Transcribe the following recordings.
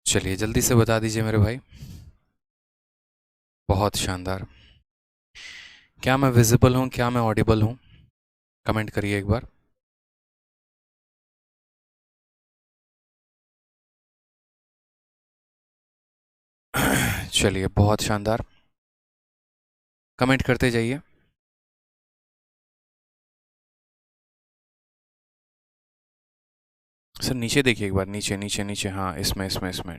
चलिए जल्दी से बता दीजिए मेरे भाई। बहुत शानदार। क्या मैं विजिबल हूँ, क्या मैं ऑडिबल हूँ? कमेंट करिए एक बार। चलिए बहुत शानदार। कमेंट करते जाइए। सर नीचे देखिए एक बार, नीचे नीचे नीचे, हाँ इसमें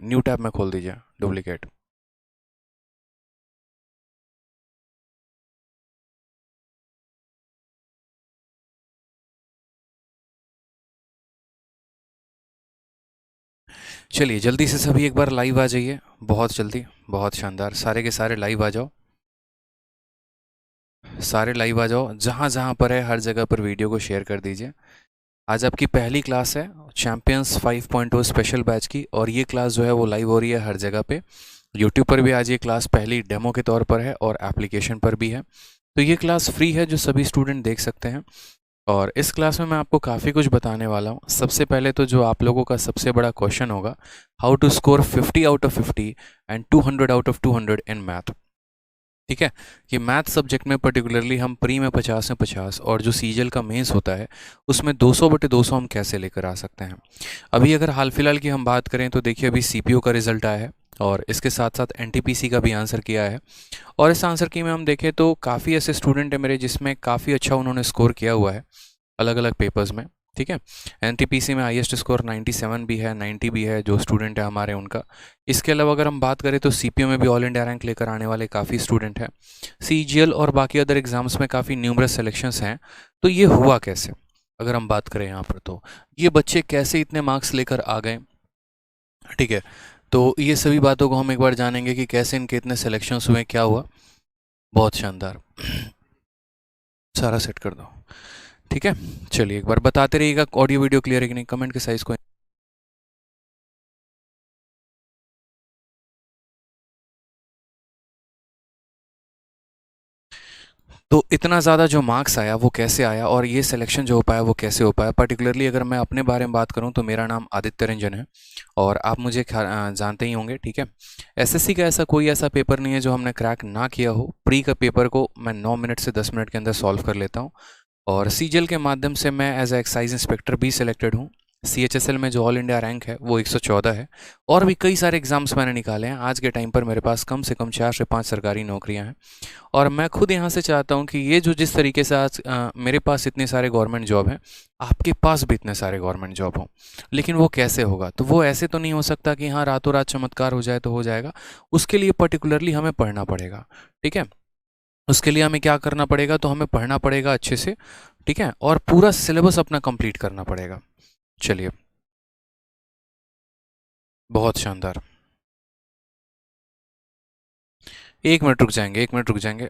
न्यू टैब में खोल दीजिए। डुप्लीकेट। चलिए जल्दी से सभी एक बार लाइव आ जाइए। बहुत जल्दी। बहुत शानदार, सारे के सारे लाइव आ जाओ। सारे लाइव आ जाओ, जहाँ जहाँ पर है हर जगह पर वीडियो को शेयर कर दीजिए। आज आपकी पहली क्लास है चैंपियंस 5.0 स्पेशल बैच की, और ये क्लास जो है वो लाइव हो रही है हर जगह पे। यूट्यूब पर भी आज ये क्लास पहली डेमो के तौर पर है और एप्लीकेशन पर भी है। तो ये क्लास फ्री है, जो सभी स्टूडेंट देख सकते हैं। और इस क्लास में मैं आपको काफ़ी कुछ बताने वाला हूँ। सबसे पहले तो जो आप लोगों का सबसे बड़ा क्वेश्चन होगा, how to score 50 out of 50 and 200 out of 200 in math. ठीक है। कि मैथ सब्जेक्ट में पर्टिकुलरली हम प्री में 50 में 50 और जो सीजल का मेंस होता है उसमें 200/200 हम कैसे लेकर आ सकते हैं। अभी अगर हाल फिलहाल की हम बात करें तो देखिए अभी सीपीओ का रिजल्ट आया है, और इसके साथ साथ एनटीपीसी का भी आंसर किया है। और इस आंसर की में हम देखें तो काफ़ी ऐसे स्टूडेंट हैं मेरे जिसमें काफ़ी अच्छा उन्होंने स्कोर किया हुआ है अलग अलग पेपर्स में। ठीक है। एनटीपीसी में हाईएस्ट स्कोर 97 भी है, 90 भी है जो स्टूडेंट है हमारे उनका। इसके अलावा अगर हम बात करें तो सीपीओ में भी ऑल इंडिया रैंक लेकर आने वाले काफ़ी स्टूडेंट हैं। सीजीएल और बाकी अदर एग्जाम्स में काफ़ी न्यूमरस सिलेक्शंस हैं। तो ये हुआ कैसे, अगर हम बात करें यहाँ पर, तो ये बच्चे कैसे इतने मार्क्स लेकर आ गए। ठीक है। तो ये सभी बातों को हम एक बार जानेंगे कि कैसे इनके इतने सिलेक्शंस हुए, क्या हुआ। बहुत शानदार। सारा सेट कर दो। ठीक है। चलिए एक बार बताते रहिएगा ऑडियो वीडियो क्लियर है कि नहीं, कमेंट के साइज को। तो इतना ज़्यादा जो मार्क्स आया वो कैसे आया, और ये सिलेक्शन जो हो पाया वो कैसे हो पाया। पर्टिकुलरली अगर मैं अपने बारे में बात करूं तो मेरा नाम आदित्य रंजन है, और आप मुझे जानते ही होंगे। ठीक है। एसएससी का ऐसा कोई ऐसा पेपर नहीं है जो हमने क्रैक ना किया हो। प्री का पेपर को मैं 9 मिनट से 10 मिनट के अंदर सॉल्व कर लेता हूँ। और सीजीएल के माध्यम से मैं एज ए एक्साइज इंस्पेक्टर भी सिलेक्टेड हूँ। सीएचएसएल में जो ऑल इंडिया रैंक है वो 114 है। और भी कई सारे एग्जाम्स मैंने निकाले हैं। आज के टाइम पर मेरे पास कम से कम 4 से 5 सरकारी नौकरियां हैं। और मैं खुद यहाँ से चाहता हूँ कि ये जो जिस तरीके से आज मेरे पास इतने सारे गवर्नमेंट जॉब हैं, आपके पास भी इतने सारे गवर्नमेंट जॉब हों। लेकिन वो कैसे होगा, तो वो ऐसे तो नहीं हो सकता कि हाँ रातों रात चमत्कार हो जाए तो हो जाएगा। उसके लिए पर्टिकुलरली हमें पढ़ना पड़ेगा। ठीक है। उसके लिए हमें क्या करना पड़ेगा, तो हमें पढ़ना पड़ेगा अच्छे से। ठीक है। और पूरा सिलेबस अपना कंप्लीट करना पड़ेगा। चलिए। बहुत शानदार। 1 मिनट रुक जाएंगे, 1 मिनट रुक जाएंगे।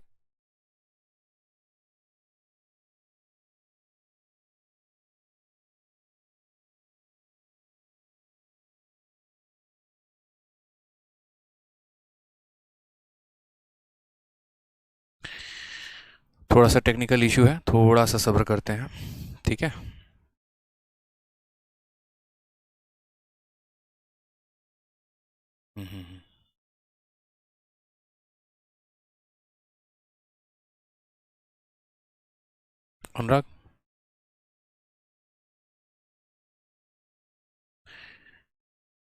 थोड़ा सा टेक्निकल इशू है, थोड़ा सा सब्र करते हैं। ठीक है। हम्म, हम्म, अनुराग।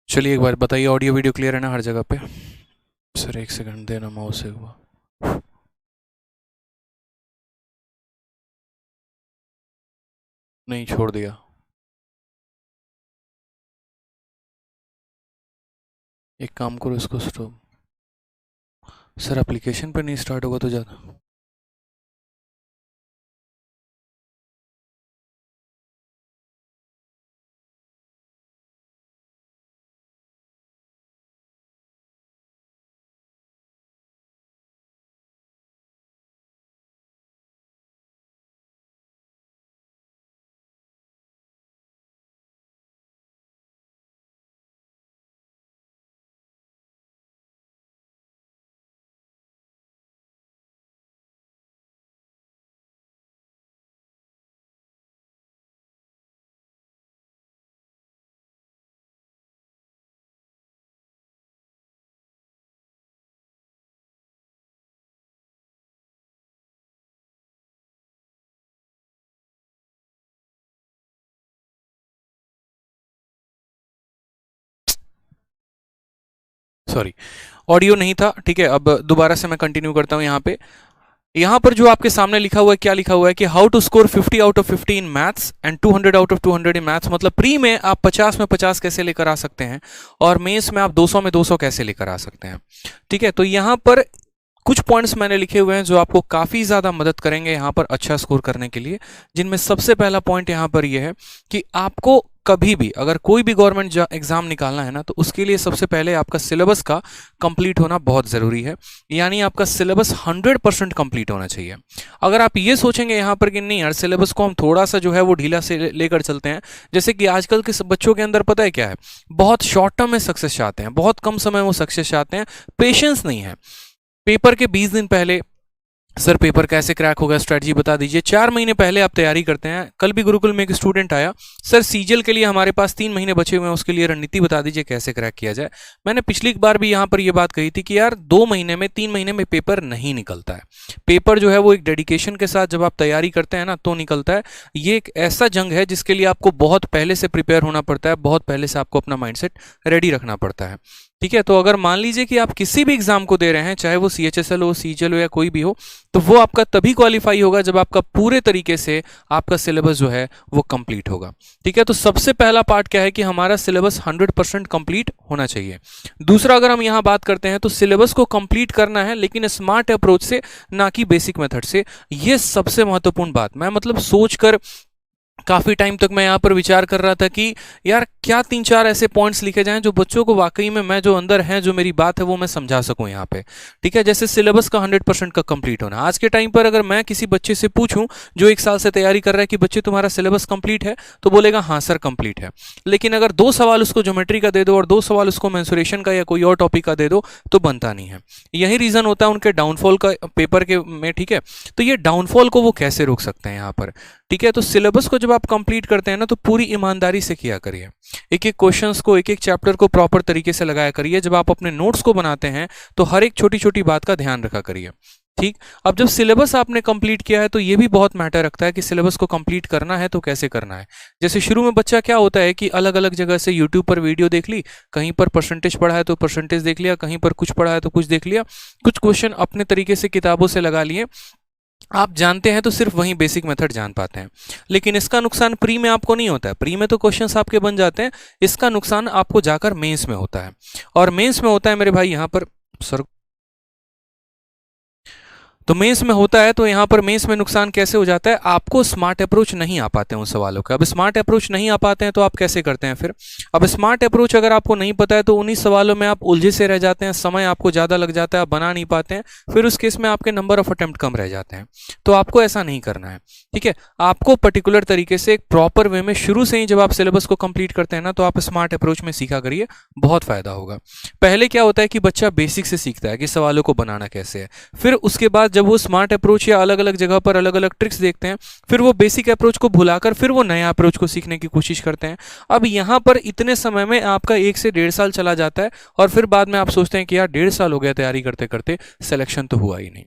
चलिए एक बार बताइए, ऑडियो वीडियो क्लियर है ना हर जगह पे? सर 1 सेकंड देना, माउस से हुआ। नहीं, छोड़ दिया। एक काम करो, इसको स्टॉप। सर एप्लीकेशन पे नहीं स्टार्ट होगा तो ज़्यादा। सॉरी, ऑडियो नहीं था, ठीक है। अब दोबारा से मैं कंटिन्यू करता हूँ। यहाँ पर जो आपके सामने लिखा हुआ है, क्या लिखा हुआ है कि how to score 50 out of 50 in maths and 200 out of 200 in maths. मतलब प्री में आप 50 में 50 कैसे लेकर आ सकते हैं और मेंस में आप 200 में 200 कैसे लेकर आ सकते हैं, ठीक है। तो यहाँ पर कुछ पॉइंट्स मैंने लिखे हुए हैं जो आपको काफ़ी ज़्यादा मदद करेंगे यहाँ पर अच्छा स्कोर करने के लिए, जिनमें सबसे पहला पॉइंट यहाँ पर यह है कि आपको कभी भी अगर कोई भी गवर्नमेंट एग्जाम निकालना है ना, तो उसके लिए सबसे पहले आपका सिलेबस का कंप्लीट होना बहुत ज़रूरी है। यानी आपका सिलेबस 100% कंप्लीट होना चाहिए। अगर आप ये सोचेंगे यहाँ पर कि नहीं यार सिलेबस को हम थोड़ा सा जो है वो ढीला से लेकर चलते हैं, जैसे कि आजकल के बच्चों के अंदर पता है क्या है, बहुत शॉर्ट टर्म में सक्सेस चाहते हैं, बहुत कम समय में वो सक्सेस चाहते हैं, पेशेंस नहीं है। पेपर के 20 दिन पहले सर पेपर कैसे क्रैक होगा, स्ट्रेटजी बता दीजिए। 4 महीने पहले आप तैयारी करते हैं। कल भी गुरुकुल में एक स्टूडेंट आया, सर सीजीएल के लिए हमारे पास 3 महीने बचे हुए हैं, उसके लिए रणनीति बता दीजिए कैसे क्रैक किया जाए। मैंने पिछली बार भी यहाँ पर ये बात कही थी कि यार 2 महीने में 3 महीने में पेपर नहीं निकलता है। पेपर जो है वो एक डेडिकेशन के साथ जब आप तैयारी करते हैं ना तो निकलता है। ये एक ऐसा जंग है जिसके लिए आपको बहुत पहले से प्रिपेयर होना पड़ता है, बहुत पहले से आपको अपना माइंडसेट रेडी रखना पड़ता है, ठीक है। तो अगर मान लीजिए कि आप किसी भी एग्जाम को दे रहे हैं, चाहे वो CHSL हो, CGL हो या कोई भी हो, तो वो आपका तभी क्वालिफाई होगा जब आपका पूरे तरीके से आपका सिलेबस जो है वो कंप्लीट होगा, ठीक है। तो सबसे पहला पार्ट क्या है कि हमारा सिलेबस 100% कंप्लीट होना चाहिए। दूसरा, अगर हम यहाँ बात करते हैं तो सिलेबस को कंप्लीट करना है लेकिन स्मार्ट अप्रोच से, ना कि बेसिक मेथड से। ये सबसे महत्वपूर्ण बात। मैं मतलब सोचकर काफ़ी टाइम तक मैं यहाँ पर विचार कर रहा था कि यार क्या 3-4 ऐसे पॉइंट्स लिखे जाएं जो बच्चों को वाकई में मैं जो अंदर है, जो मेरी बात है वो मैं समझा सकूं यहाँ पे, ठीक है। जैसे सिलेबस का 100% का कंप्लीट होना। आज के टाइम पर अगर मैं किसी बच्चे से पूछूं जो 1 साल से तैयारी कर रहा है कि बच्चे तुम्हारा सिलेबस कंप्लीट है, तो बोलेगा हाँ सर कंप्लीट है। लेकिन अगर 2 सवाल उसको ज्योमेट्री का दे दो और 2 सवाल उसको मेंसुरेशन का या कोई और टॉपिक का दे दो तो बनता नहीं है। यही रीज़न होता है उनके डाउनफॉल का पेपर के में, ठीक है। तो ये डाउनफॉल को वो कैसे रोक सकते हैं यहाँ पर, ठीक है। तो सिलेबस को जब आप कंप्लीट करते हैं ना तो पूरी ईमानदारी से किया करिए। एक एक क्वेश्चंस को, एक एक चैप्टर को प्रॉपर तरीके से लगाया करिए। जब आप अपने नोट्स को बनाते हैं तो हर एक छोटी छोटी बात का ध्यान रखा करिए, ठीक। अब जब सिलेबस आपने कंप्लीट किया है तो ये भी बहुत मैटर रखता है कि सिलेबस को कंप्लीट करना है तो कैसे करना है। जैसे शुरू में बच्चा क्या होता है कि अलग अलग जगह से यूट्यूब पर वीडियो देख ली, कहीं पर परसेंटेज पढ़ा है तो परसेंटेज देख लिया, कहीं पर कुछ पढ़ा है तो कुछ देख लिया, कुछ क्वेश्चन अपने तरीके से किताबों से लगा लिए। आप जानते हैं तो सिर्फ वही बेसिक मेथड जान पाते हैं। लेकिन इसका नुकसान प्री में आपको नहीं होता है। प्री में तो क्वेश्चंस आपके बन जाते हैं, इसका नुकसान आपको जाकर मेंस में होता है। और मेंस में होता है मेरे भाई यहाँ पर सर, तो मेंस में होता है तो यहाँ पर मेंस में नुकसान कैसे हो जाता है, आपको स्मार्ट अप्रोच नहीं आ पाते हैं उन सवालों का। अब स्मार्ट अप्रोच नहीं आ पाते हैं तो आप कैसे करते हैं फिर। अब स्मार्ट अप्रोच अगर आपको नहीं पता है तो उन्हीं सवालों में आप उलझे से रह जाते हैं, समय आपको ज़्यादा लग जाता है, आप बना नहीं पाते हैं, फिर उस केस में आपके नंबर ऑफ अटेम्प्ट कम रह जाते हैं। तो आपको ऐसा नहीं करना है, ठीक है। आपको पर्टिकुलर तरीके से एक प्रॉपर वे में शुरू से ही जब आप सिलेबस को कंप्लीट करते हैं ना तो आप स्मार्ट अप्रोच में सीखा करिए, बहुत फायदा होगा। पहले क्या होता है कि बच्चा बेसिक से सीखता है कि सवालों को बनाना कैसे है, फिर उसके बाद जब वो स्मार्ट अप्रोच या अलग अलग जगह पर अलग अलग ट्रिक्स देखते हैं, फिर वो बेसिक अप्रोच को भुलाकर फिर वो नया अप्रोच को सीखने की कोशिश करते हैं। अब यहाँ पर इतने समय में आपका 1 से 1.5 साल चला जाता है और फिर बाद में आप सोचते हैं कि यार 1.5 साल हो गया तैयारी करते करते, सिलेक्शन तो हुआ ही नहीं।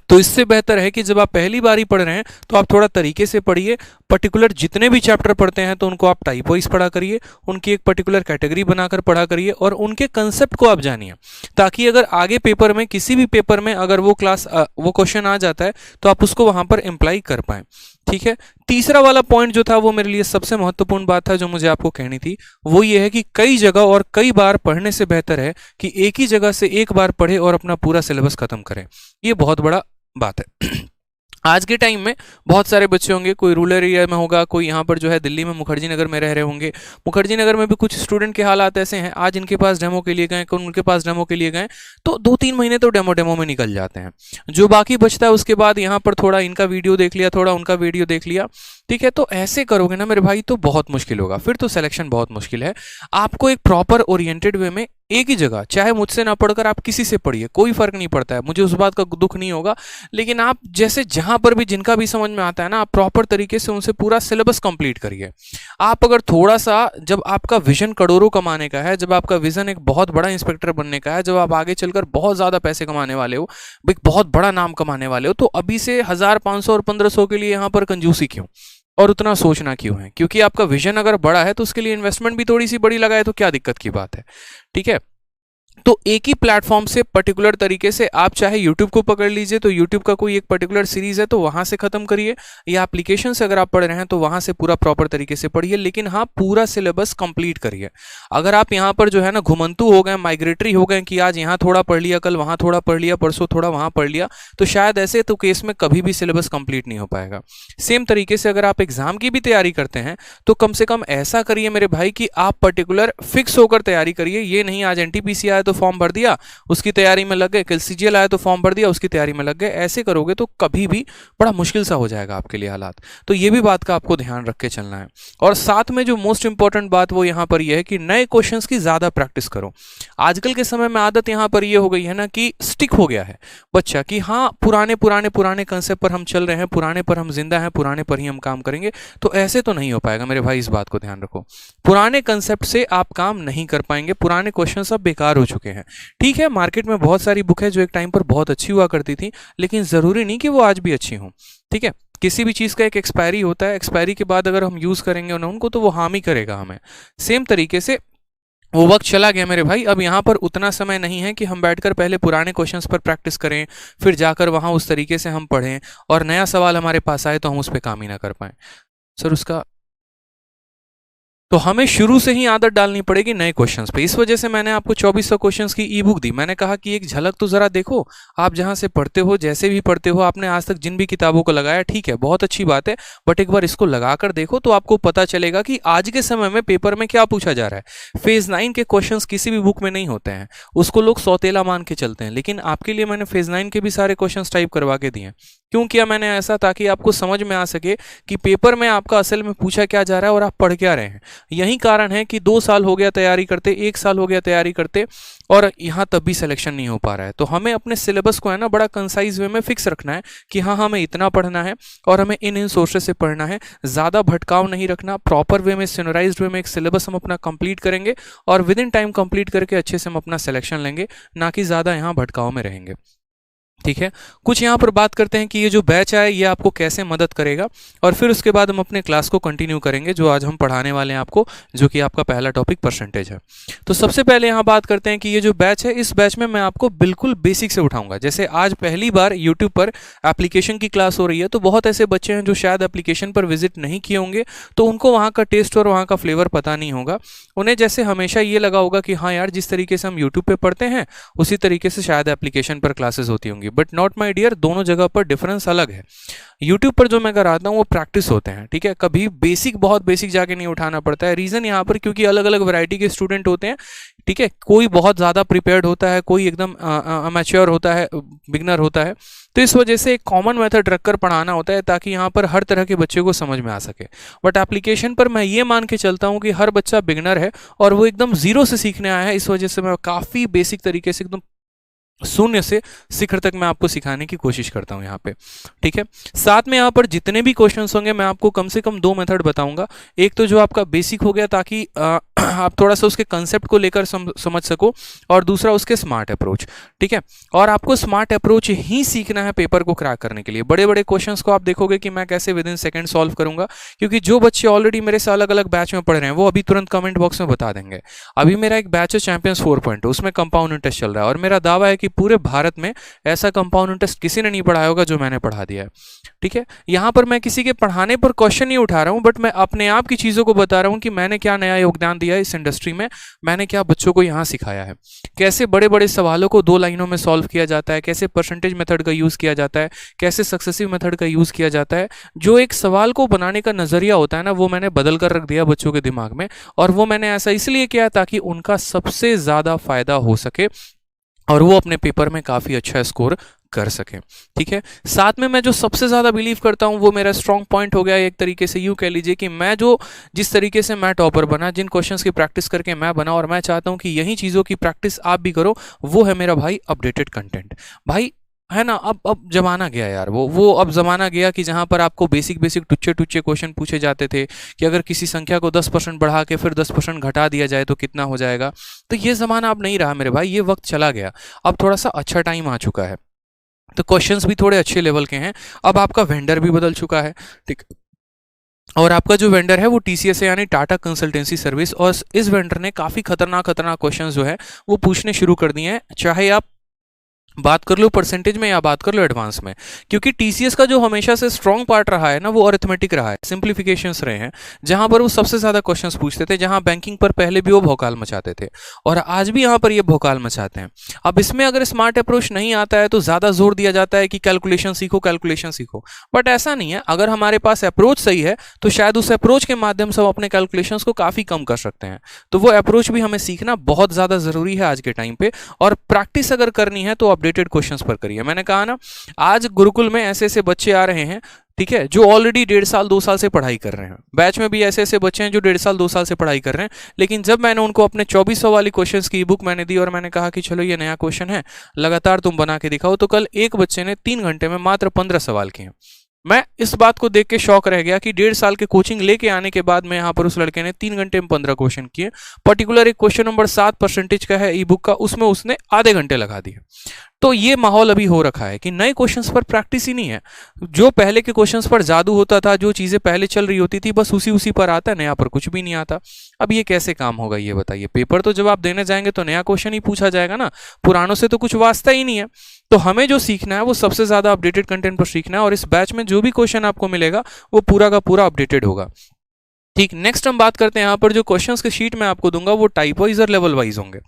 तो इससे बेहतर है कि जब आप पहली बार ही पढ़ रहे हैं तो आप थोड़ा तरीके से पढ़िए। पर्टिकुलर जितने भी चैप्टर पढ़ते हैं तो उनको आप टाइप वाइज पढ़ा करिए, उनकी एक पर्टिकुलर कैटेगरी बनाकर पढ़ा करिए और उनके कंसेप्ट को आप जानिए, ताकि अगर आगे पेपर में किसी भी पेपर में अगर वो क्वेश्चन आ जाता है तो आप उसको वहां पर इम्प्लाई कर पाए, ठीक है। तीसरा वाला पॉइंट जो था वो मेरे लिए सबसे महत्वपूर्ण बात था जो मुझे आपको कहनी थी, वो ये है कि कई जगह और कई बार पढ़ने से बेहतर है कि एक ही जगह से एक बार पढ़े और अपना पूरा सिलेबस खत्म करें। ये बहुत बड़ा बात है। आज के टाइम में बहुत सारे बच्चे होंगे, कोई रूरल एरिया में होगा, कोई यहाँ पर जो है दिल्ली में मुखर्जी नगर में रह रहे होंगे। मुखर्जी नगर में भी कुछ स्टूडेंट के हालात ऐसे हैं, आज इनके पास डेमो के लिए गए, उनके पास डेमो के लिए गए तो 2-3 महीने तो डेमो में निकल जाते हैं। जो बाकी बचता है उसके बाद यहाँ पर थोड़ा इनका वीडियो देख लिया, थोड़ा उनका वीडियो देख लिया, ठीक है। तो ऐसे करोगे ना मेरे भाई तो बहुत मुश्किल होगा, फिर तो सिलेक्शन बहुत मुश्किल है। आपको एक प्रॉपर ओरिएंटेड वे में एक ही जगह, चाहे मुझसे ना पढ़कर आप किसी से पढ़िए, कोई फर्क नहीं पड़ता है, मुझे उस बात का दुख नहीं होगा। लेकिन आप जैसे जहां पर भी जिनका भी समझ में आता है ना, आप प्रॉपर तरीके से उनसे पूरा सिलेबस कंप्लीट करिए। आप अगर थोड़ा सा, जब आपका विजन करोड़ों कमाने का है, जब आपका विजन एक बहुत बड़ा इंस्पेक्टर बनने का है, जब आप आगे चलकर बहुत ज्यादा पैसे कमाने वाले हो, एक बहुत बड़ा नाम कमाने वाले हो, तो अभी से 1000, 500 और 1500 के लिए यहाँ पर कंजूसी क्यों और उतना सोचना क्यों है। क्योंकि आपका विजन अगर बड़ा है तो उसके लिए इन्वेस्टमेंट भी थोड़ी सी बड़ी लगाए तो क्या दिक्कत की बात है, ठीक है। तो एक ही प्लेटफॉर्म से पर्टिकुलर तरीके से आप चाहे YouTube को पकड़ लीजिए, तो YouTube का कोई एक पर्टिकुलर सीरीज है तो वहां से खत्म करिए, या एप्लीकेशन से अगर आप पढ़ रहे हैं तो वहां से पूरा प्रॉपर तरीके से पढ़िए, लेकिन हाँ पूरा सिलेबस कंप्लीट करिए। अगर आप यहाँ पर जो है ना घुमंतु हो गए, माइग्रेटरी हो गए कि आज यहाँ थोड़ा पढ़ लिया, कल वहां थोड़ा पढ़ लिया, परसों थोड़ा वहां पढ़ लिया, तो शायद ऐसे तो केस में कभी भी सिलेबस कंप्लीट नहीं हो पाएगा। सेम तरीके से अगर आप एग्जाम की भी तैयारी करते हैं तो कम से कम ऐसा करिए मेरे भाई कि आप पर्टिकुलर फिक्स होकर तैयारी करिए। ये नहीं आज एनटीपीसी आया तो फॉर्म भर दिया, उसकी तैयारी में लग गए, कल सीजीएल आया तो फॉर्म भर दिया, उसकी तैयारी में लग गए। ऐसे करोगे तो कभी भी बड़ा मुश्किल सा हो जाएगा आपके लिए हालात। तो ये भी बात का आपको ध्यान रख के चलना है। और साथ में जो मोस्ट इंपॉर्टेंट बात वो यहाँ पर यह है कि नए क्वेश्चंस की ज्यादा प्रैक्टिस करो। आजकल के समय में आदत यहाँ पर यह हो गई है ना कि स्टिक हो गया है बच्चा कि हाँ पुराने पुराने पुराने कंसेप्ट पर हम चल रहे हैं, पुराने पर हम जिंदा हैं, पुराने पर ही हम काम करेंगे। तो ऐसे तो नहीं हो पाएगा मेरे भाई, इस बात को ध्यान रखो। पुराने कंसेप्ट से आप काम नहीं कर पाएंगे, पुराने क्वेश्चन सब बेकार हो चुके हैं। ठीक है, मार्केट में बहुत सारी बुक है जो एक टाइम पर बहुत अच्छी हुआ करती थी, लेकिन जरूरी नहीं कि वो आज भी अच्छी हो। ठीक है, किसी भी चीज का एक एक्सपायरी होता है, एक्सपायरी के बाद अगर हम यूज करेंगे ना उनको तो वो हार्म ही करेगा हमें। सेम तरीके से वो वक्त चला गया मेरे भाई, अब यहाँ पर उतना समय नहीं है कि हम बैठकर पहले पुराने क्वेश्चंस पर प्रैक्टिस करें, फिर जाकर वहां उस तरीके से हम पढ़ें और नया सवाल हमारे पास आए तो हम उस पर काम ही ना कर पाए। सर उसका तो हमें शुरू से ही आदत डालनी पड़ेगी नए क्वेश्चंस पे। इस वजह से मैंने आपको 2400 क्वेश्चंस की ई बुक दी। मैंने कहा कि एक झलक तो जरा देखो, आप जहां से पढ़ते हो, जैसे भी पढ़ते हो, आपने आज तक जिन भी किताबों को लगाया ठीक है, बहुत अच्छी बात है, बट एक बार इसको लगाकर देखो तो आपको पता चलेगा कि आज के समय में पेपर में क्या पूछा जा रहा है। फेज 9 के क्वेश्चन किसी भी बुक में नहीं होते हैं, उसको लोग सौतेला मान के चलते हैं, लेकिन आपके लिए मैंने फेज 9 के भी सारे क्वेश्चन टाइप करवा के दिए। क्यों किया मैंने ऐसा? ताकि आपको समझ में आ सके कि पेपर में आपका असल में पूछा क्या जा रहा है और आप पढ़ क्या रहे हैं। यही कारण है कि 2 साल हो गया तैयारी करते, 1 साल हो गया तैयारी करते, और यहाँ तब भी सिलेक्शन नहीं हो पा रहा है। तो हमें अपने सिलेबस को है ना बड़ा कंसाइज वे में फिक्स रखना है कि हाँ हमें इतना पढ़ना है और हमें इन सोर्सेज से पढ़ना है। ज़्यादा भटकाव नहीं रखना, प्रॉपर वे में सिनराइज्ड वे में एक सिलेबस हम अपना कंप्लीट करेंगे और विद इन टाइम कंप्लीट करके अच्छे से हम अपना सिलेक्शन लेंगे, ना कि ज़्यादा यहाँ भटकाव में रहेंगे। ठीक है, कुछ यहाँ पर बात करते हैं कि ये जो बैच है ये आपको कैसे मदद करेगा, और फिर उसके बाद हम अपने क्लास को कंटिन्यू करेंगे जो आज हम पढ़ाने वाले हैं आपको, जो कि आपका पहला टॉपिक परसेंटेज है। तो सबसे पहले यहाँ बात करते हैं कि ये जो बैच है, इस बैच में मैं आपको बिल्कुल बेसिक से उठाऊंगा। जैसे आज पहली बार यूट्यूब पर एप्लीकेशन की क्लास हो रही है, तो बहुत ऐसे बच्चे हैं जो शायद एप्लीकेशन पर विजिट नहीं किए होंगे, तो उनको वहाँ का टेस्ट और वहाँ का फ्लेवर पता नहीं होगा। उन्हें जैसे हमेशा ये लगा होगा कि हाँ यार जिस तरीके से हम यूट्यूब पे पढ़ते हैं उसी तरीके से शायद एप्लीकेशन पर क्लासेस होती होंगी, बट नॉट माय डियर, दोनों जगह पर डिफरेंस अलग है। यूट्यूब पर जो मैं कराता हूँ वो प्रैक्टिस होते हैं। ठीक है, कभी बेसिक बहुत बेसिक जाके नहीं उठाना पड़ता है। रीजन यहाँ पर क्योंकि अलग अलग वैरायटी के स्टूडेंट होते हैं। ठीक है, कोई बहुत ज़्यादा प्रिपेयर्ड होता है, कोई एकदम अमेच्योर होता है, बिगनर होता है। तो इस वजह से एक कॉमन मेथड रखकर पढ़ाना होता है ताकि यहाँ पर हर तरह के बच्चे को समझ में आ सके। बट एप्लीकेशन पर मैं ये मान के चलता हूँ कि हर बच्चा बिगनर है और वो एकदम जीरो से सीखने आया है, इस वजह से मैं काफ़ी बेसिक तरीके से एकदम शून्य से शिखर तक मैं आपको सिखाने की कोशिश करता हूं यहाँ पे। ठीक है, साथ में यहाँ पर जितने भी क्वेश्चंस होंगे मैं आपको कम से कम 2 मेथड बताऊंगा। एक तो जो आपका बेसिक हो गया ताकि आप थोड़ा सा उसके कंसेप्ट को लेकर समझ सको, और दूसरा उसके स्मार्ट अप्रोच। ठीक है, और आपको स्मार्ट अप्रोच ही सीखना है पेपर को क्रैक करने के लिए। बड़े बड़े क्वेश्चंस को आप देखोगे कि मैं कैसे विद इन सेकंड सॉल्व करूंगा, क्योंकि जो बच्चे ऑलरेडी मेरे से अलग अलग बैच में पढ़ रहे हैं वो अभी तुरंत कमेंट बॉक्स में बता देंगे। अभी मेरा एक बैच है चैंपियंस 4.0, उसमें कंपाउंड इंटरेस्ट चल रहा है और मेरा दावा है कि पूरे भारत में ऐसा कंपाउंड इंटरेस्ट किसी ने नहीं पढ़ाया होगा जो मैंने पढ़ा दिया है। ठीक है, यहां पर मैं किसी के पढ़ाने पर क्वेश्चन नहीं उठा रहा हूं, बट मैं अपने आप की चीजों को बता रहा हूं कि मैंने क्या नया योगदान दिया है इस इंडस्ट्री में, मैंने क्या बच्चों को यहां सिखाया है, कैसे बड़े बड़े सवालों को 2 लाइनों में सॉल्व किया जाता है, कैसे परसेंटेज मेथड का यूज किया जाता है, कैसे सक्सेसिव मेथड का यूज किया जाता है। जो एक सवाल को बनाने का नजरिया होता है ना, वो मैंने बदल कर रख दिया बच्चों के दिमाग में, और वो मैंने ऐसा इसलिए किया ताकि उनका सबसे ज्यादा फायदा हो सके और वो अपने पेपर में काफ़ी अच्छा स्कोर कर सके। ठीक है, साथ में मैं जो सबसे ज़्यादा बिलीव करता हूँ वो मेरा स्ट्रॉन्ग पॉइंट हो गया। एक तरीके से यूँ कह लीजिए कि मैं जो जिस तरीके से मैं टॉपर बना, जिन क्वेश्चंस की प्रैक्टिस करके मैं बना, और मैं चाहता हूँ कि यही चीज़ों की प्रैक्टिस आप भी करो, वो है मेरा भाई अपडेटेड कंटेंट। भाई है ना, अब जमाना गया यार, वो अब जमाना गया कि जहां पर आपको बेसिक टुच्चे क्वेश्चन पूछे जाते थे कि अगर किसी संख्या को 10% बढ़ा के फिर 10% घटा दिया जाए तो कितना हो जाएगा। तो ये जमाना अब नहीं रहा मेरे भाई, ये वक्त चला गया। अब थोड़ा सा अच्छा टाइम आ चुका है, तो क्वेश्चंस भी थोड़े अच्छे लेवल के हैं। अब आपका वेंडर भी बदल चुका है। ठीक, और आपका जो वेंडर है वो TCS है, यानी टाटा कंसल्टेंसी सर्विस। और इस वेंडर ने काफ़ी खतरनाक क्वेश्चंस जो है वो पूछने शुरू कर दिए हैं, चाहे आप बात कर लो परसेंटेज में या बात कर लो एडवांस में। क्योंकि TCS का जो हमेशा से स्ट्रॉन्ग पार्ट रहा है ना, वो अरिथमेटिक रहा है, सिंप्लीफिकेशंस रहे हैं, जहां पर वो सबसे ज़्यादा क्वेश्चंस पूछते थे, जहां बैंकिंग पर पहले भी वो भौकाल मचाते थे और आज भी यहाँ पर ये भौकाल मचाते हैं। अब इसमें अगर स्मार्ट अप्रोच नहीं आता है तो ज़्यादा जोर दिया जाता है कि कैलकुलेशन सीखो, कैलकुलेशन सीखो, बट ऐसा नहीं है। अगर हमारे पास अप्रोच सही है तो शायद उस अप्रोच के माध्यम से हम अपने कैलकुलेशंस को काफ़ी कम कर सकते हैं। तो वो अप्रोच भी हमें सीखना बहुत ज़्यादा ज़रूरी है आज के टाइम पे। और प्रैक्टिस अगर करनी है तो अपडेटेड क्वेश्चंस पर करिए। मैंने कहा ना, आज गुरुकुल में ऐसे ऐसे बच्चे आ रहे हैं, ठीक है, जो ऑलरेडी 1.5 साल 2 साल से पढ़ाई कर रहे हैं। बैच में भी ऐसे ऐसे बच्चे हैं जो 1.5 साल 2 साल से पढ़ाई कर रहे हैं, लेकिन जब मैंने उनको अपने 2400 वाली क्वेश्चंस की बुक मैंने दी और मैंने कहा कि चलो ये नया क्वेश्चन है, लगातार तुम बना के दिखाओ, तो कल एक बच्चे ने 3 घंटे में मात्र 15 सवाल किए। मैं इस बात को देख के शौक रह गया कि 1.5 साल के कोचिंग लेके आने के बाद में यहाँ पर उस लड़के ने 3 घंटे में 15 क्वेश्चन किए। पर्टिकुलर एक क्वेश्चन नंबर 7 परसेंटेज का है ई बुक का, उसमें उसने आधे घंटे लगा दिए। तो ये माहौल अभी हो रखा है कि नए क्वेश्चंस पर प्रैक्टिस ही नहीं है। जो पहले के क्वेश्चंस पर जादू होता था, जो चीजें पहले चल रही होती थी, बस उसी पर आता है, नया पर कुछ भी नहीं आता। अब ये कैसे काम होगा ये बताइए? पेपर तो जब आप देने जाएंगे तो नया क्वेश्चन ही पूछा जाएगा ना, पुरानों से तो कुछ वास्ता ही नहीं है। तो हमें जो सीखना है वो सबसे ज्यादा अपडेटेड कंटेंट पर सीखना है, और इस बैच में जो भी क्वेश्चन आपको मिलेगा वो पूरा का पूरा अपडेटेड होगा। ठीक, नेक्स्ट हम बात करते हैं यहाँ पर जो क्वेश्चंस के शीट में आपको दूंगा वो टाइप वाइज और लेवल वाइज होंगे।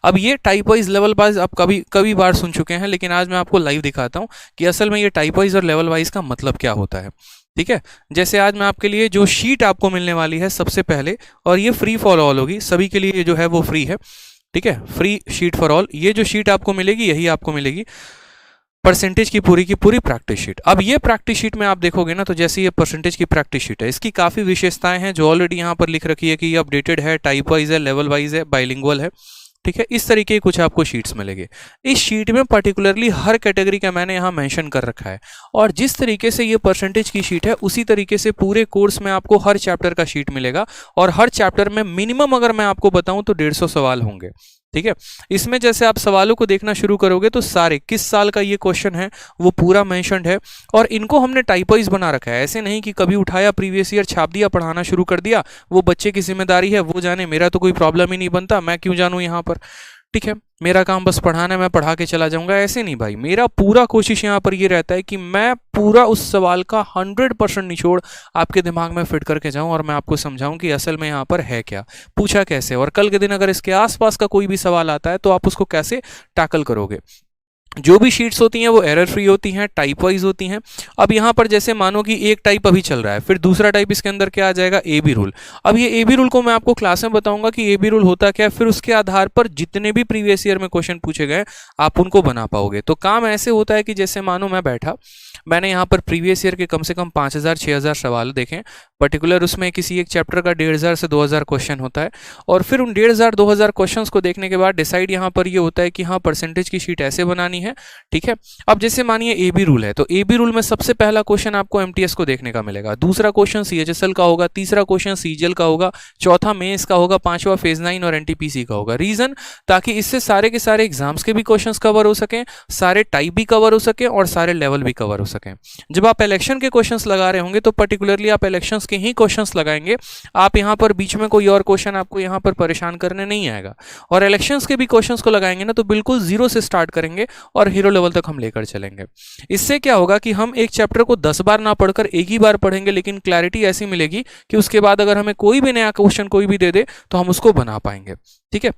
अब ये टाइप वाइज लेवल वाइज आप कभी बार सुन चुके हैं, लेकिन आज मैं आपको लाइव दिखाता हूँ कि असल में ये टाइप वाइज और लेवल वाइज का मतलब क्या होता है। ठीक है, जैसे आज मैं आपके लिए जो शीट आपको मिलने वाली है सबसे पहले, और ये फ्री फॉर ऑल होगी, सभी के लिए जो है वो फ्री है। ठीक है, फ्री शीट फॉर ऑल। ये जो शीट आपको मिलेगी यही आपको मिलेगी परसेंटेज की पूरी प्रैक्टिस शीट। अब ये प्रैक्टिस शीट में आप देखोगे ना, तो जैसे ये परसेंटेज की प्रैक्टिस शीट है, इसकी काफ़ी विशेषताएं हैं जो ऑलरेडी यहाँ पर लिख रखी है कि ये अपडेटेड है, टाइप वाइज है, लेवल वाइज है, बाइलिंगुअल है। ठीक है, इस तरीके की कुछ आपको शीट्स मिलेंगे। इस शीट में पर्टिकुलरली हर कैटेगरी का मैंने यहाँ मेंशन कर रखा है, और जिस तरीके से ये परसेंटेज की शीट है उसी तरीके से पूरे कोर्स में आपको हर चैप्टर का शीट मिलेगा, और हर चैप्टर में मिनिमम अगर मैं आपको बताऊं तो 150 सवाल होंगे। ठीक है, इसमें जैसे आप सवालों को देखना शुरू करोगे तो सारे किस साल का ये क्वेश्चन है वो पूरा मेंशन्ड है, और इनको हमने टाइप वाइज बना रखा है। ऐसे नहीं कि कभी उठाया प्रीवियस ईयर छाप दिया, पढ़ाना शुरू कर दिया, वो बच्चे की जिम्मेदारी है, वो जाने, मेरा तो कोई प्रॉब्लम ही नहीं बनता, मैं क्यों जानूं यहाँ पर। ठीक है, मेरा काम बस पढ़ाना है, मैं पढ़ा के चला जाऊंगा, ऐसे नहीं भाई। मेरा पूरा कोशिश यहाँ पर ये रहता है कि मैं पूरा उस सवाल का 100% निचोड़ आपके दिमाग में फिट करके जाऊं, और मैं आपको समझाऊं कि असल में यहाँ पर है क्या, पूछा कैसे, और कल के दिन अगर इसके आसपास का कोई भी सवाल आता है तो आप उसको कैसे टैकल करोगे। जो भी शीट्स होती हैं वो एरर फ्री होती हैं, टाइप वाइज होती हैं। अब यहाँ पर जैसे मानो कि एक टाइप अभी चल रहा है, फिर दूसरा टाइप इसके अंदर क्या आ जाएगा, ए बी रूल। अब ये ए बी रूल को मैं आपको क्लास में बताऊंगा कि ए बी रूल होता क्या है, फिर उसके आधार पर जितने भी प्रीवियस ईयर में क्वेश्चन पूछे गए आप उनको बना पाओगे। तो काम ऐसे होता है कि जैसे मानो मैं बैठा, मैंने यहाँ पर प्रीवियस ईयर के कम से कम 5000 6000 सवाल देखें, पर्टिकुलर उसमें किसी एक चैप्टर का 1500 से 2000 क्वेश्चन होता है, और फिर उन 1500 2000 क्वेश्चन को देखने के बाद डिसाइड यहाँ पर ये होता है कि हाँ परसेंटेज की शीट ऐसे बनानी है। ठीक है, अब जैसे मानिए ए बी रूल है, तो ए बी रूल में सबसे पहला क्वेश्चन आपको एमटीएस को देखने का मिलेगा, दूसरा क्वेश्चन सीएचएसएल का होगा, तीसरा क्वेश्चन सीजीएल का होगा, चौथा मेंस का होगा, पांचवा फेज 9 और एनटीपीसी का होगा। रीजन, ताकि इससे सारे के सारे एग्जाम्स के भी क्वेश्चंस कवर हो सकें, सारे टाइप भी कवर हो सके और सारे लेवल भी कवर हो सकें। जब आप इलेक्शन के क्वेश्चंस लगा रहे होंगे तो पर्टिकुलरली आप इलेक्शंस के ही क्वेश्चंस लगाएंगे, आप यहाँ पर बीच में कोई और क्वेश्चन आपको यहाँ पर परेशान करने नहीं आएगा। और इलेक्शंस के भी क्वेश्चंस को लगाएंगे ना तो बिल्कुल जीरो से स्टार्ट करेंगे और हीरो लेवल तक हम लेकर चलेंगे। इससे क्या होगा कि हम एक चैप्टर को 10 बार ना पढ़कर एक ही बार पढ़ेंगे, लेकिन क्लैरिटी ऐसी मिलेगी कि उसके बाद अगर हमें कोई भी नया क्वेश्चन कोई भी दे दे तो हम उसको बना पाएंगे। ठीक है,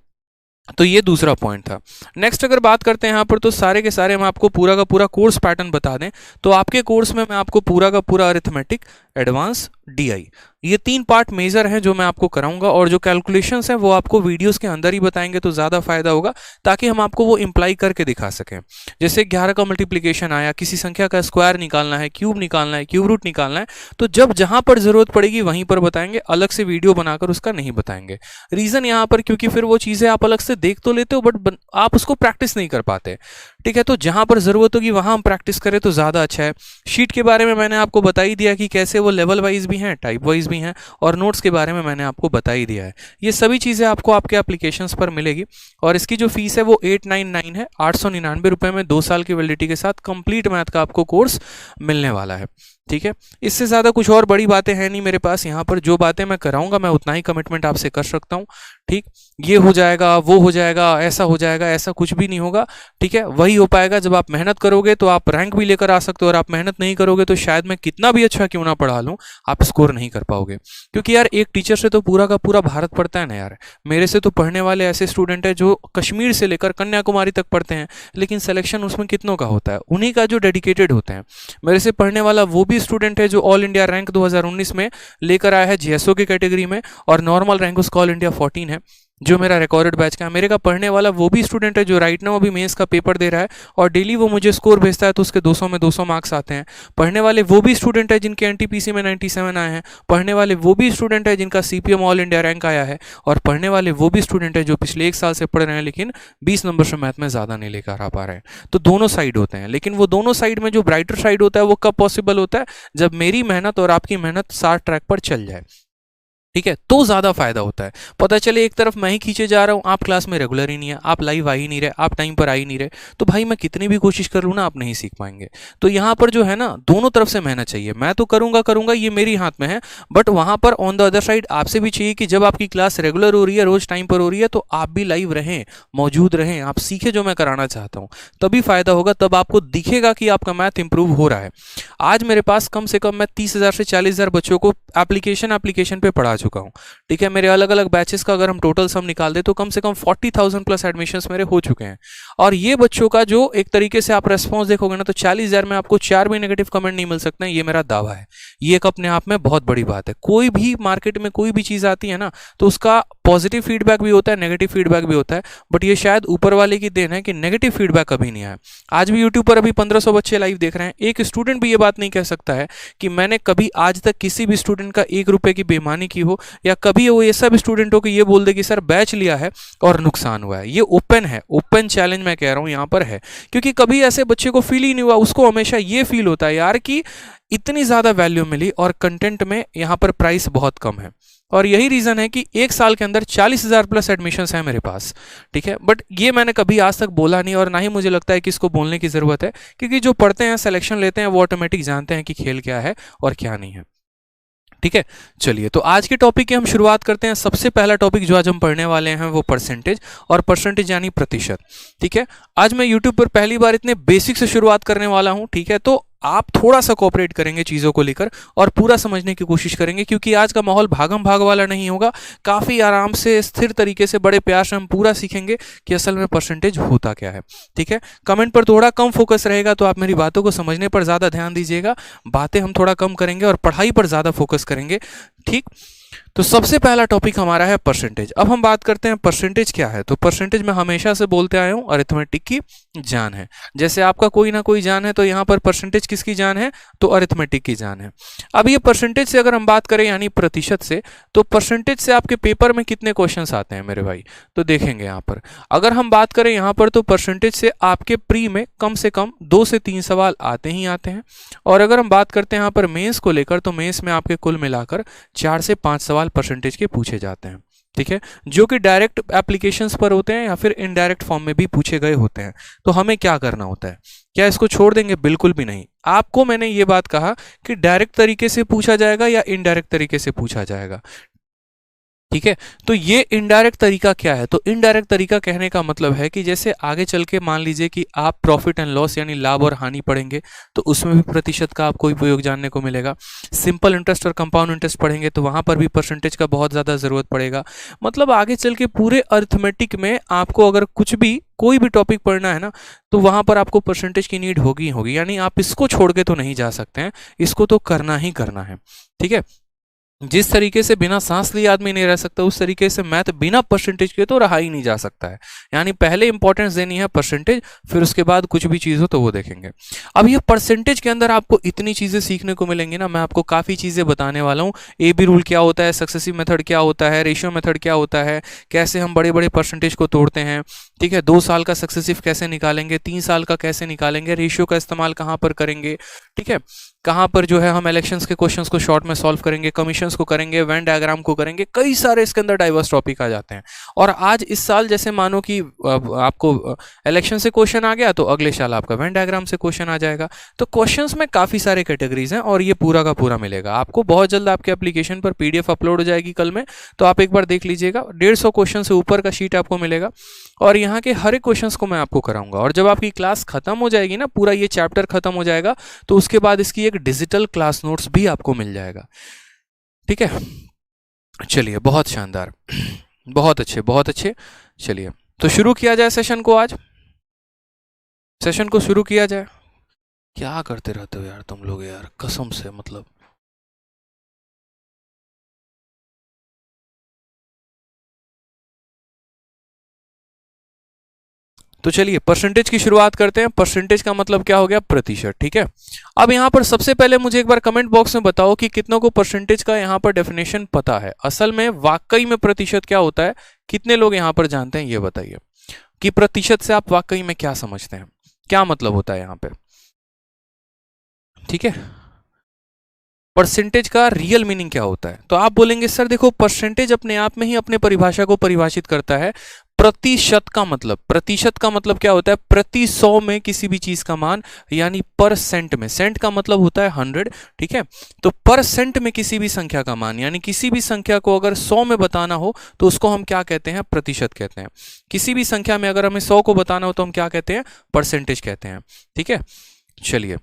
तो ये दूसरा पॉइंट था। नेक्स्ट अगर बात करते हैं यहाँ पर, तो सारे के सारे हम आपको पूरा का पूरा कोर्स पैटर्न बता दें तो आपके कोर्स में मैं आपको पूरा का पूरा अरिथमेटिक, एडवांस, डीआई, ये 3 पार्ट मेजर हैं जो मैं आपको कराऊंगा, और जो कैलकुलेशंस हैं वो आपको वीडियोस के अंदर ही बताएंगे तो ज़्यादा फायदा होगा, ताकि हम आपको वो इंप्लाई करके दिखा सकें। जैसे 11 का मल्टीप्लिकेशन आया, किसी संख्या का स्क्वायर निकालना है, क्यूब निकालना है, क्यूब रूट निकालना है, तो जब जहां पर जरूरत पड़ेगी वहीं पर बताएंगे, अलग से वीडियो बनाकर उसका नहीं बताएंगे। रीजन यहाँ पर क्योंकि फिर वो चीज़ें आप अलग से देख तो लेते हो बट आप उसको प्रैक्टिस नहीं कर पाते। ठीक है, तो जहां पर जरूरत होगी वहां हम प्रैक्टिस करें तो ज़्यादा अच्छा है। शीट के बारे में मैंने आपको बता ही दिया कि कैसे वो लेवल वाइज भी हैं, टाइप वाइज भी हैं, और नोट्स के बारे में मैंने आपको बता ही दिया है। ये सभी चीज़ें आपको आपके एप्लीकेशंस पर मिलेगी, और इसकी जो फीस है वो 899 है, 899 रुपये में 2 साल की वैलिडिटी के साथ कंप्लीट मैथ का आपको कोर्स मिलने वाला है। ठीक है, इससे ज़्यादा कुछ और बड़ी बातें हैं नहीं मेरे पास। यहाँ पर जो बातें मैं कराऊंगा मैं उतना ही कमिटमेंट आपसे कर सकता हूँ। ठीक, ये हो जाएगा, वो हो जाएगा, ऐसा हो जाएगा, ऐसा कुछ भी नहीं होगा। ठीक है, वही हो पाएगा जब आप मेहनत करोगे तो आप रैंक भी लेकर आ सकते हो, और आप मेहनत नहीं करोगे तो शायद मैं कितना भी अच्छा क्यों ना पढ़ा लूँ, आप स्कोर नहीं कर पाओगे। क्योंकि यार एक टीचर से तो पूरा का पूरा भारत पढ़ता है ना यार। मेरे से तो पढ़ने वाले ऐसे स्टूडेंट हैं जो कश्मीर से लेकर कन्याकुमारी तक पढ़ते हैं, लेकिन सिलेक्शन उसमें कितनों का होता है, उन्हीं का जो डेडिकेटेड होते हैं। मेरे से पढ़ने वाला वो भी स्टूडेंट है जो ऑल इंडिया रैंक 2019 में लेकर आया है जीएसओ की कैटेगरी में, और नॉर्मल रैंक उसका ऑल इंडिया 14 है, जो मेरा रिकॉर्डेड बैच का है। मेरे का पढ़ने वाला वो भी स्टूडेंट है जो राइट नाउ अभी मेंस का पेपर दे रहा है, और डेली वो मुझे स्कोर भेजता है, तो उसके 200 में 200 मार्क्स आते हैं। पढ़ने वाले वो भी स्टूडेंट है जिनके एनटीपीसी में 97 आए हैं। पढ़ने वाले वो भी स्टूडेंट है जिनका सीपीएम ऑल इंडिया रैंक आया है। और पढ़ने वाले वो भी स्टूडेंट है जो पिछले 1 साल से पढ़ रहे हैं लेकिन 20 नंबर से मैथ में ज़्यादा नहीं लेकर आ पा रहे हैं। तो दोनों साइड होते हैं, लेकिन वो दोनों साइड में जो ब्राइटर साइड होता है वो कब पॉसिबल होता है, जब मेरी मेहनत और आपकी मेहनत साथ ट्रैक पर चल जाए। ठीक है, तो ज़्यादा फायदा होता है। पता चले एक तरफ मैं ही खींचे जा रहा हूँ, आप क्लास में रेगुलर ही नहीं है, आप लाइव आ ही नहीं रहे, आप टाइम पर आ ही नहीं रहे, तो भाई मैं कितनी भी कोशिश कर लूँ ना, आप नहीं सीख पाएंगे। तो यहाँ पर जो है ना, दोनों तरफ से मेहनत चाहिए। मैं तो करूँगा ये मेरी हाथ में है, बट वहाँ पर ऑन द अदर साइड आपसे भी चाहिए कि जब आपकी क्लास रेगुलर हो रही है, रोज टाइम पर हो रही है, तो आप भी लाइव रहें, मौजूद रहें, आप सीखें जो मैं कराना चाहता हूँ। तभी फायदा होगा, तब आपको दिखेगा कि आपका मैथ इंप्रूव हो रहा है। आज मेरे पास कम से कम मैं 30,000 से 40,000 बच्चों को एप्लीकेशन पे पढ़ा चुका हूँ। ठीक है, मेरे अलग अलग बैचेस का अगर हम टोटल सम निकाल दे तो कम से कम 40,000 प्लस एडमिशन्स मेरे हो चुके हैं। और ये बच्चों का जो एक तरीके से आप रेस्पॉन्स देखोगे ना, तो 40,000 में आपको 4 भी नेगेटिव कमेंट नहीं मिल सकते हैं, ये मेरा दावा है। ये एक अपने आप में बहुत बड़ी बात है। कोई भी मार्केट में कोई भी चीज़ आती है ना, तो उसका पॉजिटिव फीडबैक भी होता है, नेगेटिव फीडबैक भी होता है, बट ये शायद ऊपर वाले की देन है कि नेगेटिव फीडबैक कभी नहीं आया। आज भी यूट्यूब पर अभी 1500 बच्चे लाइव देख रहे हैं। एक स्टूडेंट भी ये बात नहीं कह सकता है कि मैंने कभी आज तक किसी भी स्टूडेंट का 1 रुपए की बेईमानी की हो, या कभी वो ये सब स्टूडेंटों को ये बोल दे कि सर बैच लिया है और नुकसान हुआ है। ये ओपन है, ओपन चैलेंज मैं कह रहा हूँ यहाँ पर है, क्योंकि कभी ऐसे बच्चे को फील ही नहीं हुआ। उसको हमेशा ये फील होता है यार कि इतनी ज़्यादा वैल्यू मिली और कंटेंट में यहाँ पर प्राइस बहुत कम है। और यही रीज़न है कि 1 साल के अंदर 40,000 प्लस एडमिशन्स हैं मेरे पास। ठीक है, बट ये मैंने कभी आज तक बोला नहीं, और ना ही मुझे लगता है कि इसको बोलने की ज़रूरत है, क्योंकि जो पढ़ते हैं, सिलेक्शन लेते हैं, वो ऑटोमेटिक जानते हैं कि खेल क्या है और क्या नहीं है। ठीक है, चलिए तो आज के टॉपिक की हम शुरुआत करते हैं। सबसे पहला टॉपिक जो आज हम पढ़ने वाले हैं वो परसेंटेज, और परसेंटेज यानी प्रतिशत। ठीक है, आज मैं यूट्यूब पर पहली बार इतने बेसिक से शुरुआत करने वाला हूं। ठीक है, तो आप थोड़ा सा कोऑपरेट करेंगे चीज़ों को लेकर और पूरा समझने की कोशिश करेंगे, क्योंकि आज का माहौल भागम भाग वाला नहीं होगा। काफ़ी आराम से, स्थिर तरीके से, बड़े प्यार से हम पूरा सीखेंगे कि असल में परसेंटेज होता क्या है। ठीक है, कमेंट पर थोड़ा कम फोकस रहेगा, तो आप मेरी बातों को समझने पर ज़्यादा ध्यान दीजिएगा। बातें हम थोड़ा कम करेंगे और पढ़ाई पर ज़्यादा फोकस करेंगे। ठीक, तो सबसे पहला टॉपिक हमारा है परसेंटेज। अब हम बात करते हैं परसेंटेज क्या है। तो परसेंटेज मैं हमेशा से बोलते आया हूं, अरिथमेटिक की जान है। जैसे आपका कोई ना कोई जान है, तो यहाँ पर परसेंटेज किसकी जान है, तो अरिथमेटिक की जान है। अब ये परसेंटेज से अगर हम बात करें यानी प्रतिशत से, तो परसेंटेज से आपके पेपर में कितने क्वेश्चंस आते हैं मेरे भाई, तो देखेंगे यहाँ पर। अगर हम बात करें यहाँ पर, तो परसेंटेज से आपके प्री में कम से कम 2 से 3 सवाल आते ही आते हैं। और अगर हम बात करते हैं यहाँ पर मेंस को लेकर, तो मेंस में आपके कुल मिलाकर 4 से 5 सवाल परसेंटेज के पूछे जाते हैं। ठीक है, जो कि डायरेक्ट एप्लीकेशंस पर होते हैं या फिर इनडायरेक्ट फॉर्म में भी पूछे गए होते हैं। तो हमें क्या करना होता है, क्या इसको छोड़ देंगे? बिल्कुल भी नहीं। आपको मैंने ये बात कहा कि डायरेक्ट तरीके से पूछा जाएगा या इनडायरेक्ट तरीके से पूछा जाएगा। ठीक है, तो ये इनडायरेक्ट तरीका क्या है, तो इनडायरेक्ट तरीका कहने का मतलब है कि जैसे आगे चल के मान लीजिए कि आप प्रॉफिट एंड लॉस यानी लाभ और हानि पढ़ेंगे, तो उसमें भी प्रतिशत का आपको उपयोग जानने को मिलेगा। सिंपल इंटरेस्ट और कंपाउंड इंटरेस्ट पढ़ेंगे तो वहां पर भी परसेंटेज का बहुत ज़्यादा ज़रूरत पड़ेगा। मतलब आगे चल के पूरे अरिथमेटिक में आपको अगर कुछ भी कोई भी टॉपिक पढ़ना है ना, तो वहां पर आपको परसेंटेज की नीड होगी होगी। यानी आप इसको छोड़ के तो नहीं जा सकते हैं, इसको तो करना ही करना है। ठीक है, जिस तरीके से बिना सांस लिए आदमी नहीं रह सकता, उस तरीके से मैथ बिना परसेंटेज के तो रहा ही नहीं जा सकता है। यानी पहले इंपॉर्टेंस देनी है परसेंटेज, फिर उसके बाद कुछ भी चीज़ हो तो वो देखेंगे। अब ये परसेंटेज के अंदर आपको इतनी चीज़ें सीखने को मिलेंगी ना, मैं आपको काफ़ी चीज़ें बताने वाला हूँ। AB रूल क्या होता है, सक्सेसिव मेथड क्या होता है, रेशियो मेथड क्या होता है, कैसे हम बड़े बड़े परसेंटेज को तोड़ते हैं, ठीक है, 2 साल का सक्सेसिव कैसे निकालेंगे, 3 साल का कैसे निकालेंगे, रेशियो का इस्तेमाल कहाँ पर करेंगे, ठीक है, कहाँ पर जो है हम इलेक्शंस के क्वेश्चंस को शॉर्ट में सॉल्व करेंगे, कमीशंस को करेंगे, वेन डायग्राम को करेंगे, कई सारे इसके अंदर डाइवर्स टॉपिक आ जाते हैं। और आज इस साल जैसे मानो कि आपको इलेक्शन से क्वेश्चन आ गया तो अगले साल आपका वेन डायग्राम से क्वेश्चन आ जाएगा। तो क्वेश्चंस में काफ़ी सारे कैटेगरीज हैं और ये पूरा का पूरा मिलेगा आपको। बहुत जल्द आपके एप्लीकेशन पर PDF अपलोड हो जाएगी कल में, तो आप एक बार देख लीजिएगा। 150 क्वेश्चन से ऊपर का शीट आपको मिलेगा और यहाँ के हर एक क्वेश्चंस को मैं आपको कराऊंगा। और जब आपकी क्लास खत्म हो जाएगी ना, पूरा ये चैप्टर खत्म हो जाएगा, तो उसके बाद इसकी एक डिजिटल क्लास नोट्स भी आपको मिल जाएगा। ठीक है, चलिए, बहुत शानदार, बहुत अच्छे, बहुत अच्छे। चलिए तो शुरू किया जाए सेशन को। आज सेशन को शुरू किया जाए। क्या करते रहते हो यार तुम लोग यार, कसम से, मतलब तो चलिए परसेंटेज की शुरुआत करते हैं। परसेंटेज का मतलब क्या हो गया, प्रतिशत। ठीक है, अब यहां पर सबसे पहले मुझे एक बार कमेंट बॉक्स में बताओ कि कितनों को परसेंटेज का यहां पर डेफिनेशन पता है। असल में वाकई में प्रतिशत क्या होता है, कितने लोग यहां पर जानते हैं, ये बताइए कि प्रतिशत से आप वाकई में क्या समझते हैं, क्या मतलब होता है यहां पे। ठीक है, परसेंटेज का रियल मीनिंग क्या होता है। तो आप बोलेंगे सर देखो, परसेंटेज अपने आप में ही अपने परिभाषा को परिभाषित करता है। प्रतिशत का मतलब, प्रतिशत का मतलब क्या होता है, प्रति 100 में किसी भी चीज का मान, यानी पर सेंट में, सेंट का मतलब होता है 100। ठीक है, तो पर सेंट में किसी भी संख्या का मान, यानी किसी भी संख्या को अगर 100 में बताना हो तो उसको हम क्या कहते हैं, प्रतिशत कहते हैं। किसी भी संख्या में अगर हमें 100 को बताना हो तो हम क्या कहते हैं, परसेंटेज कहते हैं। ठीक है, चलिए,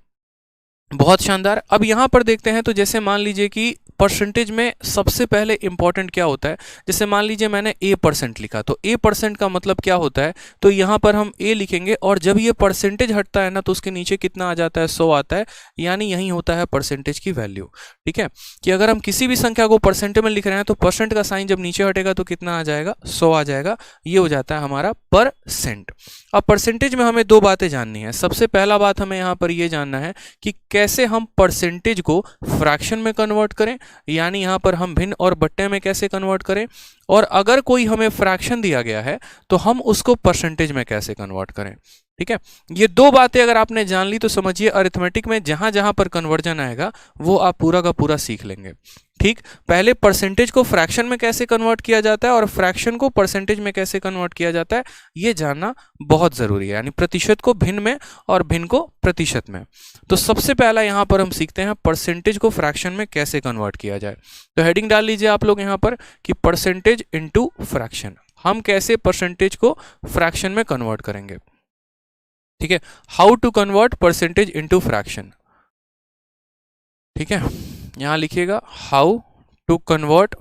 बहुत शानदार। अब यहां पर देखते हैं, तो जैसे मान लीजिए कि परसेंटेज में सबसे पहले इंपॉर्टेंट क्या होता है। जैसे मान लीजिए मैंने A% लिखा, तो A% का मतलब क्या होता है, तो यहां पर हम A लिखेंगे और जब ये परसेंटेज हटता है ना तो उसके नीचे कितना आ जाता है, 100 आता है, यानी यही होता है परसेंटेज की वैल्यू। ठीक है, कि अगर हम किसी भी संख्या को परसेंटेज में लिख रहे हैं तो परसेंट का साइन जब नीचे हटेगा तो कितना आ जाएगा, 100 आ जाएगा। ये हो जाता है हमारा परसेंट। अब परसेंटेज में हमें दो बातें जाननी है। सबसे पहला बात हमें यहां पर यह जानना है कि कैसे हम परसेंटेज को फ्रैक्शन में कन्वर्ट करें, यानी यहां पर हम भिन्न और बट्टे में कैसे कन्वर्ट करें, और अगर कोई हमें फ्रैक्शन दिया गया है तो हम उसको परसेंटेज में कैसे कन्वर्ट करें। ठीक है, ये दो बातें अगर आपने जान ली तो समझिए अरिथमेटिक में जहां जहां पर कन्वर्जन आएगा वो आप पूरा का पूरा सीख लेंगे। ठीक, पहले परसेंटेज को फ्रैक्शन में कैसे कन्वर्ट किया जाता है और फ्रैक्शन को परसेंटेज में कैसे कन्वर्ट किया जाता है, ये जानना बहुत जरूरी है, यानी प्रतिशत को भिन्न में और भिन्न को प्रतिशत में। तो सबसे पहला यहां पर हम सीखते हैं परसेंटेज को फ्रैक्शन में कैसे कन्वर्ट किया जाए। तो हेडिंग डाल लीजिए आप लोग यहां पर कि परसेंटेज इनटू फ्रैक्शन, हम कैसे परसेंटेज को फ्रैक्शन में कन्वर्ट करेंगे। ठीक है, how to convert percentage into fraction. ठीक है, यहां लिखिएगा how to convert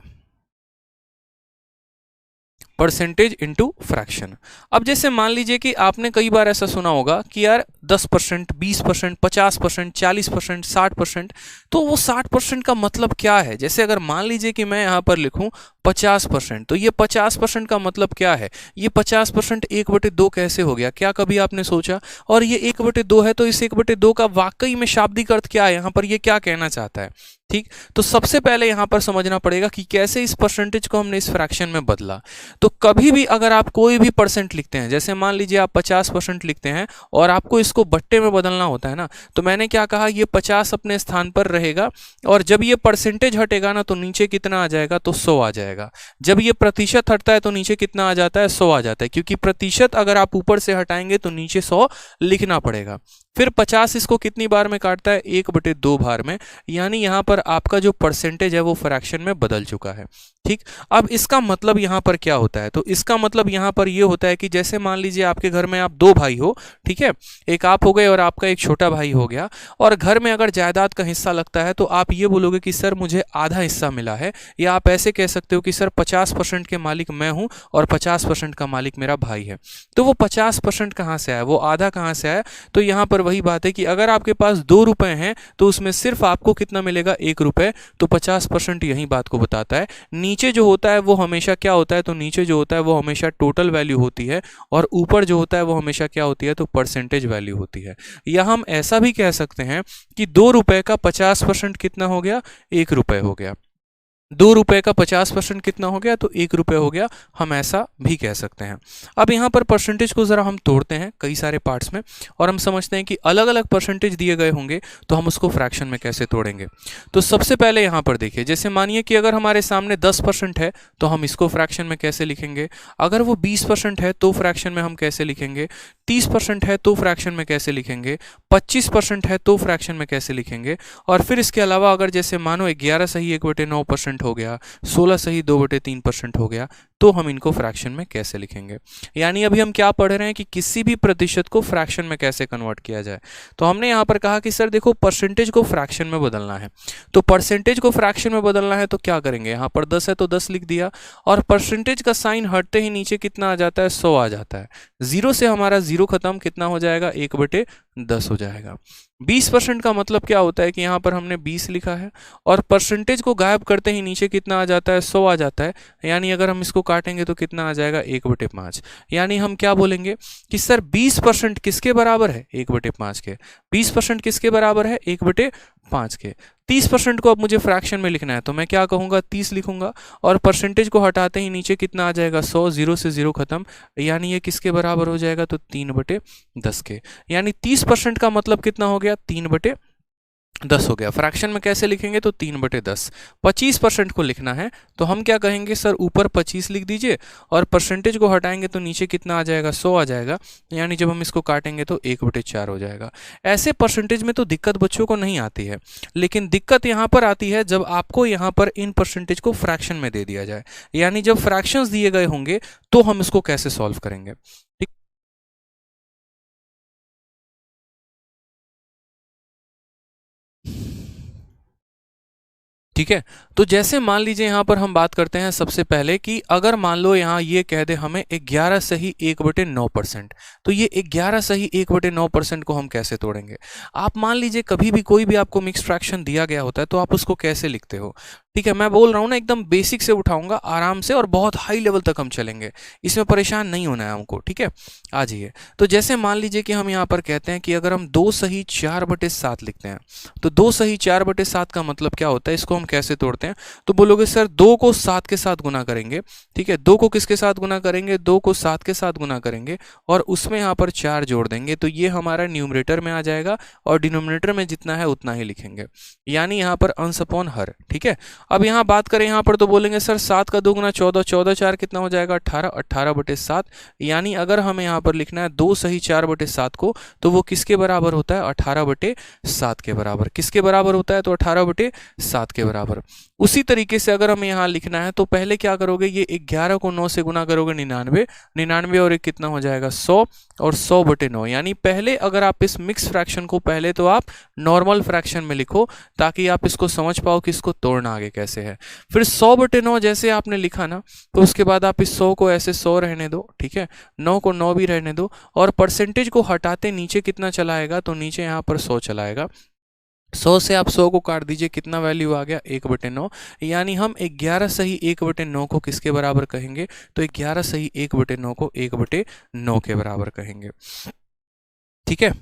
percentage into fraction. अब जैसे मान लीजिए कि आपने कई बार ऐसा सुना होगा कि यार 10%, 20%, 50%, 40%, 60%, तो वो 60% का मतलब क्या है। जैसे अगर मान लीजिए कि मैं यहां पर लिखूं 50%, तो ये 50% का मतलब क्या है, ये 50% 1/2 कैसे हो गया, क्या कभी आपने सोचा। और ये 1/2 है तो इस 1/2 का वाकई में शाब्दिक अर्थ क्या है, यहां पर ये क्या कहना चाहता है। ठीक, तो सबसे पहले यहां पर समझना पड़ेगा कि कैसे इस परसेंटेज को हमने इस फ्रैक्शन में बदला। तो कभी भी अगर आप कोई भी परसेंट लिखते हैं, जैसे मान लीजिए आप 50% लिखते हैं और आपको इसको बट्टे में बदलना होता है ना, तो मैंने क्या कहा, ये 50 अपने स्थान पर रहेगा और जब ये परसेंटेज हटेगा ना तो नीचे कितना आ जाएगा, तो 100 आ जाएगा। जब ये प्रतिशत हटता है तो नीचे कितना आ जाता है, 100 आ जाता है, क्योंकि प्रतिशत अगर आप ऊपर से हटाएंगे तो नीचे 100 लिखना पड़ेगा। फिर 50 इसको कितनी बार में काटता है, 1/2 बार में, यानी यहां पर आपका जो परसेंटेज है वो फ्रैक्शन में बदल चुका है। ठीक, अब इसका मतलब यहां पर क्या होता है, तो इसका मतलब यहां पर ये होता है कि जैसे मान लीजिए आपके घर में आप 2 भाई हो, ठीक है, एक आप हो गए और आपका एक छोटा भाई हो गया, और घर में अगर जायदाद का हिस्सा लगता है तो आप ये बोलोगे कि सर मुझे आधा हिस्सा मिला है, या आप ऐसे कह सकते हो कि सर 50% के मालिक मैं हूं और 50% का मालिक मेरा भाई है। तो वो 50% कहां से आया, वो आधा कहां से आया, तो यहां पर वही बात है कि अगर आपके पास 2 रुपए हैं तो उसमें सिर्फ आपको कितना मिलेगा, 1 रुपए, तो 50% यही बात को बताता है। नीचे जो होता है वो हमेशा क्या होता है, तो नीचे जो होता है वो हमेशा टोटल वैल्यू होती है और ऊपर जो होता है वो हमेशा क्या होती है, तो परसेंटेज वैल्यू होती है। या हम ऐसा भी कह सकते हैं कि 2 रुपए का 50% कितना हो गया, 1 रुपए हो गया। ₹2 का 50% कितना हो गया, तो ₹1 हो गया, हम ऐसा भी कह सकते हैं। अब यहाँ पर परसेंटेज को ज़रा हम तोड़ते हैं कई सारे पार्ट्स में और हम समझते हैं कि अलग अलग परसेंटेज दिए गए होंगे तो हम उसको फ्रैक्शन में कैसे तोड़ेंगे। तो सबसे पहले यहाँ पर देखिए, जैसे मानिए कि अगर हमारे सामने 10% है तो हम इसको फ्रैक्शन में कैसे लिखेंगे, अगर वो 20% है तो फ्रैक्शन में हम कैसे लिखेंगे, 30% है तो फ्रैक्शन में कैसे लिखेंगे, 25% है तो फ्रैक्शन में कैसे लिखेंगे, और फिर इसके अलावा अगर जैसे मानो 11 सही 1/9% हो गया, 16 सही 2/3% हो गया, तो हम इनको फ्रैक्शन में कैसे लिखेंगे। यानी अभी हम क्या पढ़ रहे हैं कि किसी भी प्रतिशत को फ्रैक्शन में कैसे कन्वर्ट किया जाए। तो हमने यहाँ पर कहा कि सर देखो परसेंटेज को फ्रैक्शन में बदलना है, तो परसेंटेज को फ्रैक्शन में बदलना है तो क्या करेंगे, यहाँ पर 10 है तो 10 लिख दिया, और परसेंटेज का साइन हटते ही नीचे कितना आ जाता है, 100 आ जाता है। 0 से हमारा 0 खत्म, कितना हो जाएगा, 1/10 हो जाएगा। 20% का मतलब क्या होता है कि यहाँ पर हमने 20 लिखा है और परसेंटेज को गायब करते ही नीचे कितना आ जाता है, 100 आ जाता है। यानी अगर हम इसको काटेंगे तो कितना आ जाएगा, 1/5। यानी हम क्या बोलेंगे कि सर 20% किसके बराबर है, 1/5 के। 20% किसके बराबर है, 1/5 के। 30% को अब मुझे फ्रैक्शन में लिखना है तो मैं क्या कहूँगा, 30 लिखूंगा, और परसेंटेज को हटाते ही नीचे कितना आ जाएगा, 100, 0 से 0 खत्म। यानी ये किसके बराबर हो जाएगा, तो 3/10 के। यानी 30% का मतलब कितना हो गया, 3/10 हो गया। फ्रैक्शन में कैसे लिखेंगे, तो 3/10। 25% को लिखना है तो हम क्या कहेंगे, सर ऊपर 25 लिख दीजिए और परसेंटेज को हटाएंगे तो नीचे कितना आ जाएगा, 100 आ जाएगा। यानी जब हम इसको काटेंगे तो 1/4 हो जाएगा। ऐसे परसेंटेज में तो दिक्कत बच्चों को नहीं आती है, लेकिन दिक्कत यहाँ पर आती है जब आपको यहाँ पर इन परसेंटेज को फ्रैक्शन में दे दिया जाए। यानी जब फ्रैक्शंस दिए गए होंगे तो हम इसको कैसे सॉल्व करेंगे। ठीक है, तो जैसे मान लीजिए यहाँ पर हम बात करते हैं सबसे पहले कि अगर मान लो यहाँ ये कह दे हमें 11 सही 1/9%, तो ये 11 सही 1/9% को हम कैसे तोड़ेंगे। आप मान लीजिए कभी भी कोई भी आपको मिक्स फ्रैक्शन दिया गया होता है तो आप उसको कैसे लिखते हो। ठीक है, मैं बोल रहा हूँ ना, एकदम बेसिक से उठाऊंगा आराम से और बहुत हाई लेवल तक हम चलेंगे, इसमें परेशान नहीं होना है हमको। ठीक है, आ जाइए। तो जैसे मान लीजिए कि हम यहाँ पर कहते हैं कि अगर हम 2 सही 4/7 लिखते हैं, तो 2 सही 4/7 का मतलब क्या होता है, इसको हम कैसे तोड़ते हैं। तो बोलोगे सर 2 को 7 के साथ गुना करेंगे। ठीक है, 2 को किसके साथ गुना करेंगे, 2 को 7 के साथ गुना करेंगे और उसमें यहाँ पर 4 जोड़ देंगे, तो ये हमारा न्यूमरेटर में आ जाएगा और डिनोमिनेटर में जितना है उतना ही लिखेंगे, यानी यहाँ पर अंश अपॉन हर। ठीक है, अब यहाँ बात करें यहाँ पर तो बोलेंगे सर 7 का 2 गुना 14, 14 4 कितना हो जाएगा, 18, 18/7। यानी अगर हमें यहाँ पर लिखना है 2 सही 4/7 को, तो वो किसके बराबर होता है, 18/7 के बराबर। किसके बराबर होता है, तो 18/7 के बराबर। उसी तरीके से अगर हमें यहाँ लिखना है तो पहले क्या करोगे, ये 11 को 9 से गुना करोगे, 99, 99 और एक कितना हो जाएगा, 100, और 100/9। यानी पहले अगर आप इस मिक्स फ्रैक्शन को पहले तो आप नॉर्मल फ्रैक्शन में लिखो ताकि आप इसको समझ पाओ कि इसको तोड़ना आगे कैसे है। फिर 100/9 जैसे आपने लिखा ना, तो उसके बाद आप इस 100 को ऐसे 100 रहने दो। ठीक है, 9 को 9 भी रहने दो, और परसेंटेज को हटाते नीचे कितना चलाएगा, तो नीचे यहाँ पर 100 चलाएगा। 100 से आप 100 को काट दीजिए, कितना वैल्यू आ गया, 1/9। यानी हम 11 सही 1/9 को किसके बराबर कहेंगे, तो 11 सही 1/9 को 1/9 के बराबर कहेंगे। ठीक है,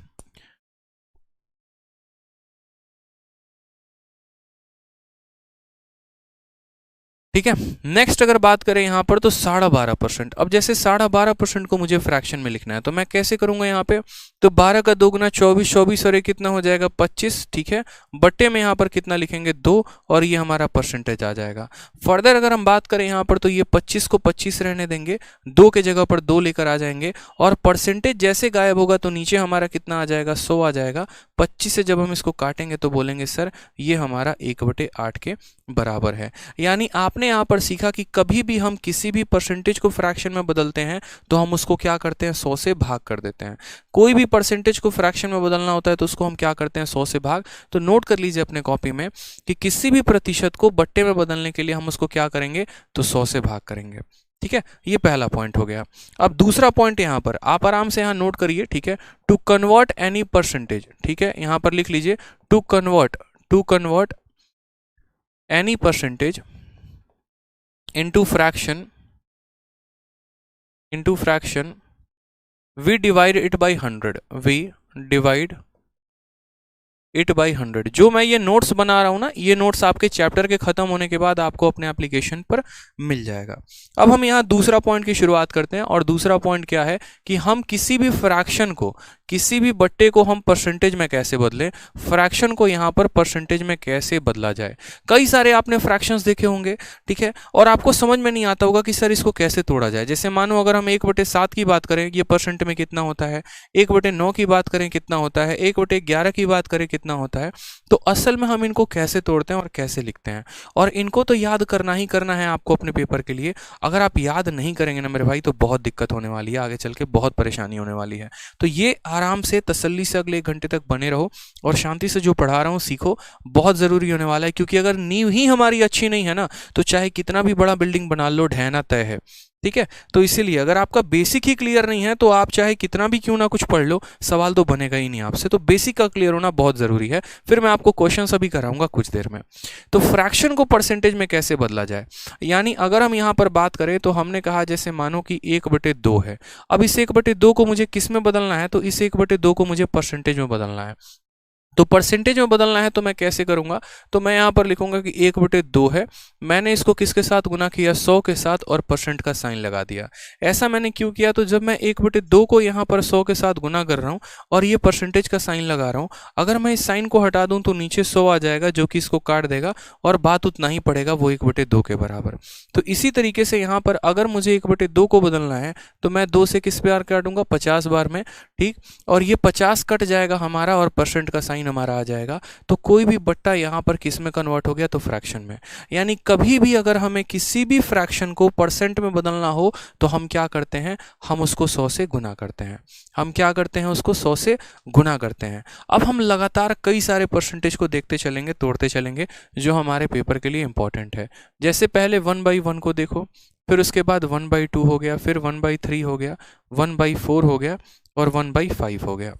ठीक है। नेक्स्ट अगर बात करें यहाँ पर तो 12.5%। अब जैसे 12.5% को मुझे फ्रैक्शन में लिखना है तो मैं कैसे करूंगा यहाँ पे, तो 12 का 2 गुना 24, 24 और ये कितना हो जाएगा, 25। ठीक है, बट्टे में यहाँ पर कितना लिखेंगे, 2, और ये हमारा परसेंटेज आ जाएगा। फर्दर अगर हम बात करें यहाँ पर तो ये 25 को 25 रहने देंगे, 2 के जगह पर 2 लेकर आ जाएंगे, और परसेंटेज जैसे गायब होगा तो नीचे हमारा कितना आ जाएगा, 100 आ जाएगा। 25 से जब हम इसको काटेंगे तो बोलेंगे सर ये हमारा 1/8 के बराबर है। यानी आपने यहाँ पर सीखा कि कभी भी हम किसी भी परसेंटेज को फ्रैक्शन में बदलते हैं तो हम उसको क्या करते हैं, 100 से भाग कर देते हैं। कोई भी परसेंटेज को फ्रैक्शन में बदलना होता है तो उसको हम क्या करते हैं, 100 से भाग। तो नोट कर लीजिए अपने कॉपी में कि किसी भी प्रतिशत को बट्टे में बदलने के लिए हम उसको क्या करेंगे, तो 100 से भाग करेंगे। ठीक है, ये पहला पॉइंट हो गया। अब दूसरा पॉइंट यहाँ पर आप आराम से यहाँ नोट करिए। ठीक है, टू कन्वर्ट एनी परसेंटेज, ठीक है, यहाँ पर लिख लीजिए to convert any percentage into fraction we divide it by 100, we divide 8/100। जो मैं ये नोट्स बना रहा हूँ ना, ये नोट्स आपके चैप्टर के खत्म होने के बाद आपको अपने एप्लीकेशन पर मिल जाएगा। अब हम यहाँ दूसरा पॉइंट की शुरुआत करते हैं, और दूसरा पॉइंट क्या है कि हम किसी भी फ्रैक्शन को, किसी भी बट्टे को हम परसेंटेज में कैसे बदलें, फ्रैक्शन को यहाँ पर परसेंटेज में कैसे बदला जाए। कई सारे आपने फ्रैक्शंस देखे होंगे, ठीक है, और आपको समझ में नहीं आता होगा कि सर इसको कैसे तोड़ा जाए। जैसे मानो अगर हम 1/7 की बात करें, ये परसेंट में कितना होता है, 1/9 की बात करें कितना होता है, 1/11 की बात करें कितना होता है। तो असल में हम इनको कैसे तोड़ते हैं और कैसे लिखते हैं, और इनको तो याद करना ही करना है आपको अपने पेपर के लिए। अगर आप याद नहीं करेंगे ना मेरे भाई, तो बहुत दिक्कत होने वाली है, आगे चल के बहुत परेशानी होने वाली है। तो ये आराम से तसल्ली से अगले 1 घंटे तक बने रहो और शांति से जो पढ़ा रहा हूँ सीखो, बहुत ज़रूरी होने वाला है। क्योंकि अगर नींव ही हमारी अच्छी नहीं है ना, तो चाहे कितना भी बड़ा बिल्डिंग बना लो, ढहना तय है, ठीक है। तो इसीलिए अगर आपका बेसिक ही क्लियर नहीं है, तो आप चाहे कितना भी क्यों ना कुछ पढ़ लो, सवाल तो बनेगा ही नहीं आपसे। तो बेसिक का क्लियर होना बहुत ज़रूरी है। फिर मैं आपको क्वेश्चन अभी कराऊंगा कुछ देर में। तो फ्रैक्शन को परसेंटेज में कैसे बदला जाए, यानी अगर हम यहाँ पर बात करें तो हमने कहा जैसे मानो कि 1/2 है। अब इस 1/2 को मुझे किस में बदलना है, तो इस 1/2 को मुझे परसेंटेज में बदलना है। तो परसेंटेज में बदलना है तो मैं कैसे करूंगा, तो मैं यहाँ पर लिखूंगा कि 1/2 है, मैंने इसको किसके साथ गुना किया, 100 के साथ, और परसेंट का साइन लगा दिया। ऐसा मैंने क्यों किया, तो जब मैं 1/2 को यहाँ पर 100 के साथ गुना कर रहा हूँ और ये परसेंटेज का साइन लगा रहा हूँ, अगर मैं इस साइन को हटा दूँ तो नीचे 100 आ जाएगा, जो कि इसको काट देगा और बात उतना ही पड़ेगा, वो 1/2 के बराबर। तो इसी तरीके से यहाँ पर अगर मुझे 1/2 को बदलना है तो मैं 2 से किस बार काटूंगा, 50 बार में, ठीक। और ये 50 कट जाएगा हमारा और परसेंट का साइन हमारा आ जाएगा। तो कोई भी बट्टा यहाँ पर किस में कन्वर्ट हो गया, तो फ्रैक्शन में। यानी कभी भी अगर हमें किसी भी फ्रैक्शन को परसेंट में बदलना हो तो हम क्या करते हैं, हम उसको 100 से गुना करते हैं। हम क्या करते हैं, उसको 100 से गुना करते हैं। अब हम लगातार कई सारे परसेंटेज को देखते चलेंगे, तोड़ते चलेंगे, जो हमारे पेपर के लिए इंपॉर्टेंट है। जैसे पहले 1/1 को देखो, फिर उसके बाद 1/2 हो गया, फिर 1/3 हो गया, 1/4 हो गया, और 1/5 हो गया,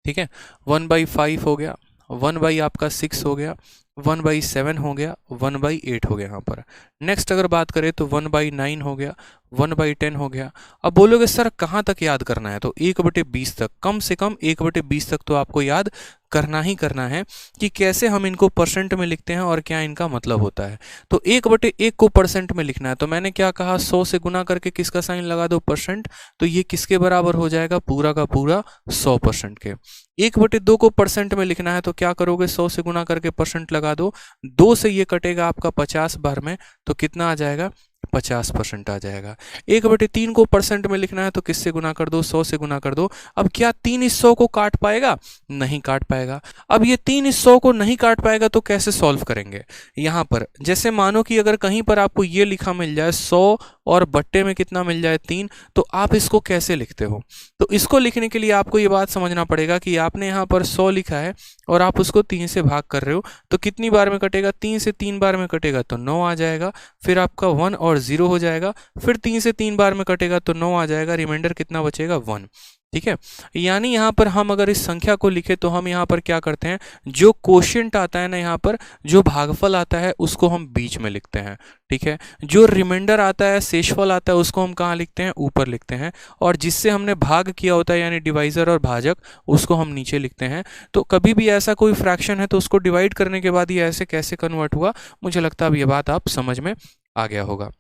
ठीक है। 1/5 हो गया, 1/6 हो गया, 1/7 हो गया, 1/8 हो गया यहाँ पर। नेक्स्ट अगर बात करें तो 1/9 हो गया, 1/10 हो गया। अब बोलोगे सर कहाँ तक याद करना है, तो 1/20 तक, कम से कम 1/20 तक तो आपको याद करना ही करना है कि कैसे हम इनको परसेंट में लिखते हैं और क्या इनका मतलब होता है। तो 1/1 को परसेंट में लिखना है, तो मैंने क्या कहा, 100 से गुना करके किसका साइन लगा दो, परसेंट। तो ये किसके बराबर हो जाएगा, पूरा का पूरा 100% के। 1/2 को परसेंट में लिखना है तो क्या करोगे, 100 से गुना करके परसेंट लगा दो, 2 से ये कटेगा आपका 50 बार में, तो कितना आ जाएगा, 50% आ जाएगा। 1/3 को परसेंट में लिखना है तो किससे गुना कर दो, 100 से गुना कर दो। अब क्या 3 इस 100 को काट पाएगा, नहीं काट पाएगा। अब ये 3 इस 100 को नहीं काट पाएगा तो कैसे सॉल्व करेंगे, यहाँ पर जैसे मानो कि अगर कहीं पर आपको ये लिखा मिल जाए 100 और बट्टे में कितना मिल जाए 3, तो आप इसको कैसे लिखते हो। तो इसको लिखने के लिए आपको ये बात समझना पड़ेगा कि आपने यहाँ पर 100 लिखा है और आप उसको 3 से भाग कर रहे हो, तो कितनी बार में कटेगा, 3 से 3 बार में कटेगा तो 9 आ जाएगा, फिर आपका 1 और 0 हो जाएगा, फिर 3 से 3 बार में कटेगा तो 9 आ जाएगा, रिमाइंडर कितना बचेगा, 1, ठीक है। यानी यहाँ पर हम अगर इस संख्या को लिखे तो हम यहाँ पर क्या करते हैं, जो कोशिएंट आता है ना, यहाँ पर जो भागफल आता है उसको हम बीच में लिखते हैं, ठीक है। जो रिमाइंडर आता है, शेषफल आता है, उसको हम कहाँ लिखते हैं, ऊपर लिखते हैं, और जिससे हमने भाग किया होता है यानी डिवाइजर और भाजक, उसको हम नीचे लिखते हैं। तो कभी भी ऐसा कोई फ्रैक्शन है तो उसको डिवाइड करने के बाद ये ऐसे कैसे कन्वर्ट हुआ, मुझे लगता है अब ये बात आप समझ में आ गया होगा,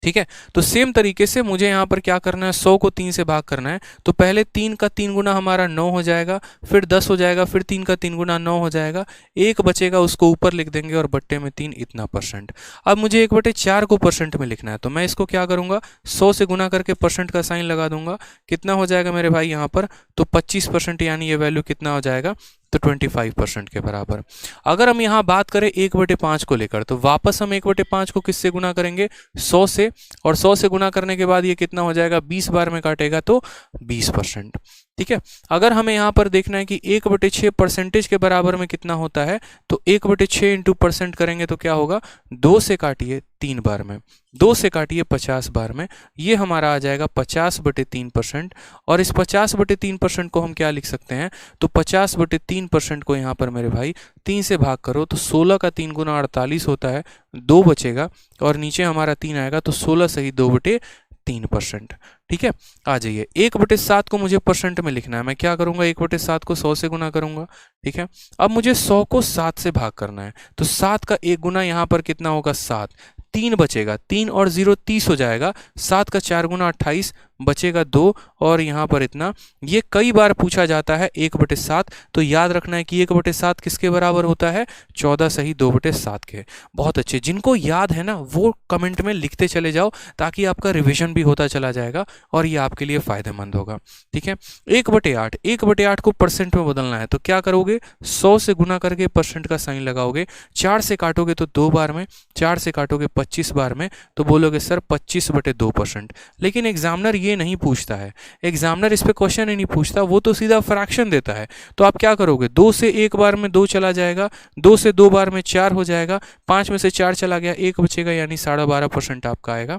ठीक है। तो सेम तरीके से मुझे यहाँ पर क्या करना है, 100 को 3 से भाग करना है, तो पहले 3 का 3 गुना हमारा 9 हो जाएगा, फिर 10 हो जाएगा, फिर 3 का 3 गुना 9 हो जाएगा, एक बचेगा उसको ऊपर लिख देंगे और बट्टे में 3 इतना परसेंट। अब मुझे 1/4 को परसेंट में लिखना है, तो मैं इसको क्या करूँगा, 100 से गुना करके परसेंट का साइन लगा दूंगा, कितना हो जाएगा मेरे भाई यहाँ पर, तो 25%, यानी ये वैल्यू कितना हो जाएगा, तो 25% के बराबर। अगर हम यहाँ बात करें 1/5 को लेकर, तो वापस हम 1/5 को किससे गुना करेंगे, 100 से, और 100 से गुना करने के बाद ये कितना हो जाएगा, 20 बार में काटेगा तो 20%, ठीक है। अगर हमें यहाँ पर देखना है कि 1/6 परसेंटेज के बराबर में कितना होता है, तो 1/6 इंटू परसेंट करेंगे तो क्या होगा, 2 से काटिए 3 बार में, 2 से काटिए 50 बार में, ये हमारा आ जाएगा 50/3%। और इस 50/3% को हम क्या लिख सकते हैं, तो 50/3% को यहाँ पर मेरे भाई 3 से भाग करो, तो 16 का 3 गुना 48 होता है, 2 बचेगा और नीचे हमारा 3 आएगा, तो 16 सही 2/3%, ठीक है, आ जाइए 1/7 को मुझे परसेंट में लिखना है। मैं क्या करूंगा, 1/7 को 100 से गुना करूंगा। ठीक है, अब मुझे 100 को 7 से भाग करना है, तो 7 का 1 गुना यहाँ पर कितना होगा 7, 3 बचेगा, 3 और 0 30 हो जाएगा, 7 का 4 गुना 28, बचेगा 2 और यहाँ पर इतना। ये कई बार पूछा जाता है 1/7, तो याद रखना है कि 1/7 किसके बराबर होता है, 14 सही 2/7 के। बहुत अच्छे, जिनको याद है ना वो कमेंट में लिखते चले जाओ, ताकि आपका रिवीजन भी होता चला जाएगा और ये आपके लिए फायदेमंद होगा। ठीक है, 1/8, 1/8 को परसेंट में बदलना है, तो क्या करोगे, 100 से गुना करके परसेंट का साइन लगाओगे, 4 से काटोगे तो 2 बार में, 4 से काटोगे 25 बार में, तो बोलोगे सर 25/2%। लेकिन एग्जामिनर ये नहीं पूछता है, एग्जामिनर इस पे क्वेश्चन ही नहीं पूछता, वो तो सीधा फ्रैक्शन देता है। तो आप क्या करोगे, 2 से 1 बार में 2 चला जाएगा, 2 से 2 बार में 4 हो जाएगा, 5 में से 4 चला गया, 1 बचेगा, यानी 12.5% आपका आएगा।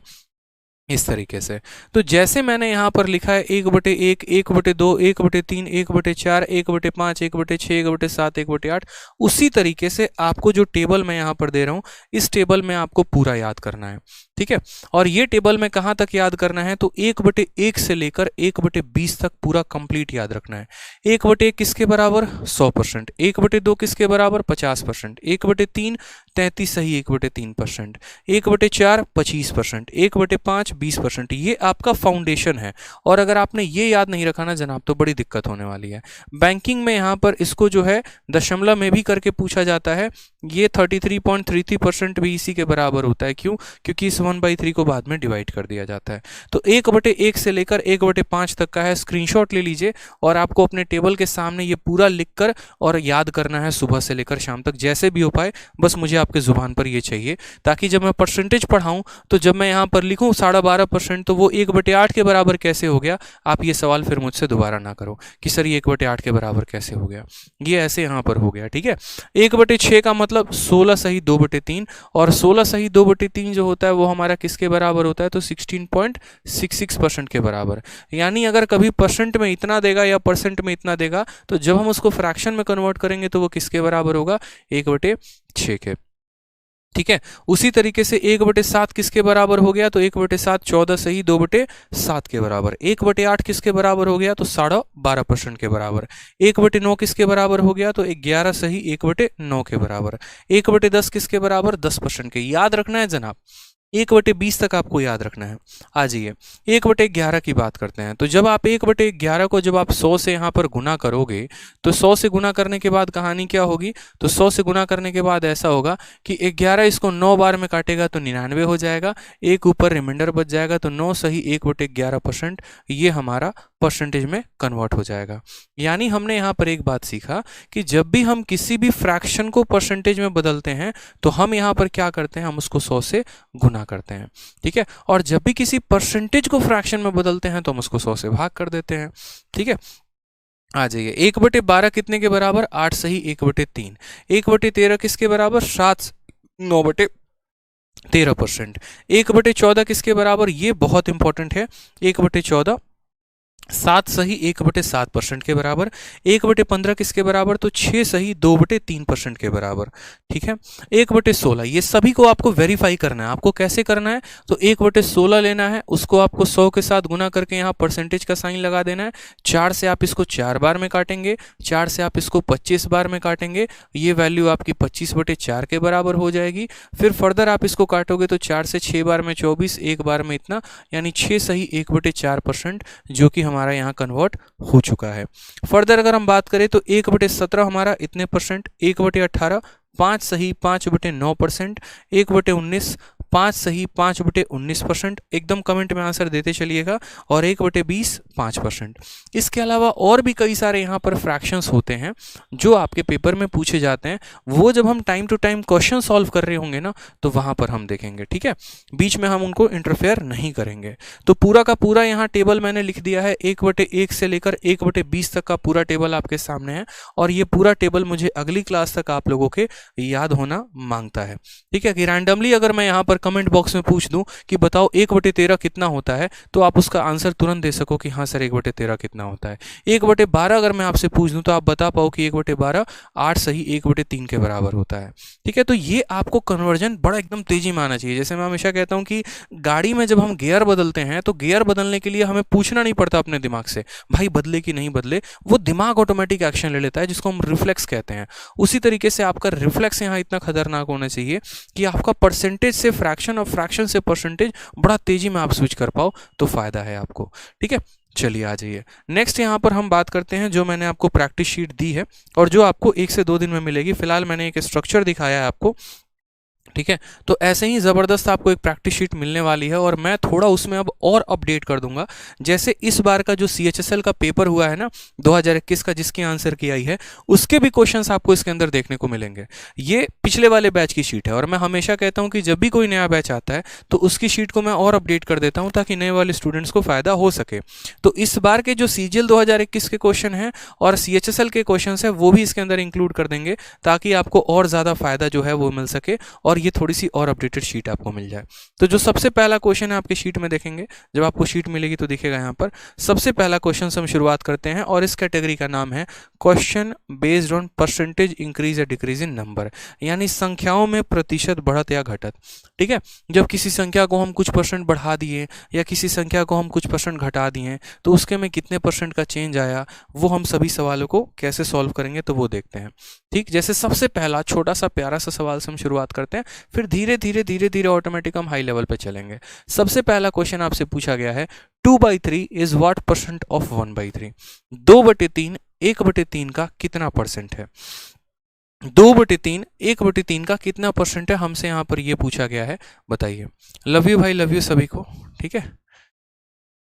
इस तरीके से, तो जैसे मैंने यहाँ पर लिखा है 1/1, 1/2, 1/3, 1/4, 1/5, 1/6, 1/7, 1/8, उसी तरीके से आपको जो टेबल मैं यहाँ पर दे रहा हूँ, इस टेबल में आपको पूरा याद करना है। ठीक है, और ये टेबल में कहाँ तक याद करना है, तो 1/1 से लेकर 1/20 तक पूरा कंप्लीट याद रखना है। 1/1 किसके बराबर, 100%, 1/2 किसके बराबर, 50%, 1/3 33 सही 1/3%, 1/4 25%, 1/5 20%। ये आपका फाउंडेशन है, और अगर आपने ये याद नहीं रखा ना जनाब, तो बड़ी दिक्कत होने वाली है। बैंकिंग में यहाँ पर इसको जो है दशमलव में भी करके पूछा जाता है। ये 33.33% भी इसी के बराबर होता है। क्यों, क्योंकि इस 1/3 को बाद में डिवाइड कर दिया जाता है। तो 1/1 से लेकर 1/5 तक का है, स्क्रीनशॉट ले लीजिए, और आपको अपने टेबल के सामने ये पूरा लिखकर और याद करना है सुबह से लेकर शाम तक, जैसे भी हो पाए। बस मुझे आपके जुबान पर ये चाहिए, ताकि जब मैं परसेंटेज पढ़ाऊं तो जब मैं यहाँ पर लिखूं 12.5%, तो वो 1/8 के बराबर कैसे हो गया, आप ये सवाल फिर मुझसे दोबारा ना करो कि सर ये 1/8 के बराबर कैसे हो गया, ये ऐसे यहाँ पर हो गया। ठीक है, 1/6 का मतलब 16 सही 2/3, और 16 सही 2/3 जो होता है वो हमारा किसके बराबर होता है, तो 16.66% के बराबर। यानी अगर कभी परसेंट में इतना देगा या परसेंट में इतना देगा, तो जब हम उसको फ्रैक्शन में कन्वर्ट करेंगे तो वो किसके बराबर होगा, 1/6 के। ठीक है, उसी तरीके से 1/7 किसके बराबर हो गया, तो 1/7 14 सही 2/7 के बराबर। 1/8 किसके बराबर हो गया, तो 12.5% के बराबर। 1/9 किसके बराबर हो गया, तो 11 सही 1/9 के बराबर। 1/10 किसके बराबर, 10% के। याद रखना है जनाब, 1/20 तक आपको याद रखना है। आ जाइए 1/11 की बात करते हैं। तो जब आप 1/11 को जब आप 100 से यहाँ पर गुना करोगे, तो 100 से गुना करने के बाद कहानी क्या होगी, तो 100 से गुना करने के बाद ऐसा होगा कि 11 इसको 9 बार में काटेगा तो 99 हो जाएगा, एक ऊपर रिमाइंडर बच जाएगा, तो 9 सही 1/11%, ये हमारा परसेंटेज में कन्वर्ट हो जाएगा। यानी हमने यहाँ पर एक बात सीखा कि जब भी हम किसी भी फ्रैक्शन को परसेंटेज में बदलते हैं, तो हम यहाँ पर क्या करते हैं, हम उसको 100 से गुना करते हैं। ठीक है, और जब भी किसी परसेंटेज को फ्रैक्शन में बदलते हैं, तो हम उसको 100 से भाग कर देते हैं। ठीक है, आ जाइए 1/12 कितने के बराबर, 8 सही 1/3। 1/13 किसके बराबर, 7 9/13%। 1/14 किसके बराबर, ये बहुत इंपॉर्टेंट है, 1/14 7 सही 1/7% के बराबर। 1/15 किसके बराबर, तो 6 सही 2/3% के बराबर। ठीक है, 1/16 ये सभी को आपको वेरीफाई करना है। आपको कैसे करना है, तो 1/16 लेना है, उसको आपको 100 के साथ गुना करके यहाँ परसेंटेज का साइन लगा देना है। 4 से आप इसको 4 बार में काटेंगे, 4 से आप इसको 25 बार में काटेंगे, ये वैल्यू आपकी 25/4 के बराबर हो जाएगी। फिर फर्दर आप इसको काटोगे तो 4 से 6 बार में 24, एक बार में इतना, यानी 6 सही 1/4%, जो कि हमारा यहाँ कन्वर्ट हो चुका है। फर्दर अगर हम बात करें तो 1/17 हमारा इतने परसेंट, 1/18 5 सही 5/9%, 1/19 5 सही 5/19%, एकदम कमेंट में आंसर देते चलिएगा, और 1/20 5%। इसके अलावा और भी कई सारे यहाँ पर फ्रैक्शंस होते हैं जो आपके पेपर में पूछे जाते हैं, वो जब हम time to time question solve कर रहे होंगे ना, तो वहाँ पर हम देखेंगे। ठीक है, बीच में हम उनको इंटरफेयर नहीं करेंगे। तो पूरा का पूरा यहाँ टेबल मैंने लिख दिया है, 1/1 से लेकर 1/20 तक का पूरा टेबल आपके सामने है, और ये पूरा टेबल मुझे अगली क्लास तक आप लोगों के याद होना मांगता है। ठीक है, कि रैंडमली अगर मैं यहाँ पर कमेंट बॉक्स में पूछ दूं कि बताओ 1/13 कितना होता है, तो आप उसका आंसर तुरंत दे सको कि हाँ सर 1/13 कितना होता है। 1/12 अगर मैं आपसे पूछ दूं तो आप बता पाओ कि 1/12 8 सही 1/3 के बराबर होता है। ठीक है, तो ये आपको कन्वर्जन बड़ा एकदम तेजी में आना चाहिए। जैसे मैं हमेशा कहता हूँ कि गाड़ी में जब हम गियर बदलते हैं तो गियर बदलने के लिए हमें पूछना नहीं पड़ता अपने दिमाग से भाई बदले कि नहीं बदले, वो दिमाग ऑटोमेटिक एक्शन ले लेता है जिसको हम रिफ्लेक्स कहते हैं। उसी तरीके से आपका रिफ्लेक्स यहाँ इतना खतरनाक होना चाहिए कि आपका परसेंटेज से फ्रैक्शन और फ्रैक्शन से परसेंटेज बड़ा तेजी में आप स्विच कर पाओ, तो फायदा है आपको। ठीक है, चलिए आ जाइए नेक्स्ट। यहाँ पर हम बात करते हैं जो मैंने आपको प्रैक्टिस शीट दी है और जो आपको 1 से 2 दिन में मिलेगी। फिलहाल मैंने एक स्ट्रक्चर दिखाया है आपको, ठीक है, तो ऐसे ही ज़बरदस्त आपको एक प्रैक्टिस शीट मिलने वाली है और मैं थोड़ा उसमें अब और अपडेट कर दूंगा। जैसे इस बार का जो CHSL का पेपर हुआ है ना 2021 का, जिसकी आंसर की आई है, उसके भी क्वेश्चंस आपको इसके अंदर देखने को मिलेंगे। ये पिछले वाले बैच की शीट है और मैं हमेशा कहता हूं कि जब भी कोई नया बैच आता है तो उसकी शीट को मैं और अपडेट कर देता हूँ ताकि नए वाले स्टूडेंट्स को फायदा हो सके। तो इस बार के जो CGL 2021 के क्वेश्चन हैं और CHSL के क्वेश्चन है वो भी इसके अंदर इंक्लूड कर देंगे ताकि आपको और ज़्यादा फायदा जो है वो मिल सके और ये थोड़ी सी और अपडेटेड शीट आपको मिल जाए। तो जो सबसे पहला क्वेश्चन है आपके शीट में देखेंगे, जब आपको शीट मिलेगी तो दिखेगा यहाँ पर। सबसे पहला क्वेश्चन से हम शुरुआत करते हैं और इस कैटेगरी का नाम है question based on percentage increase या डिक्रीज इन नंबर, यानी संख्याओं में प्रतिशत बढ़त या घटत। ठीक है, जब किसी संख्या को हम कुछ परसेंट बढ़ा दिए या किसी संख्या को हम कुछ परसेंट घटा दिए तो उसके में कितने परसेंट का चेंज आया, वो हम सभी सवालों को कैसे सॉल्व करेंगे तो वो देखते हैं। ठीक, जैसे सबसे पहला छोटा सा प्यारा सा सवाल से हम शुरुआत करते हैं, फिर धीरे धीरे ऑटोमेटिक हम हाई लेवल पे चलेंगे। सबसे पहला क्वेश्चन आपसे पूछा गया है 2/3 इज व्हाट परसेंट ऑफ 1/3। 2/3 1/3 का कितना परसेंट है। 2/3 1/3 का कितना परसेंट है, हमसे यहाँ पर ये पूछा गया है। बताइए। लव यू भाई, लव यू सभी को। ठीक है,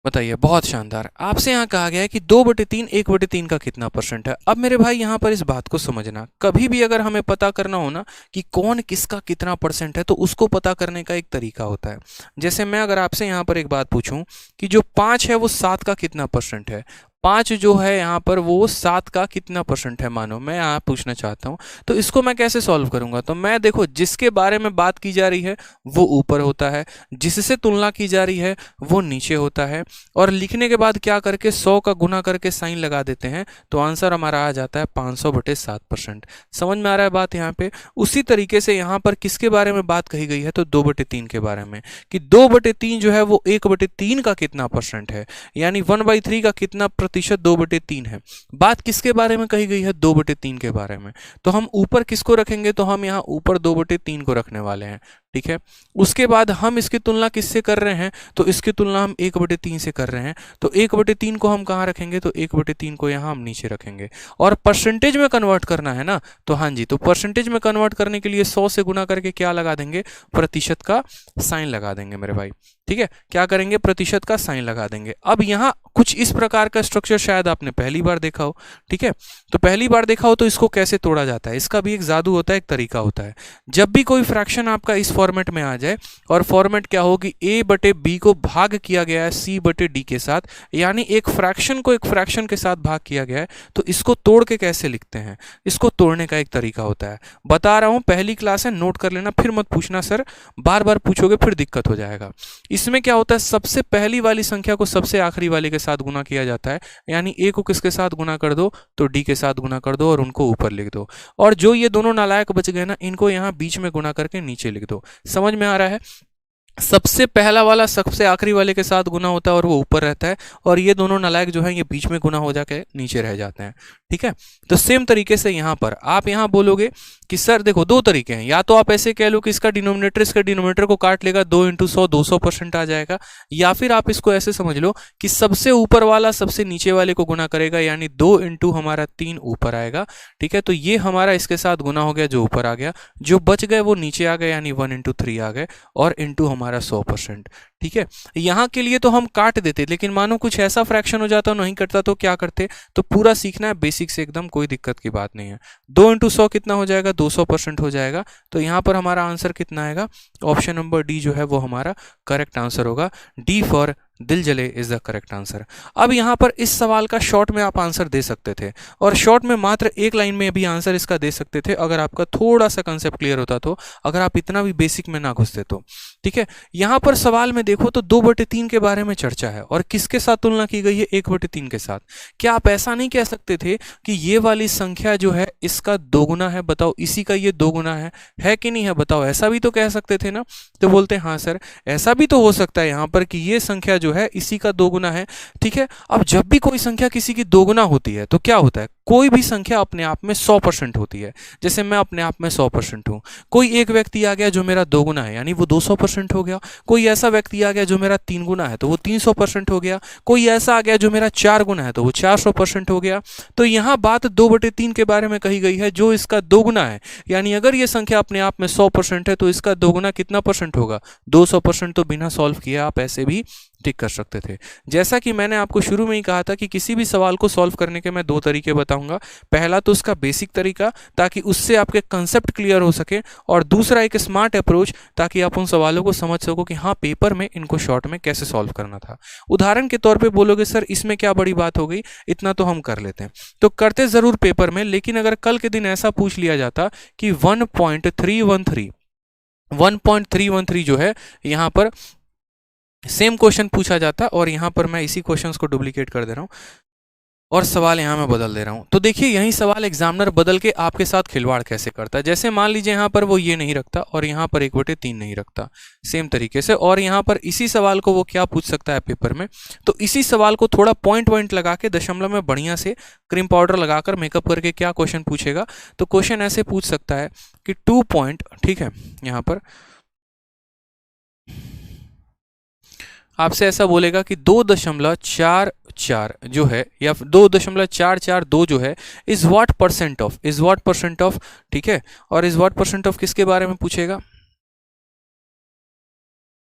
बताइए, बहुत शानदार। आपसे यहाँ कहा गया है कि 2/3 1/3 का कितना परसेंट है। अब मेरे भाई यहाँ पर इस बात को समझना, कभी भी अगर हमें पता करना हो ना कि कौन किसका कितना परसेंट है तो उसको पता करने का एक तरीका होता है। जैसे मैं अगर आपसे यहाँ पर एक बात पूछूं कि जो 5 है वो 7 का कितना परसेंट है, 5 जो है यहाँ पर वो 7 का कितना परसेंट है, मानो मैं यहाँ पूछना चाहता हूँ, तो इसको मैं कैसे सॉल्व करूंगा। तो मैं देखो, जिसके बारे में बात की जा रही है वो ऊपर होता है, जिससे तुलना की जा रही है वो नीचे होता है, और लिखने के बाद क्या करके 100 का गुना करके साइन लगा देते हैं तो आंसर हमारा आ जाता है 500/7%। समझ में आ रहा है बात यहाँ पे। उसी तरीके से यहाँ पर किसके बारे में बात कही गई है तो 2/3 के बारे में, कि 2/3 जो है वो 1/3 का कितना परसेंट है, यानी 1/3 का कितना प्रतिशत 2/3 है। बात किसके बारे में कही गई है, 2/3 के बारे में। तो हम ऊपर किसको रखेंगे, तो हम यहाँ ऊपर 2/3 को रखने वाले हैं। ठीक है, उसके बाद हम इसकी तुलना किससे कर रहे हैं, तो इसकी तुलना हम 1/3 से कर रहे हैं। तो 1/3 को हम कहाँ रखेंगे, तो 1/3 को यहाँ हम नीचे रखेंगे। और परसेंटेज में कन्वर्ट करना है ना, तो हाँ जी, तो परसेंटेज में कन्वर्ट करने के लिए 100 से गुना करके क्या लगा देंगे, प्रतिशत का साइन लगा देंगे मेरे भाई। ठीक है, क्या करेंगे, प्रतिशत का साइन लगा देंगे। अब यहाँ कुछ इस प्रकार का स्ट्रक्चर शायद आपने पहली बार देखा हो। ठीक है, तो पहली बार देखा हो तो इसको कैसे तोड़ा जाता है, इसका भी एक जादू होता है, एक तरीका होता है। जब भी कोई फ्रैक्शन आपका इस फॉर्मेट में आ जाए, और फॉर्मेट क्या हो कि a/b को भाग किया गया है c/d के साथ, यानी एक फ्रैक्शन को एक फ्रैक्शन के साथ भाग किया गया है, तो इसको तोड़ के कैसे लिखते हैं, इसको तोड़ने का एक तरीका होता है। बता रहा हूं, पहली क्लास है, नोट कर लेना, फिर मत पूछना सर, बार बार पूछोगे फिर दिक्कत हो जाएगा। इसमें क्या होता है, सबसे पहली वाली संख्या को सबसे आखिरी वाले के साथ गुना किया जाता है, यानी a को किसके साथ गुना कर दो, तो d के साथ गुना कर दो और उनको ऊपर लिख दो। और जो ये दोनों नालायक बच गए ना, इनको यहाँ बीच में गुना करके नीचे लिख दो। समझ में आ रहा है, सबसे पहला वाला सबसे आखिरी वाले के साथ गुना होता है और वो ऊपर रहता है, और ये दोनों नालायक जो है ये बीच में गुना हो जाके नीचे रह जाते हैं। ठीक है, तो सेम तरीके से यहाँ पर आप यहाँ बोलोगे कि सर देखो, दो तरीके हैं, या तो आप ऐसे कह लो कि इसका डिनोमिनेटर इसका डिनोमिनेटर को काट लेगा, 2 × 100 200% आ जाएगा, या फिर आप इसको ऐसे समझ लो कि सबसे ऊपर वाला सबसे नीचे वाले को गुना करेगा, यानी 2 × हमारा 3 ऊपर आएगा। ठीक है, तो ये हमारा इसके साथ गुना हो गया, जो ऊपर आ गया, जो बच गए वो नीचे आ गए, यानी 1 × 3 आ गए, और इंटू हमारा 100%। ठीक है, यहाँ के लिए तो हम काट देते, लेकिन मानो कुछ ऐसा फ्रैक्शन हो जाता, नहीं कटता, तो क्या करते, तो पूरा सीखना है बेसिक से एकदम, कोई दिक्कत की बात नहीं है। 2 × 100 कितना हो जाएगा, 200% हो जाएगा। तो यहाँ पर हमारा आंसर कितना आएगा, ऑप्शन नंबर डी जो है वो हमारा करेक्ट आंसर होगा, डी फॉर दिल जले इज द करेक्ट आंसर। अब यहाँ पर इस सवाल का शॉर्ट में आप आंसर दे सकते थे, और शॉर्ट में मात्र एक लाइन में भी आंसर इसका दे सकते थे अगर आपका थोड़ा सा कंसेप्ट क्लियर होता तो, अगर आप इतना भी बेसिक में ना घुसते तो। ठीक है, यहाँ पर सवाल में देखो तो 2/3 के बारे में चर्चा है, और किसके साथ तुलना की गई है? 1/3 के साथ। क्या आप ऐसा नहीं कह सकते थे कि ये वाली संख्या जो है इसका दोगुना है? बताओ, इसी का ये दोगुना है कि नहीं है? बताओ, ऐसा भी तो कह सकते थे ना। तो बोलते हैं हाँ सर, ऐसा भी तो हो सकता है यहाँ पर कि ये संख्या जो है इसी का दोगुना है। ठीक है, अब जब भी कोई संख्या किसी की दोगुना होती है तो क्या होता है? कोई भी संख्या अपने आप में 100% होती है। जैसे मैं अपने आप में 100% हूं, कोई एक व्यक्ति आ गया जो मेरा दोगुना है, यानी वो 200% हो गया। कोई ऐसा व्यक्ति आ गया जो मेरा 3 गुना है, तो वो 300% हो गया। कोई ऐसा आ गया जो मेरा 4 गुना है, तो वो 400% हो गया। तो यहाँ बात 2/3 के बारे में कही गई है, जो इसका दोगुना है। यानी अगर ये संख्या अपने आप में 100% है तो इसका दोगुना कितना परसेंट होगा? 200%। तो बिना सॉल्व किए आप ऐसे भी टिक कर सकते थे। जैसा कि मैंने आपको शुरू में ही कहा था कि किसी भी सवाल को सॉल्व करने के मैं 2 तरीके बताऊंगा। पहला तो उसका बेसिक तरीका, ताकि उससे आपके कंसेप्ट क्लियर हो सके, और दूसरा एक स्मार्ट अप्रोच, ताकि आप उन सवालों को समझ सको कि हाँ, पेपर में इनको शॉर्ट में कैसे सॉल्व करना था। उदाहरण के तौर पे बोलोगे सर इसमें क्या बड़ी बात हो गई, इतना तो हम कर लेते हैं। तो करते जरूर पेपर में, लेकिन अगर कल के दिन ऐसा पूछ लिया जाता कि 1.313 जो है यहाँ पर सेम क्वेश्चन पूछा जाता, और यहाँ पर मैं इसी क्वेश्चंस को डुप्लीकेट कर दे रहा हूँ और सवाल यहाँ मैं बदल दे रहा हूँ। तो देखिए, यही सवाल एग्जामिनर बदल के आपके साथ खिलवाड़ कैसे करता है। जैसे मान लीजिए यहाँ पर वो ये नहीं रखता और यहाँ पर 1/3 नहीं रखता, सेम तरीके से, और यहाँ पर इसी सवाल को वो क्या पूछ सकता है पेपर में, तो इसी सवाल को थोड़ा पॉइंट लगा के दशमलव में बढ़िया से क्रीम पाउडर लगाकर मेकअप करके क्या क्वेश्चन पूछेगा। तो क्वेश्चन ऐसे पूछ सकता है कि 2 पॉइंट, ठीक है, यहाँ पर आपसे ऐसा बोलेगा कि 2.44 जो है, या 2.442 जो है, इज व्हाट परसेंट ऑफ, ठीक है, और इज व्हाट परसेंट ऑफ किसके बारे में पूछेगा?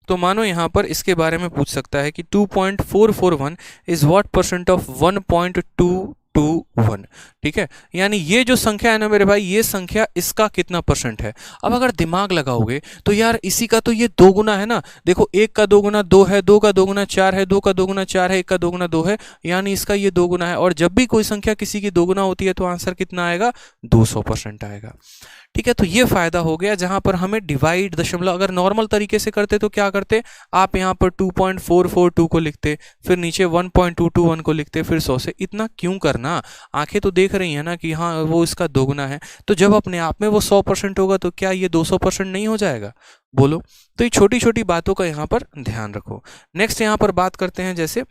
तो मानो यहां पर इसके बारे में पूछ सकता है कि 2.441 इज व्हाट परसेंट ऑफ 1.221। ठीक है, यानी ये जो संख्या है ना मेरे भाई, ये संख्या इसका कितना परसेंट है। अब अगर दिमाग लगाओगे तो यार इसी का तो ये 2 गुना है ना। देखो, 1 का 2 गुना 2 है, 2 का 2 गुना 4 है, 2 का 2 गुना 4 है, 1 का 2 गुना 2 है, यानी इसका ये 2 गुना है। और जब भी कोई संख्या किसी की 2 गुना होती है तो आंसर कितना आएगा? 200% आएगा। ठीक है, तो ये फायदा हो गया जहां पर हमें डिवाइड दशमलव, अगर नॉर्मल तरीके से करते तो क्या करते, आप यहां पर 2.442 को लिखते, फिर नीचे 1.221 को लिखते, फिर 100 से। इतना क्यों करना? आंखें तो देख रही है ना कि हाँ वो इसका दोगुना है। तो जब अपने आप में वो 100% होगा तो क्या ये 200% नहीं हो जाएगा? बोलो। तो ये छोटी छोटी बातों का यहाँ पर ध्यान रखो। नेक्स्ट यहाँ पर बात करते हैं, जैसे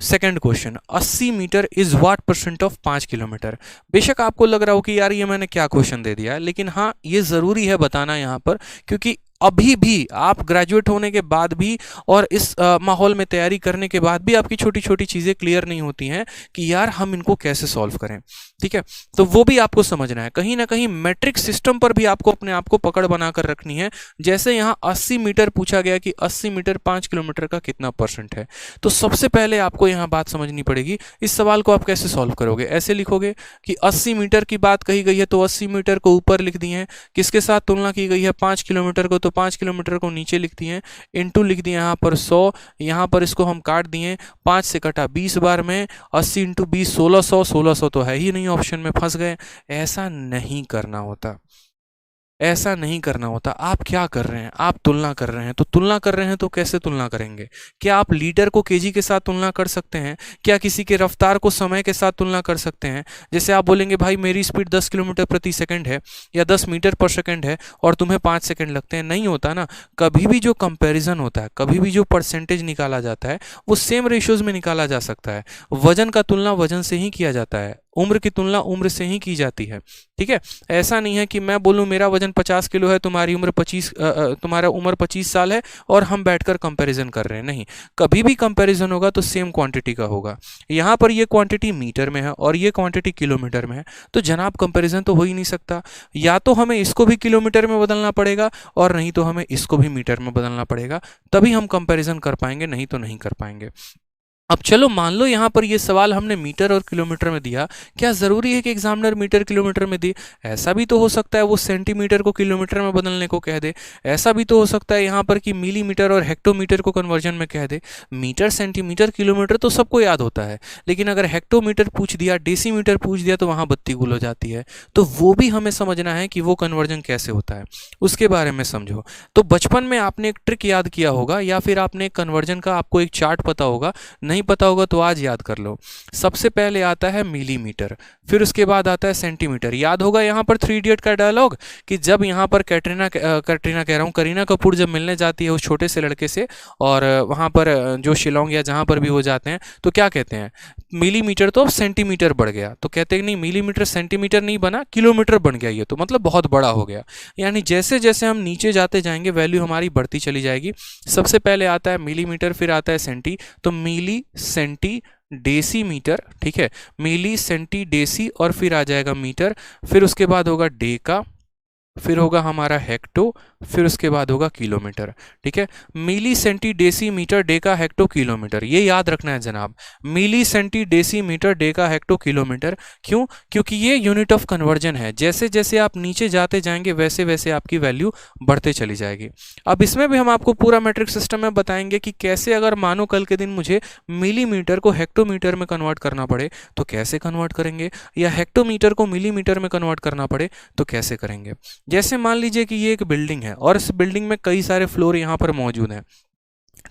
second question, 80 metre is what percent of 5 kilometre. बेशक आपको लग रहा हो कि यार ये मैंने क्या क्वेश्चन दे दिया है, लेकिन हाँ ये जरूरी है बताना यहाँ पर, क्योंकि अभी भी आप ग्रेजुएट होने के बाद भी और इस माहौल में तैयारी करने के बाद भी आपकी छोटी छोटी चीज़ें क्लियर नहीं होती हैं कि यार हम इनको कैसे सॉल्व करें। ठीक है, तो वो भी आपको समझना है। कहीं ना कहीं मैट्रिक सिस्टम पर भी आपको अपने आप को पकड़ बनाकर रखनी है। जैसे यहाँ 80 मीटर पूछा गया कि 80 मीटर 5 किलोमीटर का कितना परसेंट है, तो सबसे पहले आपको यहाँ बात समझनी पड़ेगी। इस सवाल को आप कैसे सॉल्व करोगे? ऐसे लिखोगे कि 80 मीटर की बात कही गई है तो 80 मीटर को ऊपर लिख दिए हैं, किसके साथ तुलना की गई है? 5 किलोमीटर को, तो 5 किलोमीटर को नीचे लिख दिए, इनटू लिख दिए यहाँ पर 100, यहाँ पर इसको हम काट दिए, 5 से कटा 20 बार में, 80 इंटू 20 1600, 1600 तो है ही नहीं, ऑप्शन में फंस गए। ऐसा नहीं करना होता, ऐसा नहीं करना होता। आप क्या कर रहे हैं? आप तुलना कर रहे हैं। तो तुलना कर रहे हैं तो कैसे तुलना करेंगे? क्या आप लीटर को केजी के साथ तुलना कर सकते हैं? क्या किसी के रफ्तार को समय के साथ तुलना कर सकते हैं? जैसे आप बोलेंगे भाई मेरी स्पीड 10 किलोमीटर प्रति सेकंड है या 10 मीटर पर सेकंड है और तुम्हें 5 सेकंड लगते हैं। नहीं होता ना। कभी भी जो कंपेरिजन होता है, कभी भी जो परसेंटेज निकाला जाता है, वो सेम रेशियोज में निकाला जा सकता है। वजन का तुलना वजन से ही किया जाता है, उम्र की तुलना उम्र से ही की जाती है। ठीक है, ऐसा नहीं है कि मैं बोलूं मेरा वजन 50 किलो है, तुम्हारी उम्र 25 तुम्हारा उम्र 25 साल है और हम बैठकर कंपैरिजन कर रहे हैं। नहीं, कभी भी कंपैरिजन होगा तो सेम क्वांटिटी का होगा। यहाँ पर ये क्वांटिटी मीटर में है और ये क्वांटिटी किलोमीटर में है, तो जनाब कंपैरिजन तो हो ही नहीं सकता। या तो हमें इसको भी किलोमीटर में बदलना पड़ेगा और नहीं तो हमें इसको भी मीटर में बदलना पड़ेगा, तभी हम कंपैरिजन कर पाएंगे, नहीं तो नहीं कर पाएंगे। अब चलो मान लो यहाँ पर ये सवाल हमने मीटर और किलोमीटर में दिया, क्या ज़रूरी है कि एग्जामिनर मीटर किलोमीटर में दे? ऐसा भी तो हो सकता है वो सेंटीमीटर को किलोमीटर में बदलने को कह दे, ऐसा भी तो हो सकता है यहाँ पर कि मिलीमीटर और हेक्टोमीटर को कन्वर्जन में कह दे। मीटर सेंटीमीटर किलोमीटर तो सबको याद होता है, लेकिन अगर हेक्टोमीटर पूछ दिया, डेसीमीटर पूछ दिया तो वहाँ बत्ती गुल हो जाती है। तो वो भी हमें समझना है कि वो कन्वर्जन कैसे होता है, उसके बारे में समझो। तो बचपन में आपने एक ट्रिक याद किया होगा, या फिर आपने कन्वर्जन का आपको एक चार्ट पता होगा, नहीं पता होगा तो आज याद कर लो। सबसे पहले आता है मिलीमीटर, फिर उसके बाद आता है सेंटीमीटर। याद होगा यहाँ पर 3 इडियट का डायलॉग कि जब यहाँ पर कटरीना कह रहा हूँ, करीना कपूर जब मिलने जाती है उस छोटे से लड़के से, और वहाँ पर जो शिलोंग या जहाँ पर भी वो जाते हैं तो क्या कहते हैं, मिलीमीटर तो अब सेंटीमीटर बढ़ गया, तो कहते हैं नहीं मिलीमीटर सेंटीमीटर नहीं बना, किलोमीटर बन गया, ये तो मतलब बहुत बड़ा हो गया। यानी जैसे जैसे हम नीचे जाते जाएंगे वैल्यू हमारी बढ़ती चली जाएगी। सबसे पहले आता है मिलीमीटर, फिर आता है सेंटी, तो मिली सेंटी डेसीमीटर, ठीक है, मिली सेंटी डेसी, और फिर आ जाएगा मीटर, फिर उसके बाद होगा डेका, फिर होगा हमारा हेक्टो, फिर उसके बाद होगा किलोमीटर। ठीक है, milli centi deci metre deca hecto kilometre, ये याद रखना है जनाब, milli centi deci metre deca hecto kilometre. क्यों? क्योंकि ये यूनिट ऑफ कन्वर्जन है, जैसे जैसे आप नीचे जाते जाएंगे वैसे वैसे आपकी वैल्यू बढ़ते चली जाएगी। अब इसमें भी हम आपको पूरा मैट्रिक सिस्टम में बताएंगे कि कैसे, अगर मानो कल के दिन मुझे मिलीमीटर को हेक्टोमीटर में कन्वर्ट करना पड़े तो कैसे कन्वर्ट करेंगे, या हेक्टोमीटर को मिलीमीटर में कन्वर्ट करना पड़े तो कैसे करेंगे। जैसे मान लीजिए कि ये एक बिल्डिंग है और इस बिल्डिंग में कई सारे फ्लोर यहाँ पर मौजूद हैं,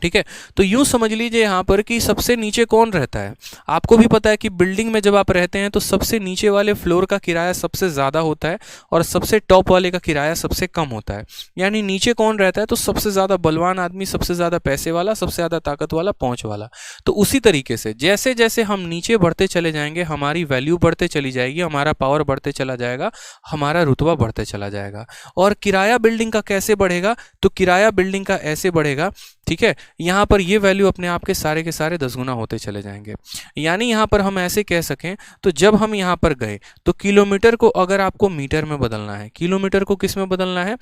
ठीक है, तो यूं समझ लीजिए यहाँ पर कि सबसे नीचे कौन रहता है। आपको भी पता है कि बिल्डिंग में जब आप रहते हैं तो सबसे नीचे वाले फ्लोर का किराया सबसे ज़्यादा होता है और सबसे टॉप वाले का किराया सबसे कम होता है। यानी नीचे कौन रहता है, तो सबसे ज़्यादा बलवान आदमी, सबसे ज़्यादा पैसे वाला, सबसे ज़्यादा ताकत वाला, पहुँच वाला। तो उसी तरीके से जैसे जैसे हम नीचे बढ़ते चले जाएंगे हमारी वैल्यू बढ़ते चली जाएगी, हमारा पावर बढ़ते चला जाएगा, हमारा रुतबा बढ़ते चला जाएगा। और किराया बिल्डिंग का कैसे बढ़ेगा, तो किराया बिल्डिंग का ऐसे बढ़ेगा, ठीक है, यहाँ पर ये वैल्यू अपने आप के सारे 10 गुना होते चले जाएंगे। यानी यहाँ पर हम ऐसे कह सकें, तो जब हम यहाँ पर गए तो किलोमीटर को अगर आपको मीटर में बदलना है, किलोमीटर को किस में बदलना है,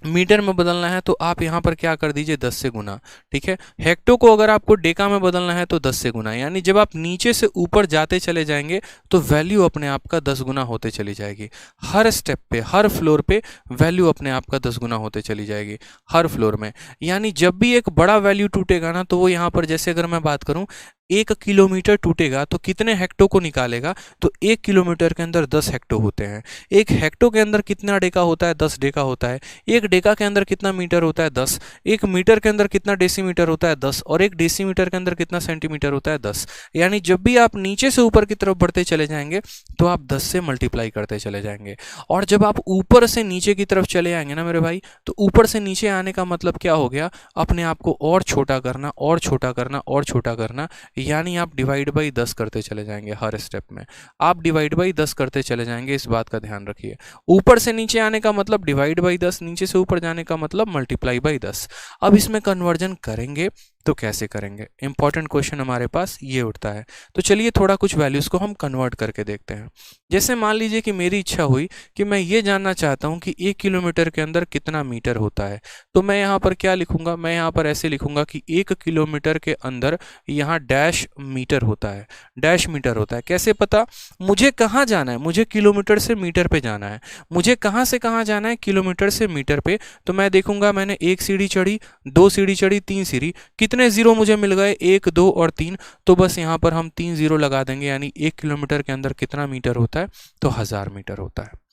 मीटर में बदलना है, तो आप यहाँ पर क्या कर दीजिए 10 से गुना। ठीक है, हेक्टो को अगर आपको डेका में बदलना है तो 10 से गुना। यानी जब आप नीचे से ऊपर जाते चले जाएंगे तो वैल्यू अपने आप का 10 गुना होते चली जाएगी। हर स्टेप पे, हर फ्लोर पे वैल्यू अपने आप का 10 गुना होते चली जाएगी, हर फ्लोर में। यानी जब भी एक बड़ा वैल्यू टूटेगा ना, तो वो यहाँ पर, जैसे अगर मैं बात करूँ 1 किलोमीटर टूटेगा तो कितने हेक्टो को निकालेगा, तो 1 किलोमीटर के अंदर 10 हेक्टो होते हैं। 1 हेक्टो के अंदर कितना डेका होता है, 10 डेका होता है। 1 डेका के अंदर कितना मीटर होता है, 10। 1 मीटर के अंदर कितना डेसीमीटर होता है, 10। और 1 डेसीमीटर के अंदर कितना सेंटीमीटर होता है, 10। यानी जब भी आप नीचे से ऊपर की तरफ बढ़ते चले जाएंगे तो आप 10 से मल्टीप्लाई करते चले जाएंगे। और जब आप ऊपर से नीचे की तरफ चले आएंगे ना मेरे भाई, तो ऊपर से नीचे आने का मतलब क्या हो गया, अपने आप को और छोटा करना, और छोटा करना, और छोटा करना। यानी आप डिवाइड बाई 10 करते चले जाएंगे, हर स्टेप में आप डिवाइड बाई 10 करते चले जाएंगे। इस बात का ध्यान रखिए, ऊपर से नीचे आने का मतलब डिवाइड बाई 10, नीचे से ऊपर जाने का मतलब मल्टीप्लाई बाई 10। अब इसमें कन्वर्जन करेंगे तो कैसे करेंगे, इंपॉर्टेंट क्वेश्चन हमारे पास ये उठता है। तो चलिए थोड़ा कुछ वैल्यूज़ को हम कन्वर्ट करके देखते हैं। जैसे मान लीजिए कि मेरी इच्छा हुई कि मैं ये जानना चाहता हूँ कि 1 किलोमीटर के अंदर कितना मीटर होता है, तो मैं यहाँ पर क्या लिखूंगा, मैं यहाँ पर ऐसे लिखूंगा कि 1 किलोमीटर के अंदर यहाँ डैश मीटर होता है, डैश मीटर होता है। कैसे पता, मुझे कहाँ जाना है, मुझे किलोमीटर से मीटर पे जाना है, मुझे कहाँ से कहाँ जाना है, किलोमीटर से मीटर पे। तो मैं देखूंगा मैंने 1 सीढ़ी चढ़ी, 2 सीढ़ी चढ़ी, 3 सीढ़ी, कितने जीरो मुझे मिल गए, 1, 2 और 3। तो बस यहाँ पर हम 3 जीरो लगा देंगे। यानी 1 किलोमीटर के अंदर कितना मीटर होता है, तो 1000 मीटर होता है।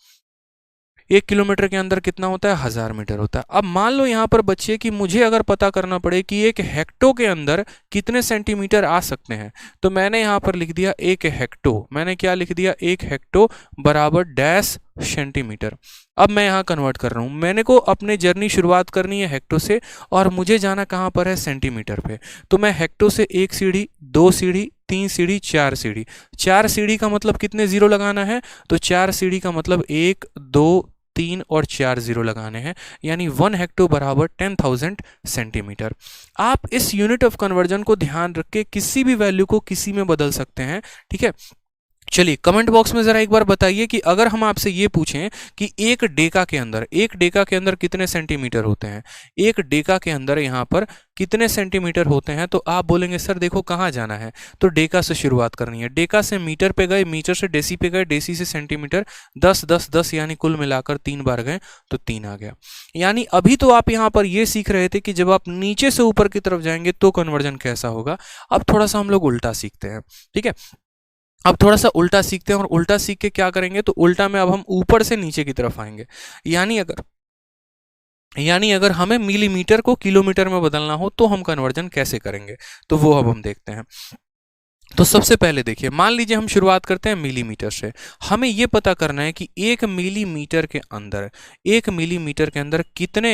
1 किलोमीटर के अंदर कितना होता है, 1000 मीटर होता है। अब मान लो यहाँ पर बच्चे कि मुझे अगर पता करना पड़े कि एक हेक्टो के अंदर कितने सेंटीमीटर आ सकते हैं, तो मैंने यहाँ पर लिख दिया 1 हेक्टो। मैंने क्या लिख दिया, 1 हेक्टो बराबर डैश सेंटीमीटर। अब मैं यहाँ कन्वर्ट कर रहा हूँ, मैंने को अपने जर्नी शुरुआत करनी है हेक्टो से और मुझे जाना कहाँ पर है, सेंटीमीटर पे। तो मैं हेक्टो से 1 सीढ़ी, 2 सीढ़ी, 3 सीढ़ी, 4 सीढ़ी। 4 सीढ़ी का मतलब कितने जीरो लगाना है, तो 4 सीढ़ी का मतलब 1, 2, 3 और 4 जीरो लगाने हैं। यानी 1 हेक्टो बराबर 10,000 सेंटीमीटर। आप इस यूनिट ऑफ कन्वर्जन को ध्यान रख के किसी भी वैल्यू को किसी में बदल सकते हैं, ठीक है। चलिए कमेंट बॉक्स में ज़रा एक बार बताइए कि अगर हम आपसे ये पूछें कि एक डेका के अंदर कितने सेंटीमीटर होते हैं, एक डेका के अंदर यहाँ पर कितने सेंटीमीटर होते हैं, तो आप बोलेंगे सर देखो कहाँ जाना है, तो डेका से शुरुआत करनी है। डेका से मीटर पे गए, मीटर से डेसी पे गए, डेसी से सेंटीमीटर, 10 10 10 यानी कुल मिलाकर 3 बार गए तो 3 आ गया। यानी अभी तो आप यहाँ पर ये सीख रहे थे कि जब आप नीचे से ऊपर की तरफ जाएंगे तो कन्वर्जन कैसा होगा। अब थोड़ा सा हम लोग उल्टा सीखते हैं, ठीक है। अब थोड़ा सा उल्टा सीखते हैं और उल्टा सीख के क्या करेंगे, तो उल्टा में अब हम ऊपर से नीचे की तरफ आएंगे। यानी अगर हमें मिलीमीटर को किलोमीटर में बदलना हो तो हम कन्वर्जन कैसे करेंगे, तो वो अब हम देखते हैं। तो सबसे पहले देखिए, मान लीजिए हम शुरुआत करते हैं मिलीमीटर से। हमें यह पता करना है कि 1 मिलीमीटर के अंदर कितने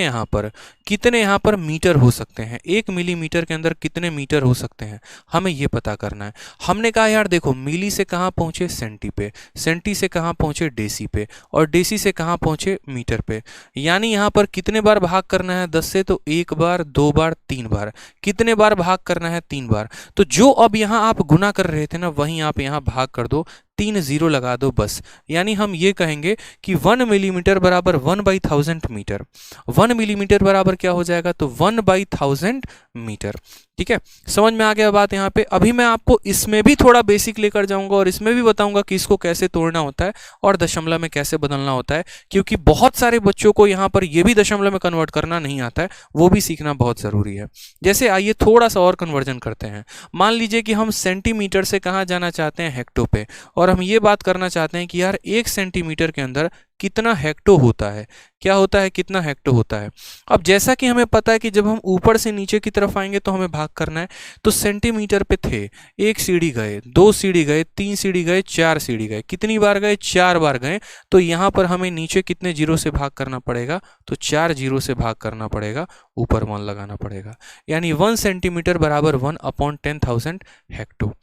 यहाँ पर मीटर हो सकते हैं। 1 मिलीमीटर के अंदर कितने मीटर हो सकते हैं, हमें यह पता करना है। हमने कहा यार देखो, मिली से कहाँ पहुंचे, सेंटी पे, सेंटी से कहाँ पहुंचे, डेसी पे, और डेसी से कहाँ पहुंचे, मीटर पे। यानी यहाँ पर कितने बार भाग करना है 10 से, तो 1 बार, 2 बार, 3 बार। कितने बार भाग करना है, 3 बार। तो जो अब यहाँ आप गुना कर रहे थे ना, वहीं आप यहाँ भाग कर दो, 3 जीरो लगा दो बस। यानी हम ये कहेंगे कि 1 मिलीमीटर बराबर 1/1000 मीटर। 1 मिलीमीटर बराबर क्या हो जाएगा, तो 1/1000 मीटर। ठीक है, समझ में आ गया बात यहाँ पे। अभी मैं आपको इसमें भी थोड़ा बेसिक लेकर जाऊंगा और इसमें भी बताऊंगा कि इसको कैसे तोड़ना होता है और दशमलव में कैसे बदलना होता है, क्योंकि बहुत सारे बच्चों को यहाँ पर ये भी दशमलव में कन्वर्ट करना नहीं आता है, वो भी सीखना बहुत जरूरी है। जैसे आइए थोड़ा सा और कन्वर्जन करते हैं। मान लीजिए कि हम सेंटीमीटर से कहाँ जाना चाहते हैं, हेक्टो पे, और हम ये बात करना चाहते हैं कि यार 1 सेंटीमीटर के अंदर कितना हेक्टो होता है, क्या होता है, कितना हेक्टो होता है। अब जैसा कि हमें पता है कि जब हम ऊपर से नीचे की तरफ आएंगे तो हमें भाग करना है, तो सेंटीमीटर पे थे, 1 सीढ़ी गए, 2 सीढ़ी गए, 3 सीढ़ी गए, 4 सीढ़ी गए। कितनी बार गए, 4 बार गए। तो यहाँ पर हमें नीचे कितने जीरो से भाग करना पड़ेगा, तो 4 जीरो से भाग करना पड़ेगा, ऊपर 1 लगाना पड़ेगा। यानी 1 सेंटीमीटर बराबर 1/10,000 हेक्टो।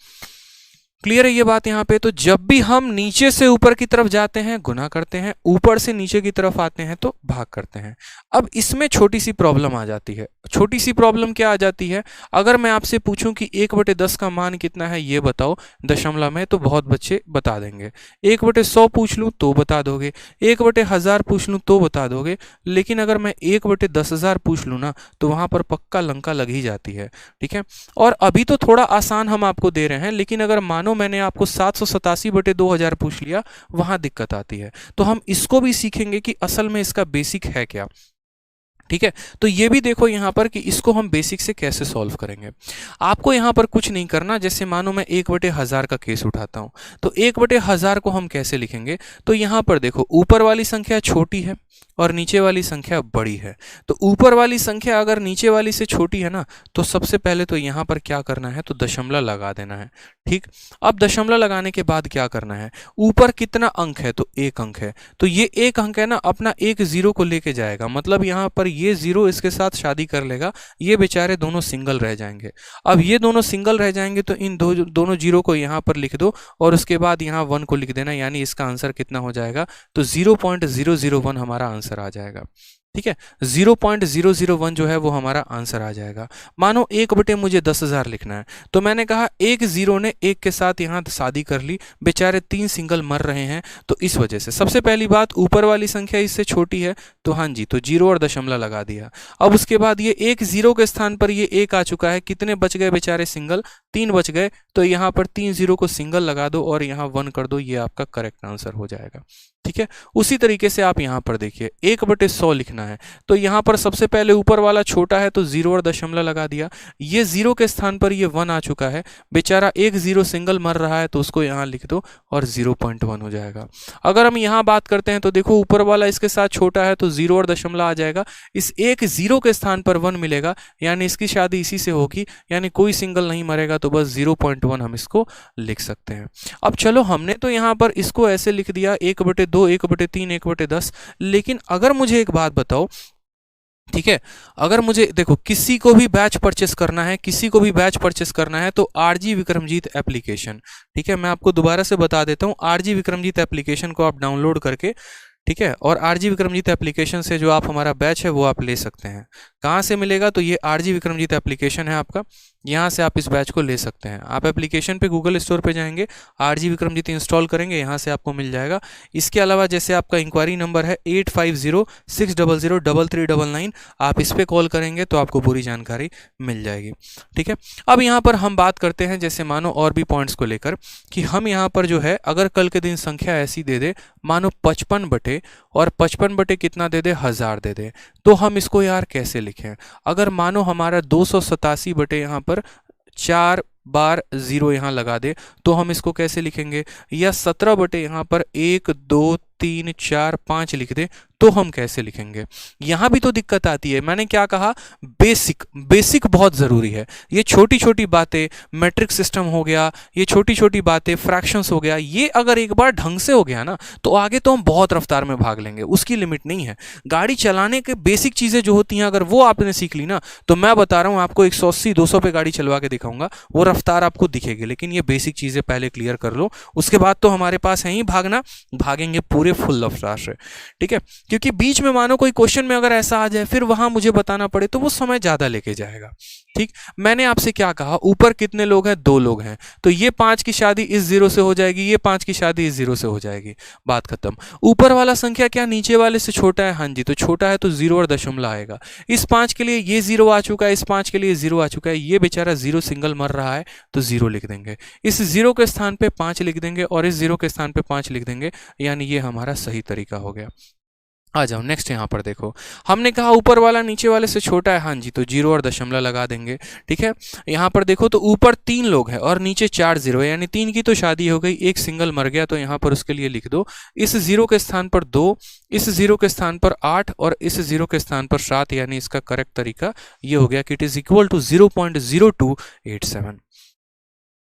क्लियर है ये बात यहाँ पे। तो जब भी हम नीचे से ऊपर की तरफ जाते हैं गुना करते हैं, ऊपर से नीचे की तरफ आते हैं तो भाग करते हैं। अब इसमें छोटी सी प्रॉब्लम आ जाती है। छोटी सी प्रॉब्लम क्या आ जाती है, अगर मैं आपसे पूछूं कि 1/10 का मान कितना है ये बताओ दशमलव में, तो बहुत बच्चे बता देंगे। 1/100 पूछ लूं तो बता दोगे, 1/1000 पूछ लूं तो बता दोगे, लेकिन अगर मैं 1/10,000 पूछ लूं ना, तो वहां पर पक्का लंका लग ही जाती है। ठीक है, और अभी तो थोड़ा आसान हम आपको दे रहे हैं, लेकिन अगर मानो मैंने आपको 787/2000 पूछ लिया, वहां दिक्कत आती है। तो हम इसको भी सीखेंगे कि असल में इसका बेसिक है क्या। ठीक है, तो ये भी देखो यहाँ पर कि इसको हम बेसिक से कैसे सॉल्व करेंगे। आपको यहाँ पर कुछ नहीं करना। जैसे मानो मैं 1/1000 का केस उठाता हूँ, तो 1/1000 को हम कैसे लिखेंगे, तो यहाँ पर देखो ऊपर वाली संख्या छोटी है और नीचे वाली संख्या बड़ी है। तो ऊपर वाली संख्या अगर नीचे वाली से छोटी है ना, तो सबसे पहले तो यहाँ पर क्या करना है, तो दशमलव लगा देना है। ठीक, अब दशमलव लगाने के बाद क्या करना है, ऊपर कितना अंक है, तो 1 अंक है, तो ये 1 अंक है ना, अपना 1 जीरो को लेके जाएगा, मतलब यहाँ पर ये जीरो इसके साथ शादी कर लेगा, ये बेचारे दोनों सिंगल रह जाएंगे। अब ये दोनों सिंगल रह जाएंगे तो इन दोनों जीरो को यहाँ पर लिख दो और उसके बाद यहाँ 1 को लिख देना, यानी इसका आंसर कितना हो जाएगा, तो 0.001 हमारा आंसर आ जाएगा। ठीक है, 0.001 जो है वो हमारा आंसर आ जाएगा। मानो 1/मुझे 10,000 लिखना है, तो मैंने कहा 1 जीरो ने 1 के साथ यहाँ शादी कर ली, बेचारे 3 सिंगल मर रहे हैं, तो इस वजह से सबसे पहली बात ऊपर वाली संख्या इससे छोटी है, तो हाँ जी, तो जीरो और दशमलव लगा दिया। अब उसके बाद ये 1 जीरो के स्थान पर ये 1 आ चुका है, कितने बच गए बेचारे सिंगल, 3 बच गए, तो यहाँ पर 3 जीरो को सिंगल लगा दो और यहाँ 1 कर दो, ये आपका करेक्ट आंसर हो जाएगा। ठीक है, उसी तरीके से आप यहाँ पर देखिए 1/100 लिखना है, तो यहाँ पर सबसे पहले ऊपर वाला छोटा है तो जीरो और दशमलव लगा दिया, ये जीरो के स्थान पर ये 1 आ चुका है, बेचारा 1 जीरो सिंगल मर रहा है, तो उसको यहाँ लिख दो और 0.1 हो जाएगा। अगर हम यहाँ बात करते हैं तो देखो ऊपर वाला इसके साथ छोटा है तो जीरो और दशमलव आ जाएगा, इस 1 जीरो के स्थान पर 1 मिलेगा, यानी इसकी शादी इसी से होगी, यानी कोई सिंगल नहीं मरेगा, तो बस 0.1 हम इसको लिख सकते हैं। अब चलो हमने तो यहाँ पर इसको ऐसे लिख दिया 1/2, 1/3, 1/10, लेकिन अगर मुझे एक बात बताओ, ठीक है, अगर मुझे देखो किसी को भी बैच परचेस करना है, तो आरजी विक्रमजीत एप्लीकेशन, ठीक है, मैं आपको दोबारा से बता देता हूँ, आरजी विक्रमजीत एप्लीकेशन को आप डाउनलोड करके, ठीक है, और आरजी विक्रमजीत एप्लीकेशन से जो आप हमारा बैच है वो आप ले सकते हैं। कहाँ से मिलेगा? तो ये आरजी विक्रमजीत एप्लीकेशन है आपका, यहाँ से आप इस बैच को ले सकते हैं। आप एप्लीकेशन पे गूगल स्टोर पे जाएंगे, आरजी विक्रमजीत इंस्टॉल करेंगे, यहाँ से आपको मिल जाएगा। इसके अलावा जैसे आपका इंक्वायरी नंबर है 8506003399, आप इस पर कॉल करेंगे तो आपको पूरी जानकारी मिल जाएगी। ठीक है, अब यहाँ पर हम बात करते हैं जैसे मानो और भी पॉइंट्स को लेकर कि हम यहाँ पर जो है अगर कल के दिन संख्या ऐसी दे दे, मानो 55 बटे और 55 बटे कितना दे दे, 1000 दे दे, तो हम इसको यार कैसे लिखें? अगर मानो हमारा 287 बटे यहाँ पर 4 बार 0 यहाँ लगा दे तो हम इसको कैसे लिखेंगे? या 17 बटे यहाँ पर 1 2 3 4 5 लिख दे तो हम कैसे लिखेंगे? यहाँ भी तो दिक्कत आती है। मैंने क्या कहा? बेसिक बहुत ज़रूरी है। ये छोटी छोटी बातें, मैट्रिक सिस्टम हो गया, ये छोटी छोटी बातें, फ्रैक्शंस हो गया, ये अगर एक बार ढंग से हो गया ना तो आगे तो हम बहुत रफ्तार में भाग लेंगे, उसकी लिमिट नहीं है। गाड़ी चलाने के बेसिक चीज़ें जो होती हैं अगर वो आपने सीख ली ना तो मैं बता रहा हूँ आपको 180-200 पे गाड़ी चलवा के दिखाऊंगा, वो रफ्तार आपको दिखेगी। लेकिन ये बेसिक चीज़ें पहले क्लियर कर लो, उसके बाद तो हमारे पास है ही भागना, भागेंगे पूरे फुल रफ्तार से। ठीक है, क्योंकि बीच में मानो कोई क्वेश्चन में अगर ऐसा आ जाए फिर वहां मुझे बताना पड़े तो वो समय ज्यादा लेके जाएगा। ठीक, मैंने आपसे क्या कहा? ऊपर कितने लोग हैं? 2 लोग हैं, तो ये 5 की शादी इस 0 से हो जाएगी, ये 5 की शादी इस 0 से हो जाएगी, बात खत्म। ऊपर वाला संख्या क्या नीचे वाले से छोटा है? हाँ जी, तो छोटा है तो 0 और दशमलव आएगा। इस 5 के लिए ये 0 आ चुका है, इस 5 के लिए 0 आ चुका है, ये बेचारा 0 सिंगल मर रहा है तो 0 लिख देंगे। इस 0 के स्थान पे 5 लिख देंगे और इस 0 के स्थान पे 5 लिख देंगे, यानी ये हमारा सही तरीका हो गया। आ जाओ नेक्स्ट, यहाँ पर देखो, हमने कहा ऊपर वाला नीचे वाले से छोटा है, हाँ जी, तो 0 और दशमलव लगा देंगे। ठीक है, यहाँ पर देखो तो ऊपर 3 लोग हैं और नीचे 4 0 है, यानी 3 की तो शादी हो गई, एक सिंगल मर गया, तो यहाँ पर उसके लिए लिख दो इस 0 के स्थान पर 2, इस 0 के स्थान पर 8 और इस 0 के स्थान पर 7, यानी इसका करेक्ट तरीका ये हो गया कि इट इज इक्वल टू 0.0287।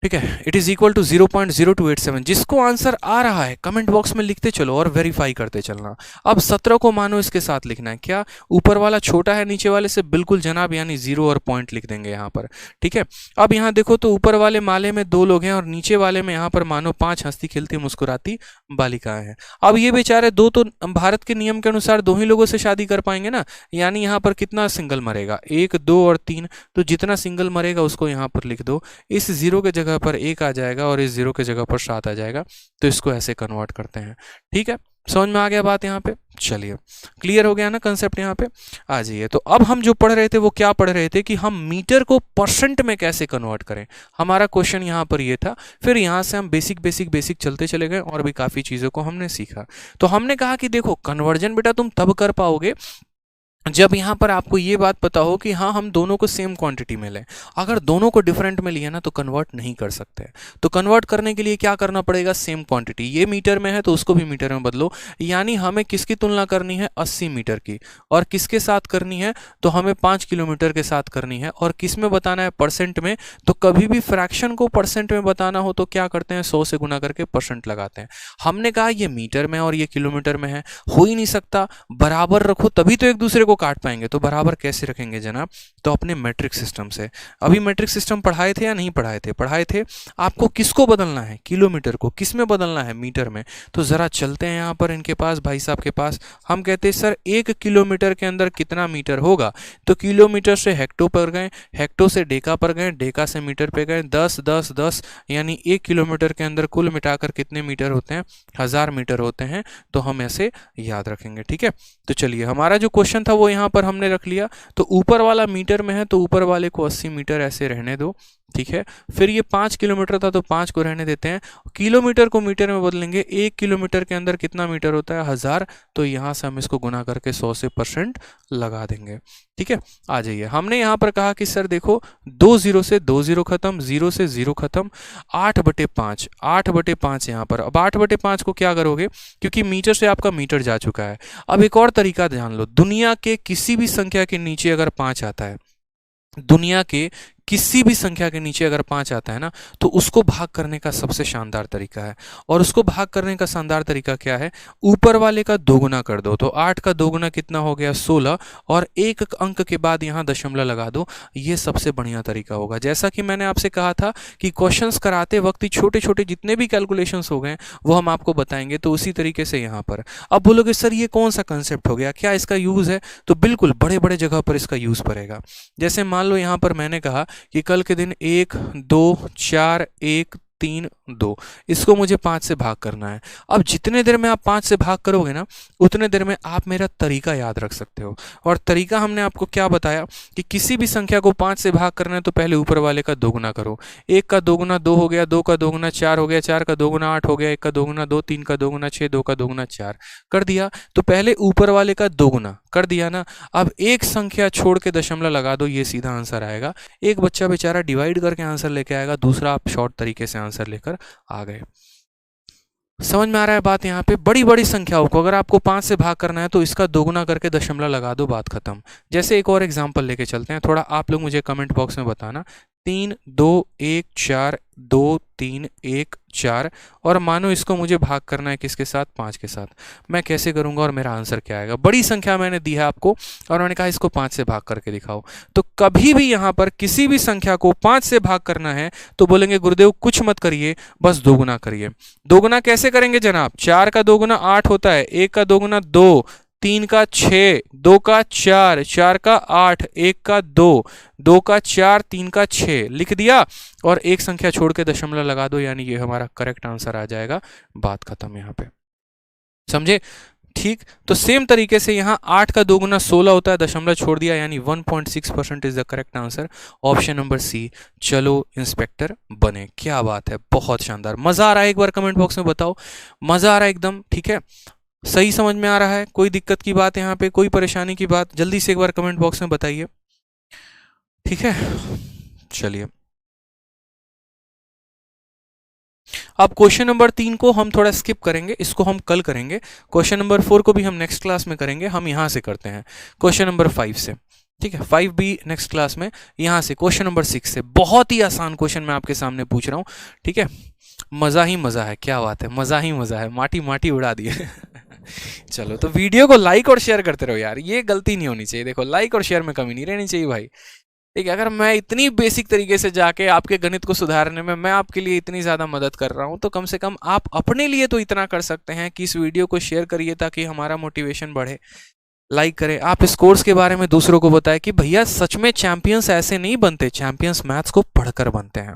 ठीक है, इट इज इक्वल टू 0.0287। जिसको आंसर आ रहा है कमेंट बॉक्स में लिखते चलो और वेरीफाई करते चलना। अब 17 को मानो इसके साथ लिखना है, क्या ऊपर वाला छोटा है नीचे वाले से? बिल्कुल जनाब, यानी 0 और पॉइंट लिख देंगे यहाँ पर। ठीक है, अब यहाँ देखो तो ऊपर वाले माले में 2 लोग हैं और नीचे वाले में यहाँ पर मानो 5 हंसती खिलती मुस्कुराती बालिकाएं हैं। अब ये बेचारे 2 तो भारत के नियम के अनुसार 2 ही लोगों से शादी कर पाएंगे ना, यानी यहाँ पर कितना सिंगल मरेगा? 1 2 और 3, तो जितना सिंगल मरेगा उसको यहाँ पर लिख दो। इस 0 के जगह पर 1 आ जाएगा और इस 0 के जगह पर 7 आ जाएगा, तो इसको ऐसे कन्वर्ट करते हैं। ठीक है, समझ में आ गया बात यहाँ पे? चलिए, क्लियर हो गया ना कंसेप्ट? यहाँ पे आ जाइए। तो अब हम जो पढ़ रहे थे वो क्या पढ़ रहे थे कि हम मीटर को परसेंट में कैसे कन्वर्ट करें, हमारा क्वेश्चन यहाँ पर ये था। फिर यहाँ से हम बेसिक चलते चले गए और भी काफ़ी चीज़ों को हमने सीखा। तो हमने कहा कि देखो, कन्वर्जन बेटा तुम तब कर पाओगे जब यहाँ पर आपको ये बात पता हो कि हाँ हम दोनों को सेम क्वांटिटी में लें। अगर दोनों को डिफरेंट में लिया ना तो कन्वर्ट नहीं कर सकते। तो कन्वर्ट करने के लिए क्या करना पड़ेगा? सेम क्वांटिटी, ये मीटर में है तो उसको भी मीटर में बदलो। यानी हमें किसकी तुलना करनी है? 80 मीटर की। और किसके साथ करनी है? तो हमें 5 किलोमीटर के साथ करनी है। और किस में बताना है? परसेंट में। तो कभी भी फ्रैक्शन को परसेंट में बताना हो तो क्या करते हैं? 100 से गुना करके परसेंट लगाते हैं। हमने कहा ये मीटर में और ये किलोमीटर में है, हो ही नहीं सकता, बराबर रखो तभी तो एक दूसरे को काट पाएंगे। तो बराबर कैसे रखेंगे जनाब? तो अपने मैट्रिक सिस्टम से। अभी मैट्रिक सिस्टम पढ़ाए थे या नहीं पढ़ाए थे? पढ़ाए थे। आपको किसको बदलना है? किलोमीटर को। किस में बदलना है? मीटर में। तो जरा चलते हैं यहाँ पर इनके पास, भाई साहब के पास। हम कहते हैं सर 1 किलोमीटर के अंदर कितना मीटर होगा? तो किलोमीटर से हेक्टो पर गए, हेक्टो से डेका पर गए, डेका से मीटर पे गए, 10 10 10, यानी 1 किलोमीटर के अंदर कुल मिटाकर कितने मीटर होते हैं? 1000 मीटर होते हैं। तो हम ऐसे याद रखेंगे। ठीक है, तो चलिए, हमारा जो क्वेश्चन था वो यहाँ पर हमने रख लिया। तो ऊपर वाला मीटर में है तो ऊपर वाले को 80 मीटर ऐसे रहने दो। ठीक है, फिर ये 5 किलोमीटर था तो 5 को रहने देते हैं। किलोमीटर को मीटर में बदलेंगे। 1 किलोमीटर के अंदर कितना मीटर होता है? 1000। तो यहाँ से हम इसको गुना करके 100 से परसेंट लगा देंगे। ठीक है, आ जाइए। हमने यहाँ पर कहा कि सर देखो, 2 0 से 2 0 खत्म, 0 से 0 खत्म, 8/5, 8/5 यहाँ पर। अब 8/5 को क्या करोगे? क्योंकि मीटर से आपका मीटर जा चुका है। अब एक और तरीका ध्यान लो, दुनिया के किसी भी संख्या के नीचे अगर 5 आता है, दुनिया के किसी भी संख्या के नीचे अगर 5 आता है ना तो उसको भाग करने का सबसे शानदार तरीका है। और उसको भाग करने का शानदार तरीका क्या है, ऊपर वाले का दोगुना कर दो। तो 8 का दोगुना कितना हो गया, 16, और एक अंक के बाद यहाँ दशमलव लगा दो। ये सबसे बढ़िया तरीका होगा। जैसा कि मैंने आपसे कहा था कि क्वेश्चंस कराते वक्त ही छोटे छोटे जितने भी कैलकुलेशंस हो गए वो हम आपको बताएंगे। तो उसी तरीके से यहाँ पर अब बोलोगे सर ये कौन सा कंसेप्ट हो गया, क्या इसका यूज़ है? तो बिल्कुल बड़े बड़े जगह पर इसका यूज़ पड़ेगा। जैसे मान लो यहाँ पर मैंने कहा कि कल के दिन 1 2 4 1 3 2, इसको मुझे 5 से भाग करना है। अब जितने देर में आप 5 से भाग करोगे ना उतने देर में आप मेरा तरीका याद रख सकते हो। और तरीका हमने आपको क्या बताया कि किसी भी संख्या को 5 से भाग करना है तो पहले ऊपर वाले का दोगुना करो। 1 का दोगुना 2 हो गया, 2 का दोगुना 4 हो गया, 4 का दोगुना 8 हो गया, 1 का दोगुना 2, 3 का दोगुना 6, 2 का दोगुना 4 कर दिया। तो पहले ऊपर वाले का दोगुना कर दिया ना। अब एक संख्या छोड़ के दशमलव लगा दो, ये सीधा आंसर आएगा। एक बच्चा बेचारा डिवाइड करके आंसर लेके आएगा, दूसरा आप शॉर्ट तरीके से आंसर लेकर आ गए। समझ में आ रहा है बात? यहाँ पे बड़ी बड़ी संख्याओं को अगर आपको 5 से भाग करना है तो इसका दोगुना करके दशमलव लगा दो, बात खत्म। जैसे एक और एग्जांपल लेके चलते हैं, थोड़ा आप लोग मुझे कमेंट बॉक्स में बताना। 3 2 1 4 2 3 1 4, और मानो इसको मुझे भाग करना है किसके साथ, 5 के साथ। मैं कैसे करूंगा और मेरा आंसर क्या आएगा? बड़ी संख्या मैंने दी है आपको और मैंने कहा इसको 5 से भाग करके दिखाओ। तो कभी भी यहाँ पर किसी भी संख्या को 5 से भाग करना है तो बोलेंगे गुरुदेव कुछ मत करिए, बस दोगुना करिए। दोगुना कैसे करेंगे जनाब? 4 का दोगुना 8 होता है, 1 का दोगुना 2, 3 का 6, 2 का 4, 4 का 8, 1 का 2, 2 का 4, 3 का 6 लिख दिया और एक संख्या छोड़ के दशमलव लगा दो, यानी ये हमारा करेक्ट आंसर आ जाएगा। बात खत्म यहाँ पे, समझे? ठीक, तो सेम तरीके से यहाँ 8 का दोगुना 16 होता है, दशमलव छोड़ दिया, यानी 1.6% is the correct answer. Option number C. चलो इंस्पेक्टर बने। क्या बात है, बहुत शानदार। मजा आ रहा है? एक बार कमेंट बॉक्स में बताओ मजा आ रहा है एकदम? ठीक है, सही समझ में आ रहा है? कोई दिक्कत की बात यहाँ पे, कोई परेशानी की बात? जल्दी से एक बार कमेंट बॉक्स में बताइए। ठीक है, चलिए अब क्वेश्चन नंबर 3 को हम थोड़ा स्किप करेंगे, इसको हम कल करेंगे। क्वेश्चन नंबर 4 को भी हम नेक्स्ट क्लास में करेंगे। हम यहाँ से करते हैं क्वेश्चन नंबर 5 से। ठीक है, 5 भी नेक्स्ट क्लास में। यहाँ से क्वेश्चन नंबर 6 से बहुत ही आसान क्वेश्चन मैं आपके सामने पूछ रहा हूँ। ठीक है, मज़ा ही मज़ा है। क्या बात है, मज़ा ही मज़ा है, माटी माटी उड़ा दिए। चलो, तो वीडियो को लाइक और शेयर करते रहो यार, ये गलती नहीं होनी चाहिए। देखो, लाइक और शेयर में कमी नहीं रहनी चाहिए भाई। ठीक है, अगर मैं इतनी बेसिक तरीके से जाके आपके गणित को सुधारने में मैं आपके लिए इतनी ज़्यादा मदद कर रहा हूँ, तो कम से कम आप अपने लिए तो इतना कर सकते हैं कि इस वीडियो को शेयर करिए ताकि हमारा मोटिवेशन बढ़े। लाइक करें, आप इस कोर्स के बारे में दूसरों को बताएं कि भैया सच में चैंपियंस ऐसे नहीं बनते, चैंपियंस मैथ्स को पढ़कर बनते हैं।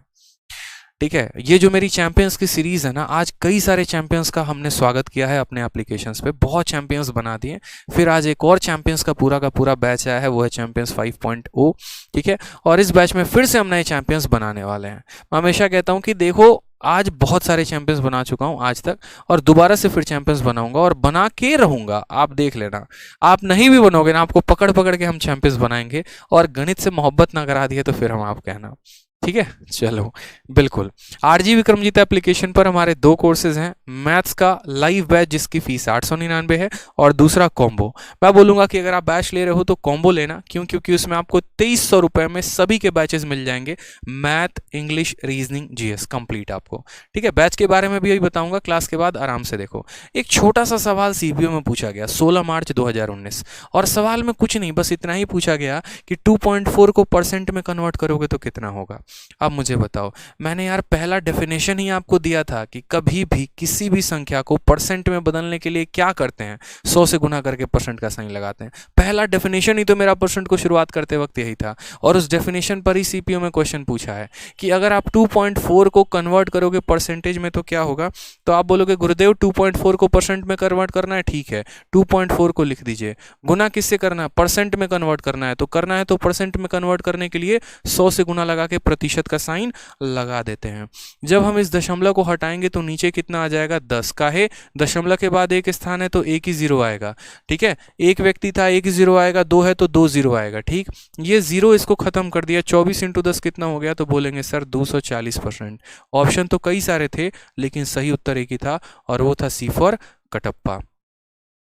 ठीक है, ये जो मेरी चैंपियंस की सीरीज़ है ना, आज कई सारे चैंपियंस का हमने स्वागत किया है अपने एप्लीकेशंस पे, बहुत चैंपियंस बना दिए। फिर आज एक और चैंपियंस का पूरा बैच आया है, वो है चैंपियंस 5.0। ठीक है, और इस बैच में फिर से हम नए चैंपियंस बनाने वाले हैं। मैं हमेशा कहता हूँ कि देखो, आज बहुत सारे चैंपियंस बना चुका हूँ आज तक, और दोबारा से फिर चैंपियंस बनाऊंगा और बना के रहूंगा। आप देख लेना, आप नहीं भी बनोगे ना, आपको पकड़ पकड़ के हम चैंपियंस बनाएंगे। और गणित से मोहब्बत ना करा दिए तो फिर हम आप कहना। ठीक है, चलो बिल्कुल। आरजी विक्रमजीत एप्लीकेशन पर हमारे 2 कोर्सेज हैं। मैथ्स का लाइव बैच जिसकी फीस 899 है, और दूसरा कॉम्बो। मैं बोलूंगा कि अगर आप बैच ले रहे हो तो कॉम्बो लेना, क्यों? क्योंकि उसमें आपको 2300 रुपए में सभी के बैचेस मिल जाएंगे। Math, English, reasoning, GS complete आपको। ठीक है, बैच के बारे में भी यही बताऊंगा क्लास के बाद, आराम से देखो। एक छोटा सा सवाल सीपीओ में पूछा गया 16 मार्च 2019, और सवाल में कुछ नहीं, बस इतना ही पूछा गया कि 2.4 को परसेंट में कन्वर्ट करोगे तो कितना होगा। अब मुझे बताओ, मैंने यार पहला डेफिनेशन ही आपको दिया था कि कभी भी किसी भी संख्या को परसेंट में बदलने के लिए क्या करते हैं, 100 से गुना करके परसेंट का साइन लगाते हैं। पहला डेफिनेशन ही तो मेरा परसेंट को शुरुआत करते वक्त यही था, और उस डेफिनेशन पर ही सीपीओ में क्वेश्चन पूछा है कि अगर आप 2.4 को कन्वर्ट करोगे परसेंटेज में तो क्या होगा। तो आप बोलोगे गुरुदेव 2.4 को परसेंट में कन्वर्ट करना है, ठीक है, 2.4 को लिख दीजिए। गुना किससे करना है? परसेंट में कन्वर्ट करना है। तो करना है तो परसेंट में कन्वर्ट करने के लिए 100 से गुना लगा के प्रतिशत का साइन लगा देते हैं। जब हम इस दशमलव को हटाएंगे तो नीचे कितना आ जाएगा? 10 का है, दशमलव के बाद एक स्थान है तो एक ही जीरो आएगा। ठीक है, एक व्यक्ति था, एक ही जीरो आएगा, 2 है तो 2 जीरो आएगा। ठीक, ये जीरो इसको खत्म कर दिया। 24 × 10 कितना हो गया? तो बोलेंगे सर 240%। ऑप्शन तो कई सारे थे लेकिन सही उत्तर एक ही था, और वो था सी फॉर कटप्पा।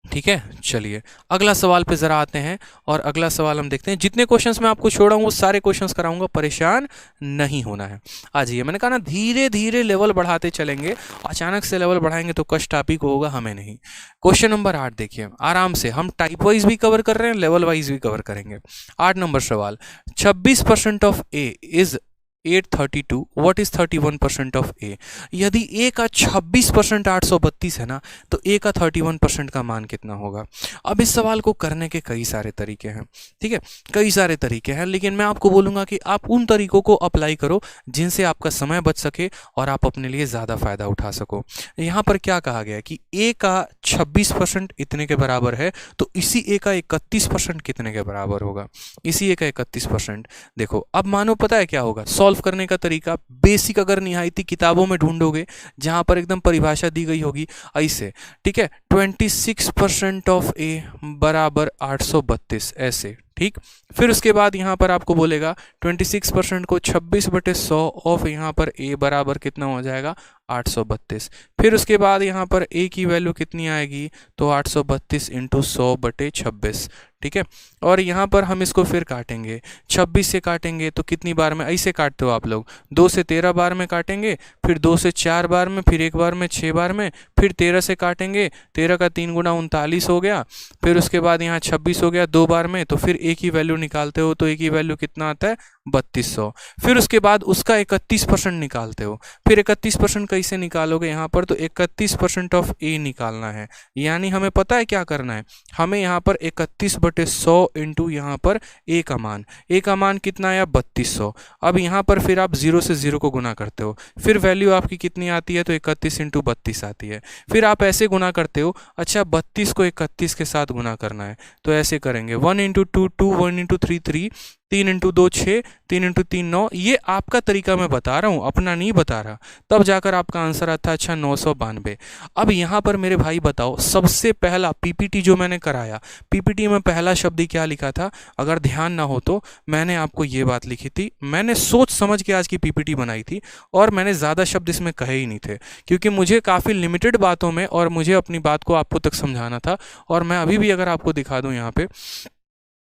ठीक है, चलिए अगला सवाल पे ज़रा आते हैं और अगला सवाल हम देखते हैं। जितने क्वेश्चंस मैं आपको छोड़ा हूँ वो सारे क्वेश्चंस कराऊंगा, परेशान नहीं होना है। आ जाइए, मैंने कहा ना धीरे धीरे लेवल बढ़ाते चलेंगे, अचानक से लेवल बढ़ाएंगे तो कष्ट आप ही को होगा, हमें नहीं। क्वेश्चन नंबर 8 देखिए, आराम से हम टाइप वाइज भी कवर कर रहे हैं, लेवल वाइज भी कवर करेंगे। 8 नंबर सवाल, 26% of A is 832, what is 31% of A. यदि ए का 26% 832 है ना, तो ए का 31% का मान कितना होगा। अब इस सवाल को करने के कई सारे तरीके हैं, ठीक है, कई सारे तरीके हैं, लेकिन मैं आपको बोलूंगा कि आप उन तरीकों को अप्लाई करो जिनसे आपका समय बच सके और आप अपने लिए ज़्यादा फायदा उठा सको। यहाँ पर क्या कहा गया कि ए का 26% इतने के बराबर है, तो इसी ए का 31% कितने के बराबर होगा, इसी ए का 31%। देखो अब मानो पता है क्या होगा, सॉल्व करने का तरीका बेसिक अगर निहायती किताबों में ढूंढोगे जहां पर एकदम परिभाषा दी गई होगी ऐसे, ठीक है, 26% ऑफ ए बराबर 832 ऐसे, ठीक। फिर उसके बाद यहाँ पर आपको बोलेगा 26% को 26/100 ऑफ यहाँ पर ए बराबर कितना हो जाएगा 832। फिर उसके बाद यहाँ पर ए की वैल्यू कितनी आएगी, तो 832 इंटू 100/26, ठीक है। और यहाँ पर हम इसको फिर काटेंगे, 26 से काटेंगे तो कितनी बार में, ऐसे काटते हो आप लोग, 2 से 13 बार में काटेंगे, फिर 2 से 4 बार में, फिर एक बार में 6 बार में, फिर 13 से काटेंगे, 13 का 3 गुना 39 हो गया, फिर उसके बाद यहाँ 26 हो गया 2 बार में, तो फिर ए की वैल्यू निकालते हो तो ए की वैल्यू कितना आता है 3200। फिर उसके बाद उसका 31% निकालते हो, फिर 31% कैसे निकालोगे यहाँ पर, तो 31% ऑफ ए निकालना है, यानी हमें पता है क्या करना है, हमें यहाँ पर 31/100 इंटू यहाँ पर ए का मान कितना आया 3200। अब यहाँ पर फिर आप 0 से 0 को गुना करते हो, फिर वैल्यू आपकी कितनी आती है, तो 31 इंटू 32 आती है। फिर आप ऐसे गुना करते हो, अच्छा 32 को 31 के साथ गुना करना है, तो ऐसे करेंगे 1 इंटू 2 2, 1 इंटू 3 3, 3 इंटू 2 6, 3 इंटू 3 9। ये आपका तरीका मैं बता रहा हूँ, अपना नहीं बता रहा, तब जाकर आपका आंसर आता है अच्छा 992। अब यहाँ पर मेरे भाई बताओ, सबसे पहला पीपीटी जो मैंने कराया, पीपीटी में पहला शब्द ही क्या लिखा था, अगर ध्यान ना हो तो मैंने आपको ये बात लिखी थी, मैंने सोच समझ के आज की पीपीटी बनाई थी और मैंने ज़्यादा शब्द इसमें कहे ही नहीं थे, क्योंकि मुझे काफ़ी लिमिटेड बातों में और मुझे अपनी बात को आपको तक समझाना था। और मैं अभी भी अगर आपको दिखा दूँ यहाँ पे,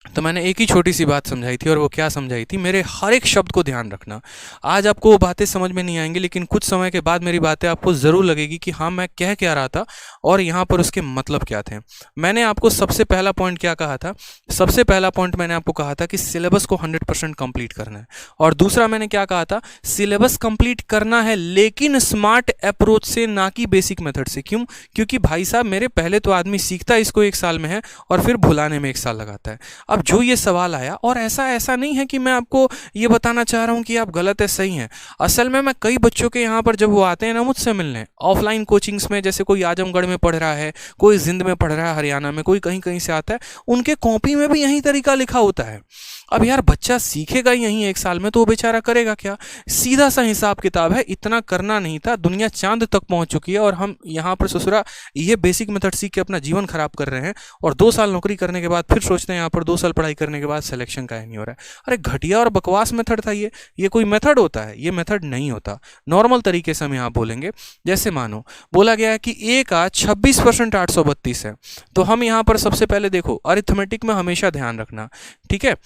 तो मैंने एक ही छोटी सी बात समझाई थी, और वो क्या समझाई थी, मेरे हर एक शब्द को ध्यान रखना। आज आपको वो बातें समझ में नहीं आएंगी, लेकिन कुछ समय के बाद मेरी बातें आपको ज़रूर लगेगी कि हाँ मैं कह क्या रहा था और यहाँ पर उसके मतलब क्या थे। मैंने आपको सबसे पहला पॉइंट क्या कहा था, सबसे पहला पॉइंट मैंने आपको कहा था कि सिलेबस को 100% कंप्लीट करना है, और दूसरा मैंने क्या कहा था, सिलेबस कंप्लीट करना है लेकिन स्मार्ट अप्रोच से, ना कि बेसिक मेथड से। क्यों, क्योंकि भाई साहब मेरे पहले तो आदमी सीखता है इसको 1 साल में है और फिर भुलाने में 1 साल लगाता है। अब जो ये सवाल आया, और ऐसा नहीं है कि मैं आपको ये बताना चाह रहा हूँ कि आप गलत है सही हैं, असल में मैं कई बच्चों के यहाँ पर जब वो आते हैं ना मुझसे मिलने ऑफलाइन कोचिंग्स में, जैसे कोई आजमगढ़ में पढ़ रहा है, कोई जिंद में पढ़ रहा है, हरियाणा में, कोई कहीं कहीं से आता है, उनके कॉपी में भी यही तरीका लिखा होता है। अब यार बच्चा सीखेगा यहीं 1 साल में, तो वो बेचारा करेगा क्या, सीधा सा हिसाब किताब है, इतना करना नहीं था, दुनिया चांद तक पहुंच चुकी है और हम यहाँ पर ससुरा ये बेसिक मेथड सीख के अपना जीवन खराब कर रहे हैं, और 2 साल नौकरी करने के बाद फिर सोचते हैं यहाँ पर 2 साल पढ़ाई करने के बाद सिलेक्शन का नहीं हो रहा है। अरे घटिया और बकवास मेथड था ये कोई मेथड होता है, ये मेथड नहीं होता। नॉर्मल तरीके से हम यहाँ बोलेंगे, जैसे मानो बोला गया है कि ए का 26% 832 है, तो हम यहाँ पर सबसे पहले देखो, अरिथमेटिक में हमेशा ध्यान रखना, ठीक है।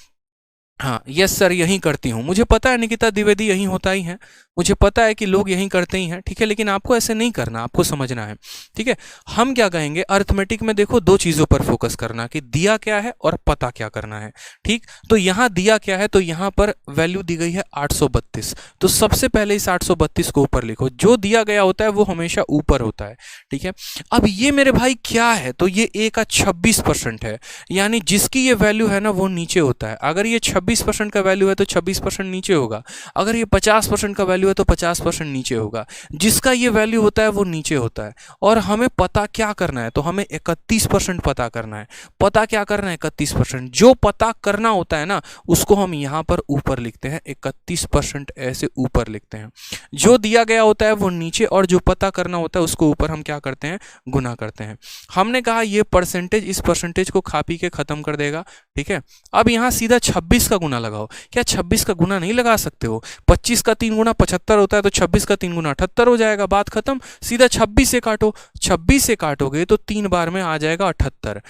हाँ यस सर यही करती हूँ, मुझे पता है निकिता द्विवेदी यही होता ही है, मुझे पता है कि लोग यही करते ही हैं, ठीक है, लेकिन आपको ऐसे नहीं करना, आपको समझना है, ठीक है। हम क्या कहेंगे, अरिथमेटिक में देखो 2 चीज़ों पर फोकस करना, कि दिया क्या है और पता क्या करना है, ठीक। तो यहाँ दिया क्या है, तो यहाँ पर वैल्यू दी गई है 832, तो सबसे पहले इस 832 को ऊपर लिखो, जो दिया गया होता है वो हमेशा ऊपर होता है, ठीक है। अब ये मेरे भाई क्या है, तो ये ए का 26% है, यानी जिसकी ये वैल्यू है ना वो नीचे होता है। अगर ये 26% का वैल्यू है तो 26% नीचे होगा, अगर ये 50% का वैल्यू है तो 50% नीचे होगा, जिसका ये वैल्यू होता है वो नीचे होता है। और हमें पता क्या करना है, तो हमें 31% पता करना है। पता क्या करना है, 31%। जो पता करना होता है ना उसको हम यहाँ पर ऊपर लिखते हैं, 31% ऐसे ऊपर लिखते हैं। जो दिया गया होता है वो नीचे, और जो पता करना होता है उसको ऊपर हम क्या करते हैं, गुना करते हैं। हमने कहा ये परसेंटेज इस परसेंटेज को खा पी के खत्म कर देगा, ठीक है। अब यहाँ सीधा 26 का गुना लगाओ, क्या 26 का गुना नहीं लगा सकते हो, 25 का 3 गुना 75 होता है, तो 26 का 3 गुना 78 हो जाएगा, बात खत्म। सीधा 26 से काटो, 26 से काटोगे तो 3 बार में आ जाएगा 78,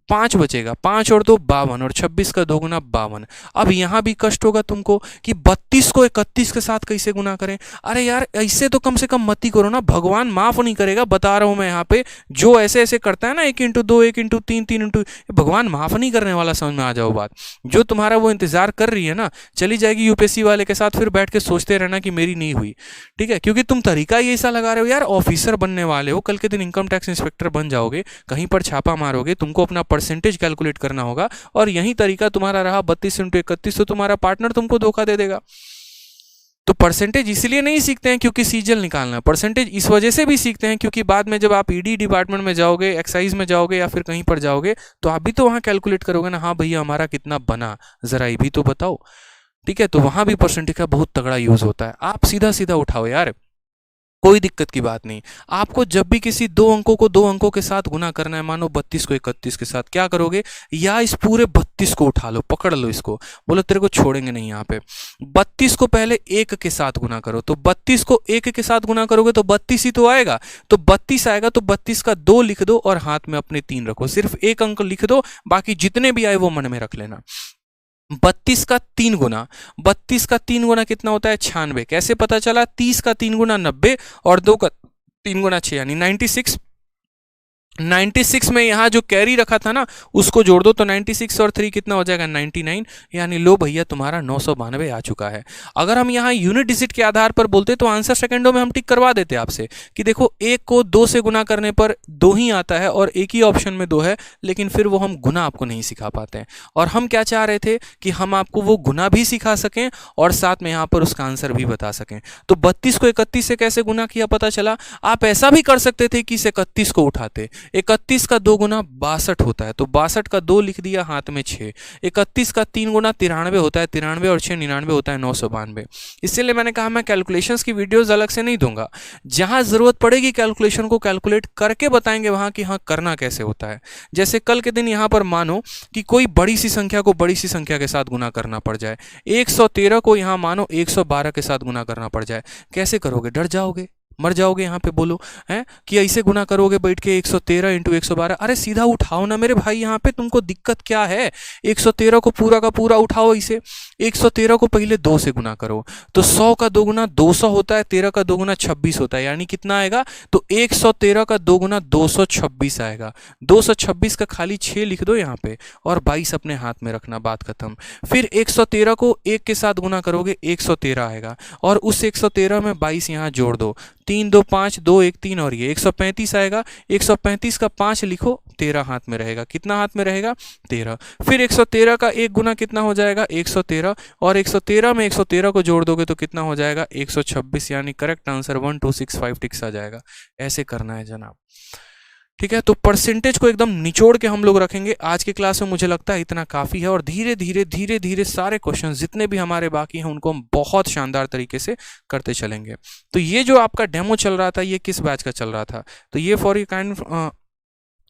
5 बचेगा, 5 और 2 52 और 26 का 2 गुना 52। अब यहाँ भी कष्ट होगा तुमको कि 32 को 31 के साथ कैसे गुना करें। अरे यार ऐसे तो कम से कम मत ही करो ना, भगवान माफ नहीं करेगा, बता रहा हूं मैं यहाँ पे। जो ऐसे ऐसे करता है ना 1 इंटू 2, 1 इंटू 3, 3 इंटू, भगवान माफ नहीं करने वाला, समझ में आ जाओ बात। जो तुम्हारा वो इंतजार कर रही है ना, चली जाएगी यूपीएससी वाले के साथ, फिर बैठ के सोचते रहना कि मेरी नहीं हुई, ठीक है, क्योंकि तुम तरीका ही ऐसा लगा रहे हो यार। ऑफिसर बनने वाले हो, कल के दिन इनकम टैक्स इंस्पेक्टर बन जाओगे, कहीं पर छापा मारोगे, तुमको अपना परसेंटेज कैलकुलेट करना होगा, और यही तरीका तुम्हारा रहा 32 इंटू 31, तो तुम्हारा पार्टनर तुमको धोखा दे देगा। तो परसेंटेज इसलिए नहीं सीखते हैं क्योंकि सीजल निकालना, परसेंटेज इस वजह से भी सीखते हैं क्योंकि बाद में जब आप ईडी डिपार्टमेंट में जाओगे, एक्साइज में जाओगे या फिर कहीं पर जाओगे, तो आप भी तो वहाँ कैलकुलेट करोगे ना, हाँ भैया हमारा कितना बना, जरा ये भी तो बताओ, ठीक है। तो वहाँ भी परसेंटेज का बहुत तगड़ा यूज होता है। आप सीधा सीधा उठाओ यार, कोई दिक्कत की बात नहीं। आपको जब भी किसी 2 अंकों को 2 अंकों के साथ गुना करना है, मानो 32 को 31 के साथ, क्या करोगे, या इस पूरे 32 को उठा लो, पकड़ लो इसको, बोलो तेरे को छोड़ेंगे नहीं। यहाँ पे 32 को पहले 1 के साथ गुना करो, तो 32 को 1 के साथ गुना करोगे तो 32 ही तो आएगा, तो 32 आएगा, तो 32 का 2 लिख दो और हाथ में अपने 3 रखो, सिर्फ 1 अंक लिख दो, बाकी जितने भी आए वो मन में रख लेना। 32 का 3 गुना, 32 का 3 गुना कितना होता है, 96। कैसे पता चला, 30 का 3 गुना 90 और 2 का 3 गुना 6 यानी 96। 96 में यहाँ जो कैरी रखा था ना उसको जोड़ दो, तो 96 और 3 कितना हो जाएगा, 99, यानी लो भैया तुम्हारा 992 आ चुका है। अगर हम यहाँ यूनिट डिजिट के आधार पर बोलते तो आंसर सेकंडों में हम टिक करवा देते आपसे कि देखो 1 को 2 से गुना करने पर 2 ही आता है और एक ही ऑप्शन में 2 है, लेकिन फिर वो हम गुना आपको नहीं सिखा पाते हैं। और हम क्या चाह रहे थे कि हम आपको वो गुना भी सिखा सकें और साथ में यहाँ पर उसका आंसर भी बता सकें। तो 32 को 31 से कैसे गुना किया पता चला। आप ऐसा भी कर सकते थे कि इस 31 को उठाते, 31 का 2 गुना 62 होता है, तो 62 का 2 लिख दिया, हाथ में 6। 31 का 3 गुना 93 होता है, 93 और 6 99 होता है 992। इसलिए मैंने कहा मैं कैलकुलेशंस की वीडियोस अलग से नहीं दूंगा, जहां जरूरत पड़ेगी कैलकुलेशन को कैलकुलेट करके बताएंगे वहां कि हाँ करना कैसे होता है। जैसे कल के दिन यहां पर मानो कि कोई बड़ी सी संख्या को बड़ी सी संख्या के साथ गुना करना पड़ जाए, 113 को यहां मानो 112 के साथ गुना करना पड़ जाए, कैसे करोगे, डर जाओगे, मर जाओगे यहाँ पे, बोलो हैं कि ऐसे गुना करोगे बैठ के 113 इंटू 112। अरे सीधा उठाओ ना मेरे भाई, यहाँ पे तुमको दिक्कत क्या है। 113 को पूरा का पूरा उठाओ, इसे 113 को पहले 2 से गुना करो, तो 100 का 2 गुना 200 होता है, 13 का 2 गुना 26 होता है, यानी कितना आएगा, तो 113 का 2 गुना 226 आएगा। 226 का खाली 6 लिख दो यहाँ पे और 22 अपने हाथ में रखना, बात खत्म। फिर 113 को 1 के साथ गुना करोगे 113 आएगा, और उस 113 में 22 यहाँ जोड़ दो, 3 2 5 2 1 3 और ये 135 आएगा। 135 का 5 लिखो, 13 हाथ में रहेगा, कितना हाथ में रहेगा, 13। फिर 113 का 1 गुना कितना हो जाएगा, 113, और 113 में 113 को जोड़ दोगे तो कितना हो जाएगा, 126, यानी करेक्ट आंसर 1265 टिक्स आ जाएगा। ऐसे करना है जनाब, ठीक है। तो परसेंटेज को एकदम निचोड़ के हम लोग रखेंगे आज की क्लास में, मुझे लगता है इतना काफ़ी है, और धीरे धीरे धीरे धीरे सारे क्वेश्चन जितने भी हमारे बाकी हैं उनको हम बहुत शानदार तरीके से करते चलेंगे। तो ये जो आपका डेमो चल रहा था ये किस बैच का चल रहा था, तो ये फॉर यू काइंड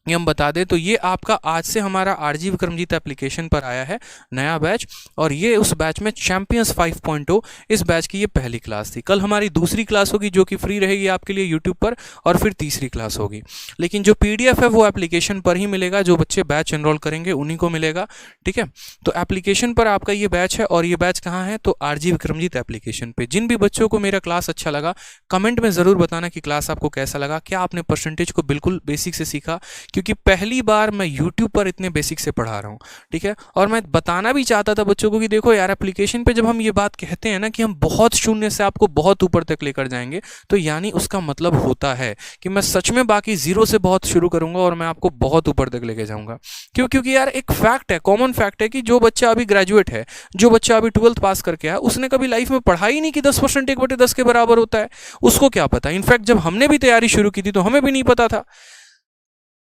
ये हम बता दें तो ये आपका आज से हमारा आरजी विक्रमजीत एप्लीकेशन पर आया है नया बैच, और ये उस बैच में चैंपियंस 5.0 इस बैच की ये पहली क्लास थी। कल हमारी दूसरी क्लास होगी जो कि फ्री रहेगी आपके लिए यूट्यूब पर, और फिर तीसरी क्लास होगी। लेकिन जो पीडीएफ है वो एप्लीकेशन पर ही मिलेगा, जो बच्चे बैच एनरोल करेंगे उन्हीं को मिलेगा, ठीक है। तो एप्लीकेशन पर आपका ये बैच है, और ये बैच कहाँ है, तो आरजी विक्रमजीत एप्लीकेशन पर। जिन भी बच्चों को मेरा क्लास अच्छा लगा कमेंट में ज़रूर बताना कि क्लास आपको कैसा लगा, क्या आपने परसेंटेज को बिल्कुल बेसिक से सीखा, क्योंकि पहली बार मैं YouTube पर इतने बेसिक से पढ़ा रहा हूँ, ठीक है। और मैं बताना भी चाहता था बच्चों को कि देखो यार एप्लीकेशन पे जब हम ये बात कहते हैं ना कि हम बहुत शून्य से आपको बहुत ऊपर तक लेकर जाएंगे, तो यानी उसका मतलब होता है कि मैं सच में बाकी जीरो से बहुत शुरू करूंगा और मैं आपको बहुत ऊपर तक लेके जाऊंगा। क्यों, क्योंकि यार एक फैक्ट है, कॉमन फैक्ट है कि जो बच्चा अभी ग्रेजुएट है, जो बच्चा अभी 12th पास करके आया, उसने कभी लाइफ में पढ़ा ही नहीं कि 10% 1/10 के बराबर होता है, उसको क्या पता। इनफैक्ट जब हमने भी तैयारी शुरू की थी तो हमें भी नहीं पता था।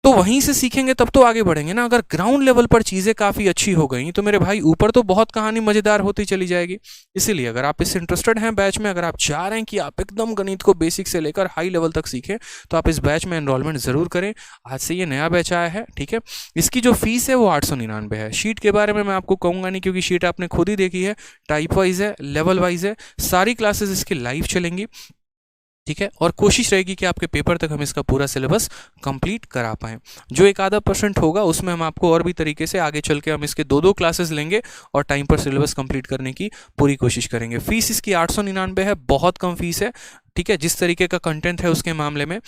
तो वहीं से सीखेंगे तब तो आगे बढ़ेंगे ना। अगर ग्राउंड लेवल पर चीज़ें काफ़ी अच्छी हो गई तो मेरे भाई ऊपर तो बहुत कहानी मज़ेदार होती चली जाएगी। इसीलिए अगर आप इससे इंटरेस्टेड हैं बैच में, अगर आप चाह रहे हैं कि आप एकदम गणित को बेसिक से लेकर हाई लेवल तक सीखें, तो आप इस बैच में एनरोलमेंट ज़रूर करें। आज से ये नया बैच आया है, ठीक है। इसकी जो फीस है वो 899 है। शीट के बारे में मैं आपको कहूँगा नहीं, क्योंकि शीट आपने खुद ही देखी है, टाइप वाइज है, लेवल वाइज है, सारी क्लासेस इसकी लाइव चलेंगी। ठीक है, और कोशिश रहेगी कि आपके पेपर तक हम इसका पूरा सिलेबस कंप्लीट करा पाएँ। जो एक आधा % होगा उसमें हम आपको और भी तरीके से आगे चल के हम इसके 2-2 क्लासेस लेंगे और टाइम पर सिलेबस कंप्लीट करने की पूरी कोशिश करेंगे। फीस इसकी 899 है, बहुत कम फीस है, ठीक है, जिस तरीके का कंटेंट है उसके मामले में।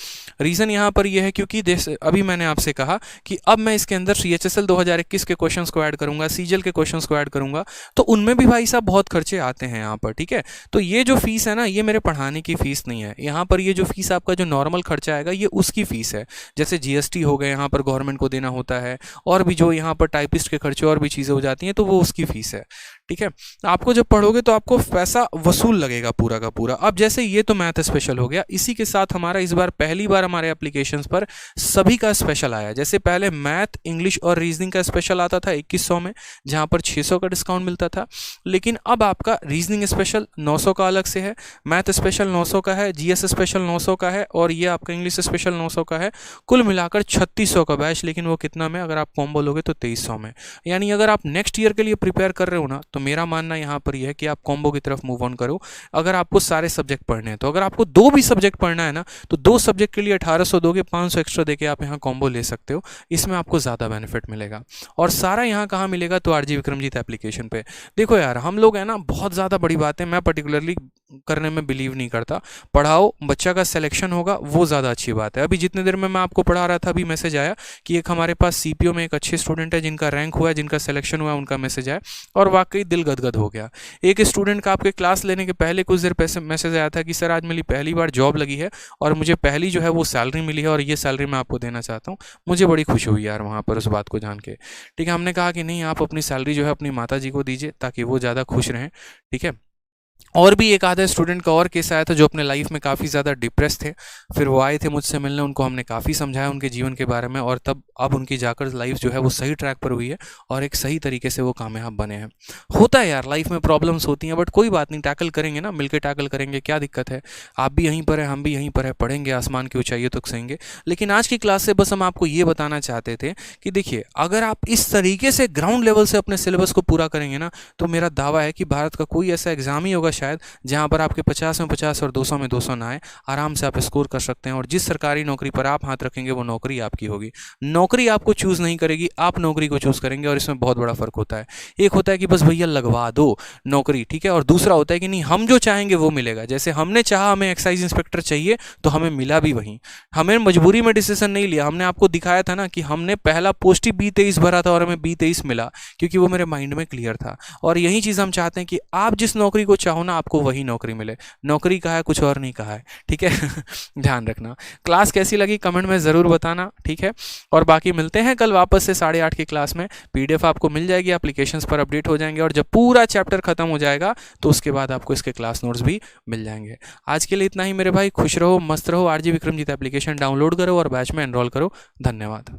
रीज़न यहाँ पर यह है क्योंकि अभी मैंने आपसे कहा कि अब मैं इसके अंदर CHSL 2021 के क्वेश्चंस को ऐड करूंगा, CGL के क्वेश्चंस को ऐड करूंगा, तो उनमें भी भाई साहब बहुत खर्चे आते हैं यहाँ पर, ठीक है। तो ये जो फीस है ना, ये मेरे पढ़ाने की फीस नहीं है। यहाँ पर ये जो फीस आपका जो नॉर्मल खर्चा आएगा ये उसकी फीस है। जैसे GST हो गए, यहाँ पर गवर्नमेंट को देना होता है, और भी जो यहाँ पर टाइपिस्ट के खर्चे और भी चीज़ें हो जाती हैं, तो वो उसकी फीस है, ठीक है। आपको जब पढ़ोगे तो आपको पैसा वसूल लगेगा पूरा का पूरा। अब जैसे ये तो मैथ स्पेशल हो गया, इसी के साथ हमारा इस बार पहली बार हमारे एप्लीकेशंस पर सभी का स्पेशल आया। जैसे पहले मैथ, इंग्लिश और रीजनिंग का स्पेशल आता था 2100 में, जहां पर 600 का डिस्काउंट मिलता था। लेकिन अब आपका रीजनिंग स्पेशल 900 का अलग से है, मैथ स्पेशल 900 का है, GS स्पेशल 900 का है, और ये आपका इंग्लिश स्पेशल 900 का है। कुल मिलाकर 3600 का बैच। लेकिन वो कितना में, अगर आप कॉम्बो लोगे तो 2300 में। यानी अगर आप नेक्स्ट ईयर के लिए प्रिपेयर कर रहे हो ना, तो मेरा मानना यहाँ पर यह है कि आप कॉम्बो की तरफ मूव ऑन करो। अगर आपको सारे सब्जेक्ट पढ़ने हैं, तो अगर आपको 2 भी सब्जेक्ट पढ़ना है ना, तो 2 सब्जेक्ट के लिए 1800 दोगे, 500 एक्स्ट्रा देके आप यहाँ कॉम्बो ले सकते हो। इसमें आपको ज़्यादा बेनिफिट मिलेगा। और सारा यहाँ कहाँ मिलेगा, तो RG विक्रमजीत एप्लीकेशन पे। देखो यार, हम लोग है ना, बहुत ज़्यादा बड़ी बात है, मैं पर्टिकुलरली करने में बिलीव नहीं करता। पढ़ाओ, बच्चा का सिलेक्शन होगा, वो ज़्यादा अच्छी बात है। अभी जितने देर में मैं आपको पढ़ा रहा था, अभी मैसेज आया कि एक हमारे पास CPO में एक अच्छे स्टूडेंट है जिनका रैंक हुआ है, जिनका सिलेक्शन हुआ है, उनका मैसेज आया, और वाकई दिल गदगद हो गया। एक स्टूडेंट का आपके क्लास लेने के पहले कुछ देर पैसे मैसेज आया था कि सर आज मेरी पहली बार जॉब लगी है और मुझे पहली जो है वो सैलरी मिली है, और ये सैलरी मैं आपको देना चाहता हूँ। मुझे बड़ी खुशी हुई यार वहाँ पर उस बात को जान के, ठीक है। हमने कहा कि नहीं, आप अपनी सैलरी जो है अपनी माता जी को दीजिए ताकि वो ज़्यादा खुश रहें, ठीक है। और भी एक आधा स्टूडेंट का और केस आया था जो अपने लाइफ में काफ़ी ज़्यादा डिप्रेस थे। फिर वो आए थे मुझसे मिलने, उनको हमने काफ़ी समझाया उनके जीवन के बारे में, और तब अब उनकी जाकर लाइफ जो है वो सही ट्रैक पर हुई है और एक सही तरीके से वो कामयाब बने हैं। होता है यार, लाइफ में प्रॉब्लम्स होती हैं, बट कोई बात नहीं, टैकल करेंगे ना, मिलकर टैकल करेंगे, क्या दिक्कत है। आप भी यहीं पर है, हम भी यहीं पर है, पढ़ेंगे, आसमान की ऊंचाइयों तक सहेंगे। लेकिन आज की क्लास से बस हम आपको ये बताना चाहते थे कि देखिए, अगर आप इस तरीके से ग्राउंड लेवल से अपने सिलेबस को पूरा करेंगे ना, तो मेरा दावा है कि भारत का कोई ऐसा एग्जाम ही होगा शायद जहां पर आपके 50 में 50 और 200 में 200 ना आए। आराम से आप स्कोर कर सकते हैं, और जिस सरकारी नौकरी पर आप हाथ रखेंगे वो नौकरी आपकी होगी। नौकरी आपको चूज नहीं करेगी, आप नौकरी को चूज करेंगे, और इसमें बहुत बड़ा फर्क होता है। एक होता है कि बस भैया लगवा दो नौकरी, ठीक है, और दूसरा होता है कि नहीं, हम जो चाहेंगे वो मिलेगा। जैसे हमने चाहा हमें एक्साइज इंस्पेक्टर चाहिए, तो हमें मिला भी वहीं। हमें मजबूरी में डिसीजन नहीं लिया, हमने आपको दिखाया था ना कि हमने पहला पोस्ट ही B23 भरा था और हमें B23 मिला, क्योंकि वो मेरे माइंड में क्लियर था। और यही चीज़ हम चाहते हैं कि आप जिस नौकरी को चाहो ना, आपको वही नौकरी मिले। नौकरी कहा है, कुछ और नहीं कहा है, ठीक है। ध्यान रखना। क्लास कैसी लगी कमेंट में ज़रूर बताना, ठीक है। और बाकी मिलते हैं कल वापस से 8:30 की क्लास में। PDF आपको मिल जाएगी, एप्लीकेशंस पर अपडेट हो जाएंगे, और जब पूरा चैप्टर खत्म हो जाएगा तो उसके बाद आपको इसके क्लास नोट्स भी मिल जाएंगे। आज के लिए इतना ही मेरे भाई, खुश रहो, मस्त रहो। RG विक्रमजीत एप्लीकेशन डाउनलोड करो और बैच में एनरोल करो। धन्यवाद।